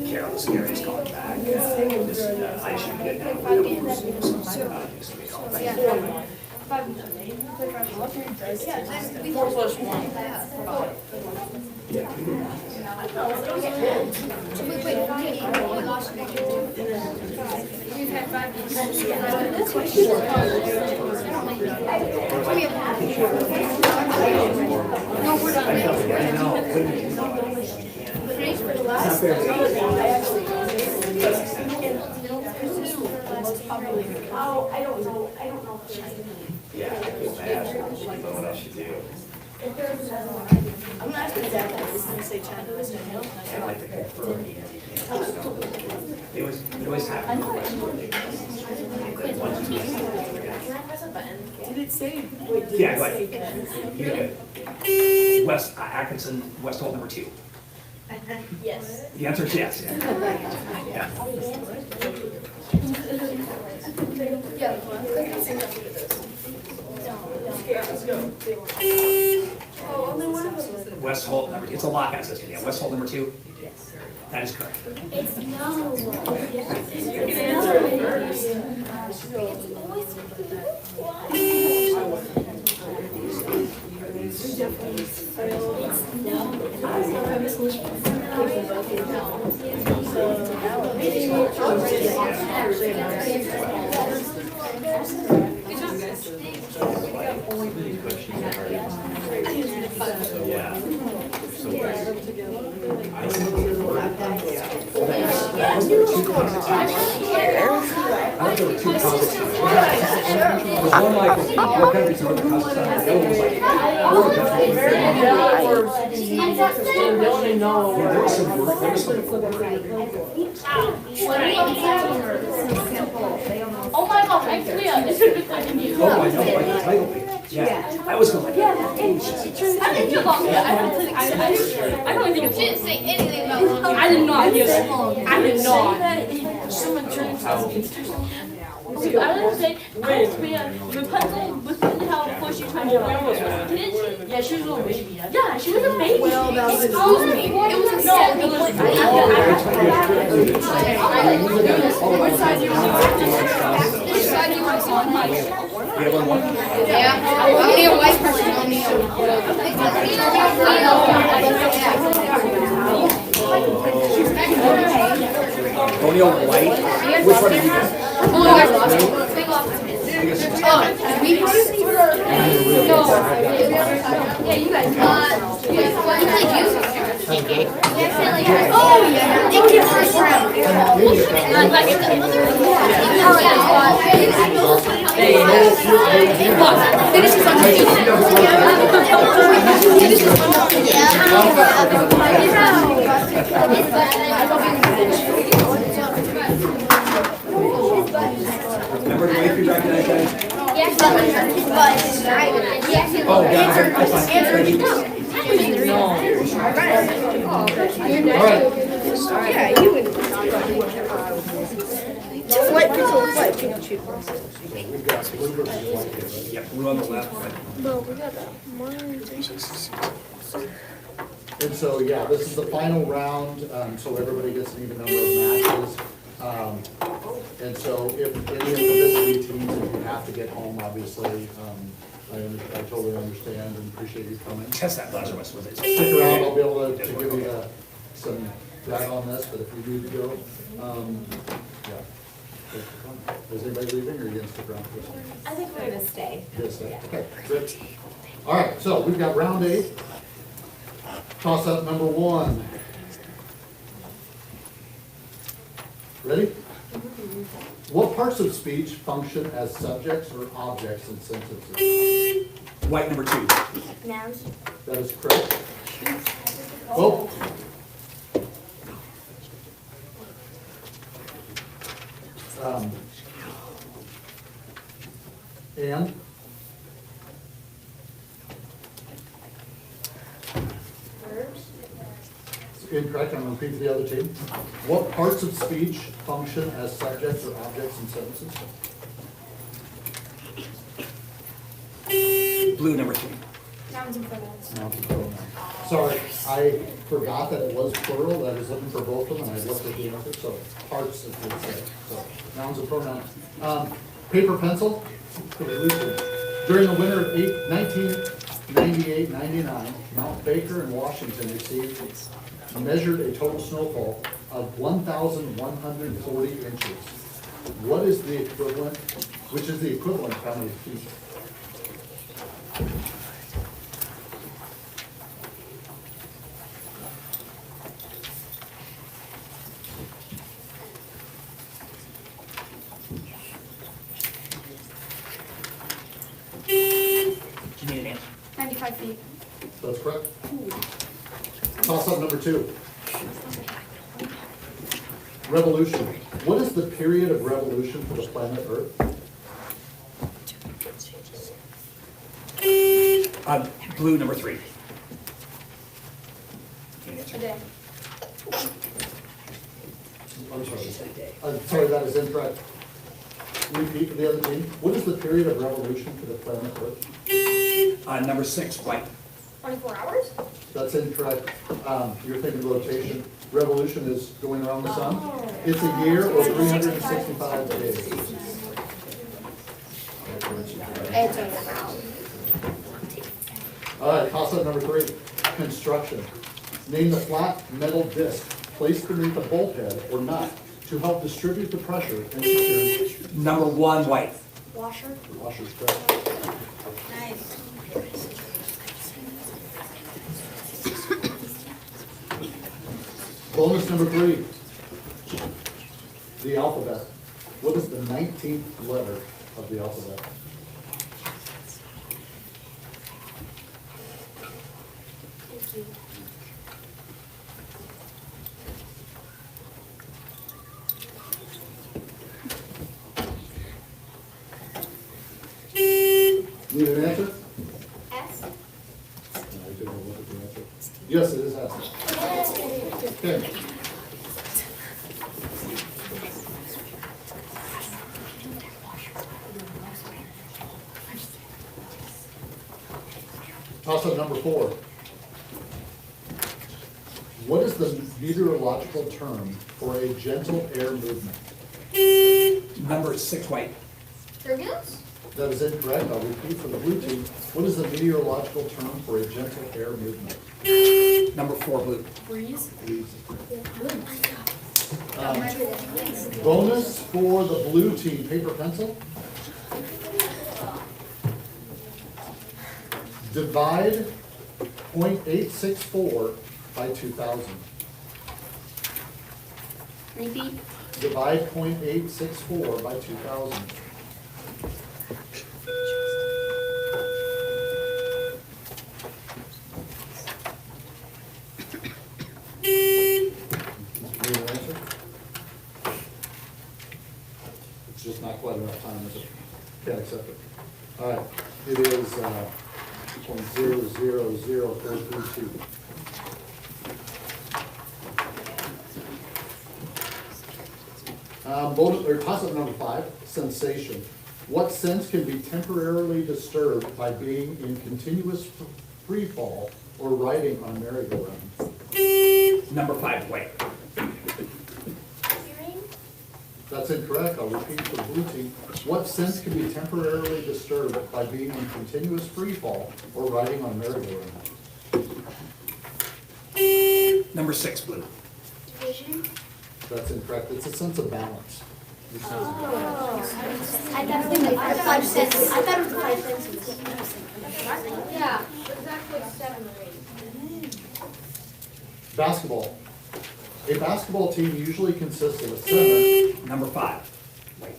F: Carol Scary's calling back. I should get that.
D: Four plus one.
E: We've had 5 No, we're done. Thanks for the last. Oh, I don't know.
F: Yeah, I could imagine. What else you do?
E: I'm gonna ask you that. It's gonna say China, this is Hill.
F: I like to confirm. It always happens.
D: Did it say?
F: Yeah, go ahead. You're good. West, Atkinson, West Hole number 2.
E: Yes.
F: The answer is yes. Yeah.
E: Yeah. Let's go. Oh, only one of them.
F: West Hole number 2. It's a lockout system. Yeah, West Hole number 2. That is correct.
E: It's no. It's
H: These questions are hard. So,
F: Yeah.
H: so hard. I think
A: I think there were two comments.
F: There's one like, what countries are in the Kazakhstan, the other one's like, foreign countries. There was some work, there was some.
E: Oh my gosh, I clear. This is between you.
F: Oh, I know, like the title page. Yeah, I was going like, yeah.
E: I think you got me. I don't think
B: She didn't say anything about long.
E: I did not hear that. I did not. I was gonna say, Rapunzel was putting how before she turned around. Didn't she? Yeah, she was a little baby. Yeah, she was a baby.
D: Well, that was
E: Excuse me. It was a no, it was
B: Which side do you want to on?
F: You have one?
B: Yeah, I'll need a white person on me.
F: O'Neill White? Which one are you doing?
B: Oh, we No. Yeah, you guys. You played music. Oh, yeah. They get first round. Finishes on
F: Remember the way you recognize that?
B: Yes,
F: Oh, yeah, that's fine. Thank you.
A: All right,
B: Yeah, you would. What?
A: we've got blue versus white here, right?
F: Yeah, blue on the left, right?
A: And so, yeah, this is the final round, so everybody gets an even number of matches. And so if any of the visiting teams, if you have to get home, obviously, I totally understand and appreciate you coming.
F: Test that buzzer was with it.
A: Stick around, I'll be able to give you some drag on this, but if you need to go, yeah. Is anybody leaving, or are you gonna stick around for this one?
G: I think we're gonna stay.
A: Yes, okay, good. All right, so we've got round 8. Toss up number 1. Ready? What parts of speech function as subjects or objects in sentences?
F: White number 2.
E: Nouns.
A: That is correct. Oh. And? Incorrect, I'm going to repeat for the other team. What parts of speech function as subjects or objects in sentences?
F: Blue number 3.
E: Nouns and pronouns.
A: Nouns and pronouns. Sorry, I forgot that it was plural, I was looking for both of them, and I looked at the answer, so parts, it would say, so, nouns and pronouns. Paper, pencil, during the winter of 1998-99, Mount Baker in Washington measured a total snowfall of 1,140 inches. What is the equivalent, which is the equivalent of how many feet?
F: Do you need an answer?
B: 95 feet.
A: That's correct. Toss up number 2. Revolution. What is the period of revolution for the planet Earth?
F: Blue number 3.
B: A day.
A: I'm sorry. Sorry, that is incorrect. Repeat for the other team. What is the period of revolution for the planet Earth?
F: Number 6, white.
E: 24 hours?
A: That's incorrect. You're thinking rotation. Revolution is going around the sun. It's a year or 365 days. All right, toss up number 3. Construction. Name the flat metal disc placed beneath the bulkhead or nut to help distribute the pressure and secure.
F: Number 1, white.
E: Washer?
A: Washer's correct. Bonus number 3. The alphabet. What is the 19th letter of the alphabet? Need an answer?
B: S.
A: No, I didn't look at the answer. Yes, it is S. Okay. Toss-up number 4. What is the meteorological term for a gentle air movement?
F: Number 6, white.
B: Turbulence?
A: That is incorrect. I'll repeat for the blue team. What is the meteorological term for a gentle air movement?
F: Number 4, blue.
B: Breeze?
A: Bonus for the blue team, paper pencil. Divide .864 by 2,000.
B: Repeat.
A: Divide .864 by 2,000. Need an answer? It's just not quite enough time, is it? Can't accept it. All right, it is .000432. Bonus, or toss-up number 5, sensation. What sense can be temporarily disturbed by being in continuous free fall or riding on merry-go-round?
F: Number 5, white.
B: Hearing?
A: That's incorrect. I'll repeat for the blue team. What sense can be temporarily disturbed by being in continuous free fall or riding on merry-go-round?
F: Number 6, blue.
B: Vision?
A: That's incorrect. It's a sense of balance.
B: I thought it was like 5 senses. I thought it was 5 senses. Yeah, exactly 7 or 8.
A: Basketball. A basketball team usually consists of a center.
F: Number 5, white.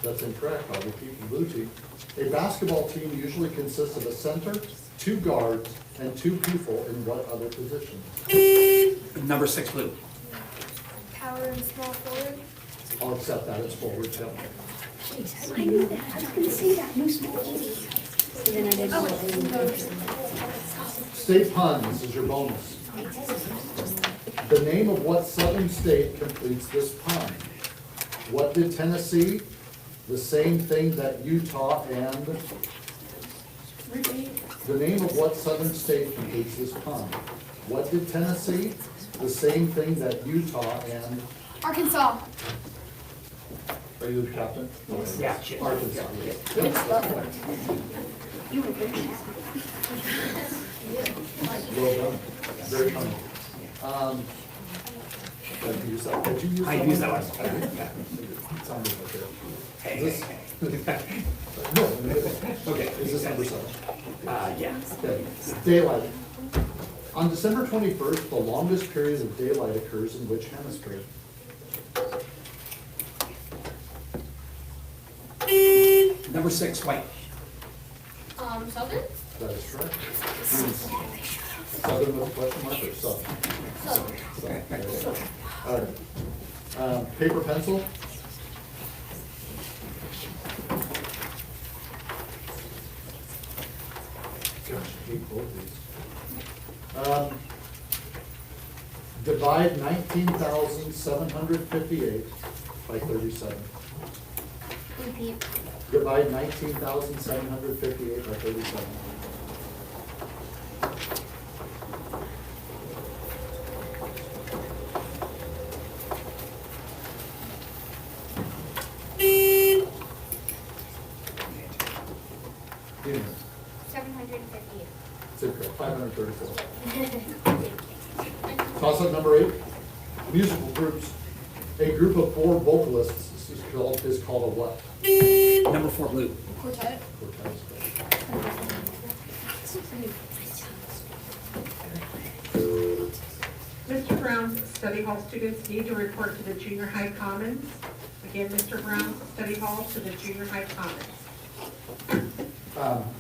A: That's incorrect. I'll repeat the blue team. A basketball team usually consists of a center, 2 guards, and 2 people in what other positions?
F: Number 6, blue.
B: Power and small forward?
A: I'll accept that as forward, yeah.
B: I knew that. I was gonna say that. No small
A: State puns is your bonus. The name of what southern state completes this pun? What did Tennessee? The same thing that Utah and... The name of what southern state completes this pun? What did Tennessee? The same thing that Utah and...
B: Arkansas.
A: Are you the captain?
F: Yeah, shit.
A: Arkansas. Yes, that's correct.
B: You were good.
A: Well done. Very funny. Did you use that? Did you use
F: I
A: that
F: used
A: one?
F: that one.
A: It sounded like it.
F: Hey,
A: Is
F: hey,
A: this- No,
F: Okay.
A: is this number 7?
F: yeah.
A: Okay. Daylight. On December 21st, the longest period of daylight occurs in which hemisphere?
F: Number 6, white.
B: Southern?
A: That is correct. Southern with a question mark or southern?
B: Southern.
A: Southern, there you go. All right. Paper, pencil? Gosh, I hate both of these. Divide 19,758 by 37.
B: Repeat.
A: Divide 19,758 by 37. Yeah,
B: 758.
A: it's incorrect, 534. Toss-up number 8, musical groups. A group of 4 vocalists is called a what?
F: Number 4, blue.
B: Quartet.
J: Mr. Brown's study hall students need to report to the junior high commons. Again, Mr. Brown's study hall to the junior high commons.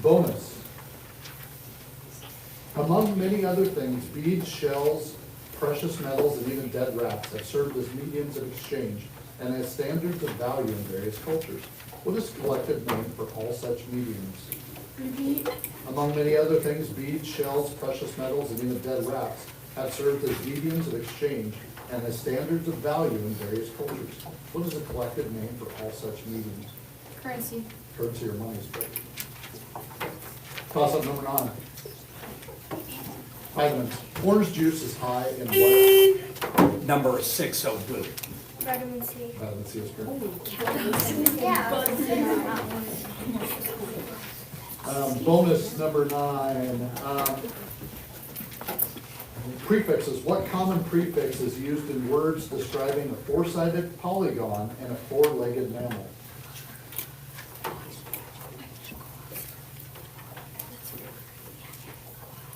A: Bonus. Among many other things, beads, shells, precious metals, and even dead rats have served as mediums of exchange and as standards of value in various cultures. What is the collective name for all such mediums?
B: Repeat.
A: Among many other things, beads, shells, precious metals, and even dead rats have served as mediums of exchange and as standards of value in various cultures. What is the collective name for all such mediums?
B: Currency.
A: Currency or money is correct. Toss up number 9. Vitamins. Orange juice is high in what?
F: Number 6, so blue.
B: Vitamin C.
A: Vitamin C is correct.
B: Yeah.
A: Bonus number 9. Prefixes. What common prefix is used in words describing a four-sided polygon and a four-legged mammal?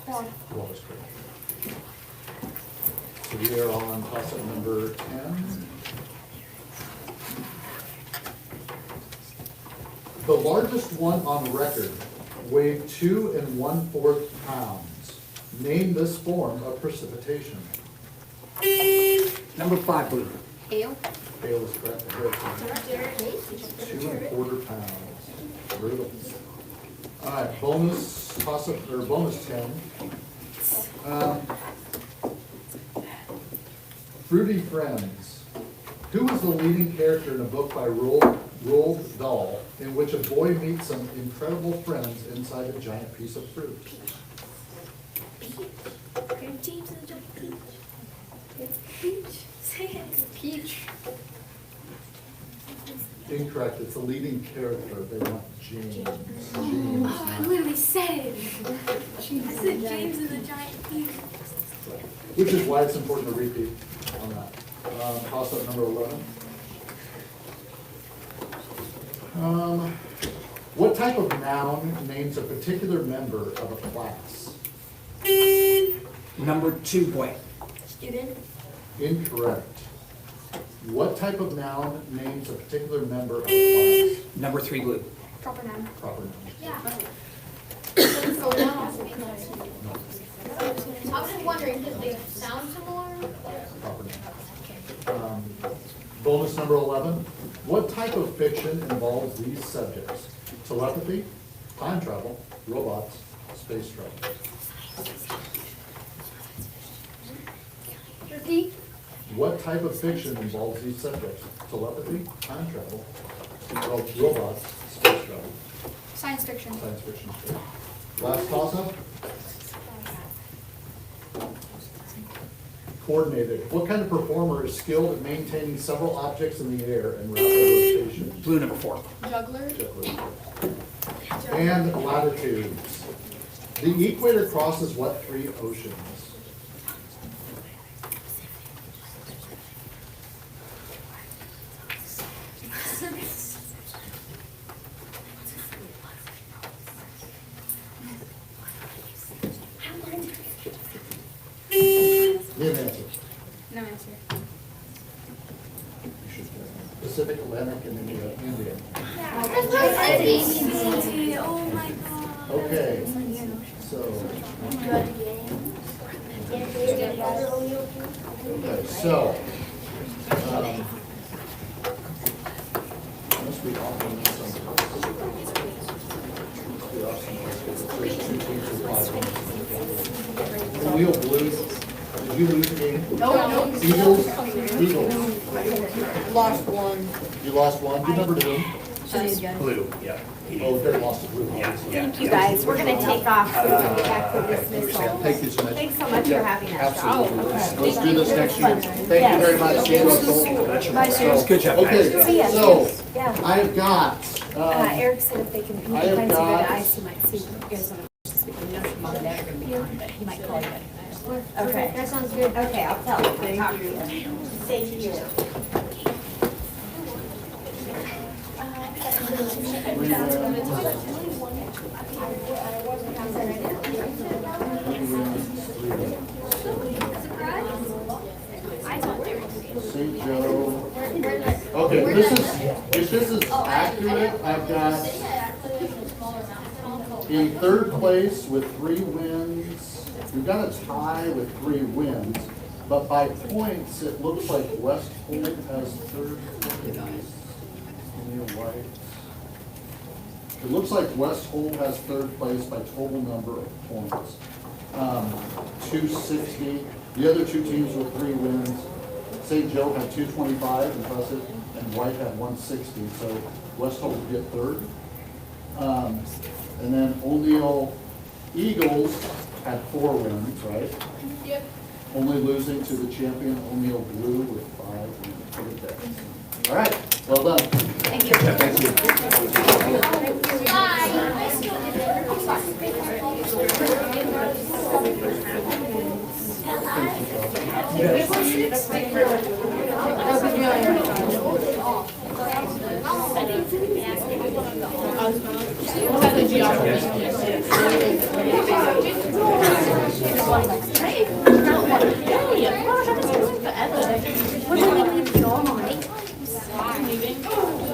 A: Well, that's correct. So we are on toss-up number 10. The largest one on record weighed 2 1/4 pounds. Name this form of precipitation.
F: Number 5, blue.
B: Hail.
A: Hail is correct. 2 1/4 pounds. Brutal. All right, bonus toss-up, or bonus 10. Fruity Friends. Who was the leading character in a book by Roald Dahl in which a boy meets some incredible friends inside a giant piece of fruit?
B: James and the Giant Peach. It's Peach. Say it. Peach.
A: Incorrect, it's the leading character. They want James.
B: Oh, I literally said it. I said James and the Giant Peach.
A: Which is why it's important to repeat on that. Toss up number 11. What type of noun names a particular member of a class?
F: Number 2, boy.
B: Student.
A: Incorrect. What type of noun names a particular member of a class?
F: Number 3, blue.
B: Proper noun.
A: Proper noun.
B: Yeah. So now, I was just wondering, because they sound similar?
A: Proper noun. Bonus number 11. What type of fiction involves these subjects? Telepathy, time travel, robots, space travel.
B: Repeat.
A: What type of fiction involves these subjects? Telepathy, time travel, robots, space travel.
B: Science fiction.
A: Science fiction. Last toss-up. Coordinated. What kind of performer is skilled at maintaining several objects in the air in rapid rotation?
F: Blue, number 4.
B: Juggler.
A: And latitudes. The equator crosses what 3 oceans? Give an answer.
B: No answer.
A: Pacific, Atlantic, and India.
B: Oh my god.
A: Okay, so, okay, so, must be off on this one. Must be off somewhere. There's 2 teams in 5. The wheel blue, did you lose the game?
D: No.
A: Eagles.
D: Lost one.
A: You lost one, you number 2.
F: Blue, yeah.
A: Oh, they lost the blue.
F: Yeah.
K: Thank you, guys. We're gonna take off so we can get back to dismissal.
A: Thank you so much.
K: Thanks so much for having us.
A: Absolutely. Let's do this next year. Thank you very much.
K: Bye, Cheryl.
F: Good job,
A: Okay,
F: guys.
K: See ya.
A: so,
K: Yeah.
A: I've got,
K: Eric said if they can, he
A: I have
K: finds a good
A: got-
K: ice, he might see you guys want to speak. You know, mom and dad are gonna be on, but he might call you. Okay.
B: That sounds good.
K: Okay, I'll tell him. Talk to you. Thank you.
A: St. Joe. Okay, if this is accurate, I've got in third place with 3 wins. We've got a tie with 3 wins, but by points, it looks like West Holt has third place. White. It looks like West Holt has third place by total number of points. 260. The other 2 teams with 3 wins. St. Joe had 225, impressive, and White had 160, so West Holt would get third. And then O'Neill Eagles had 4 wins, right?
E: Yep.
A: Only losing to the champion O'Neill Blue with 5 wins. All right, well done.
B: Thank you.
A: Thank you.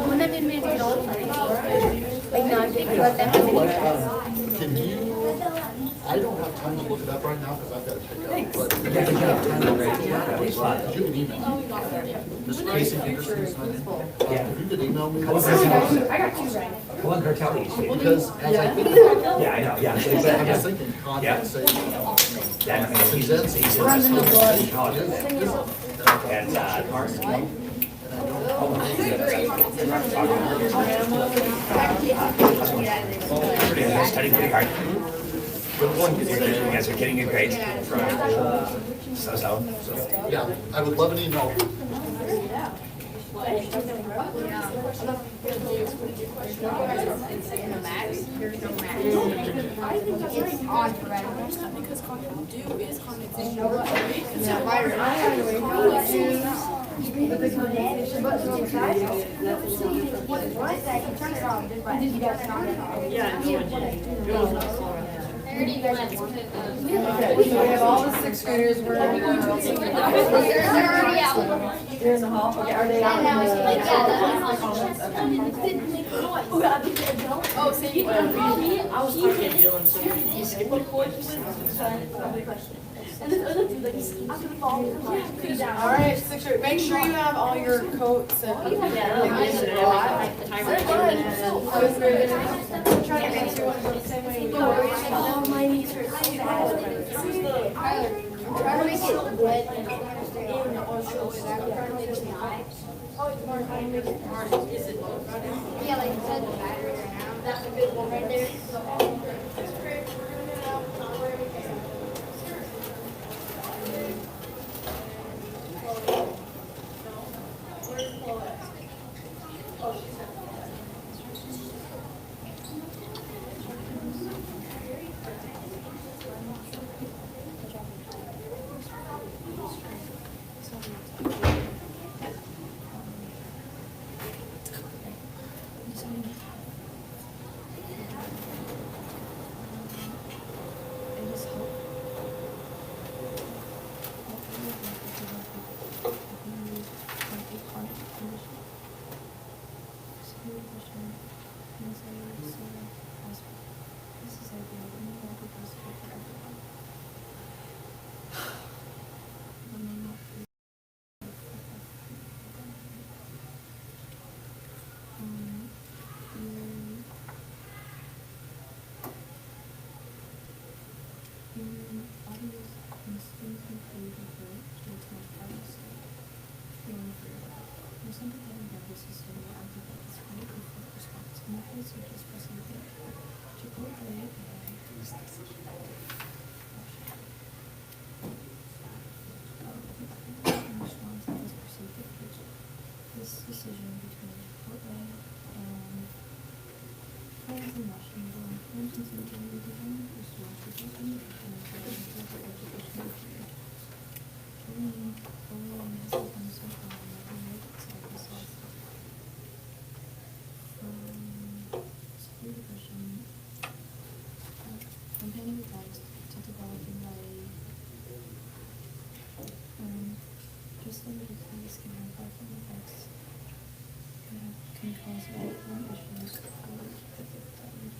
B: When that didn't make it all like no, I didn't let them
A: Can you, I don't have time to look it up right now because I've got to pick up, but you can email me. Ms. Casey Anderson's my name. If you could email me.
F: I got you right. Colin Cartelli.
A: Because as I think.
F: Yeah, I know, yeah.
A: I was thinking contact, say, presents.
F: Runs in the blood. And, Martin. Studying pretty hard. Because you guys are getting a grade. So.
A: Yeah, I would love an email.
E: Because comment do is comments.
D: We have all the 6th graders, we're in the They're in the hall, okay, are they out?
E: Oh, so you can call me. I was talking to Dylan, so he skipped the course. And this other dude, like, I'm gonna fall.
D: All right, 6th grade, make sure you have all your coats and.
E: All my knees hurt so bad.
B: Try to make it wet and yeah, like you said, the battery right now. That's a good one right there.
K: This decision between Portland and plans in Washington, plans in Washington, is Washington, and education period. Training, following has become so far, and the right side is also. to developing by just limited things can have harmful effects. Can cause lifelong issues for the victim.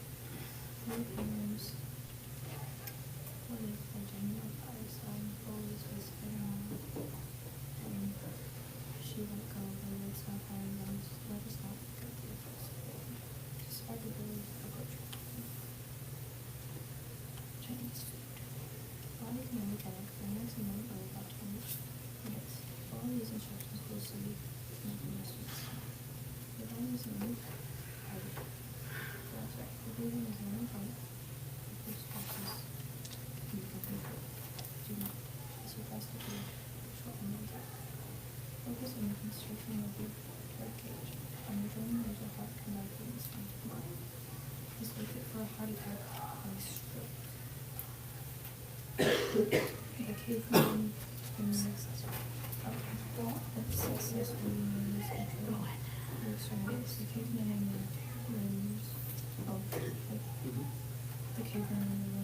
K: Newcomers, what if Virginia Firestone always was she won't go, but it's not far enough. Let us not go to the first grade. Despite the belief approach. Chinese food. Body can only get experience and then go about 20 minutes. Follow these instructions closely. Making this the body is the only part. That's right. The breathing is the only part. The first process. You can control. Do not. This request to be short and non focus on the construction of your rib cage. On your journey, there's a heart conducting this mind. Just wait it for a heart attack or a stroke. The caveman successfully moves control your surroundings. The caveman and the limbs of the caveman and the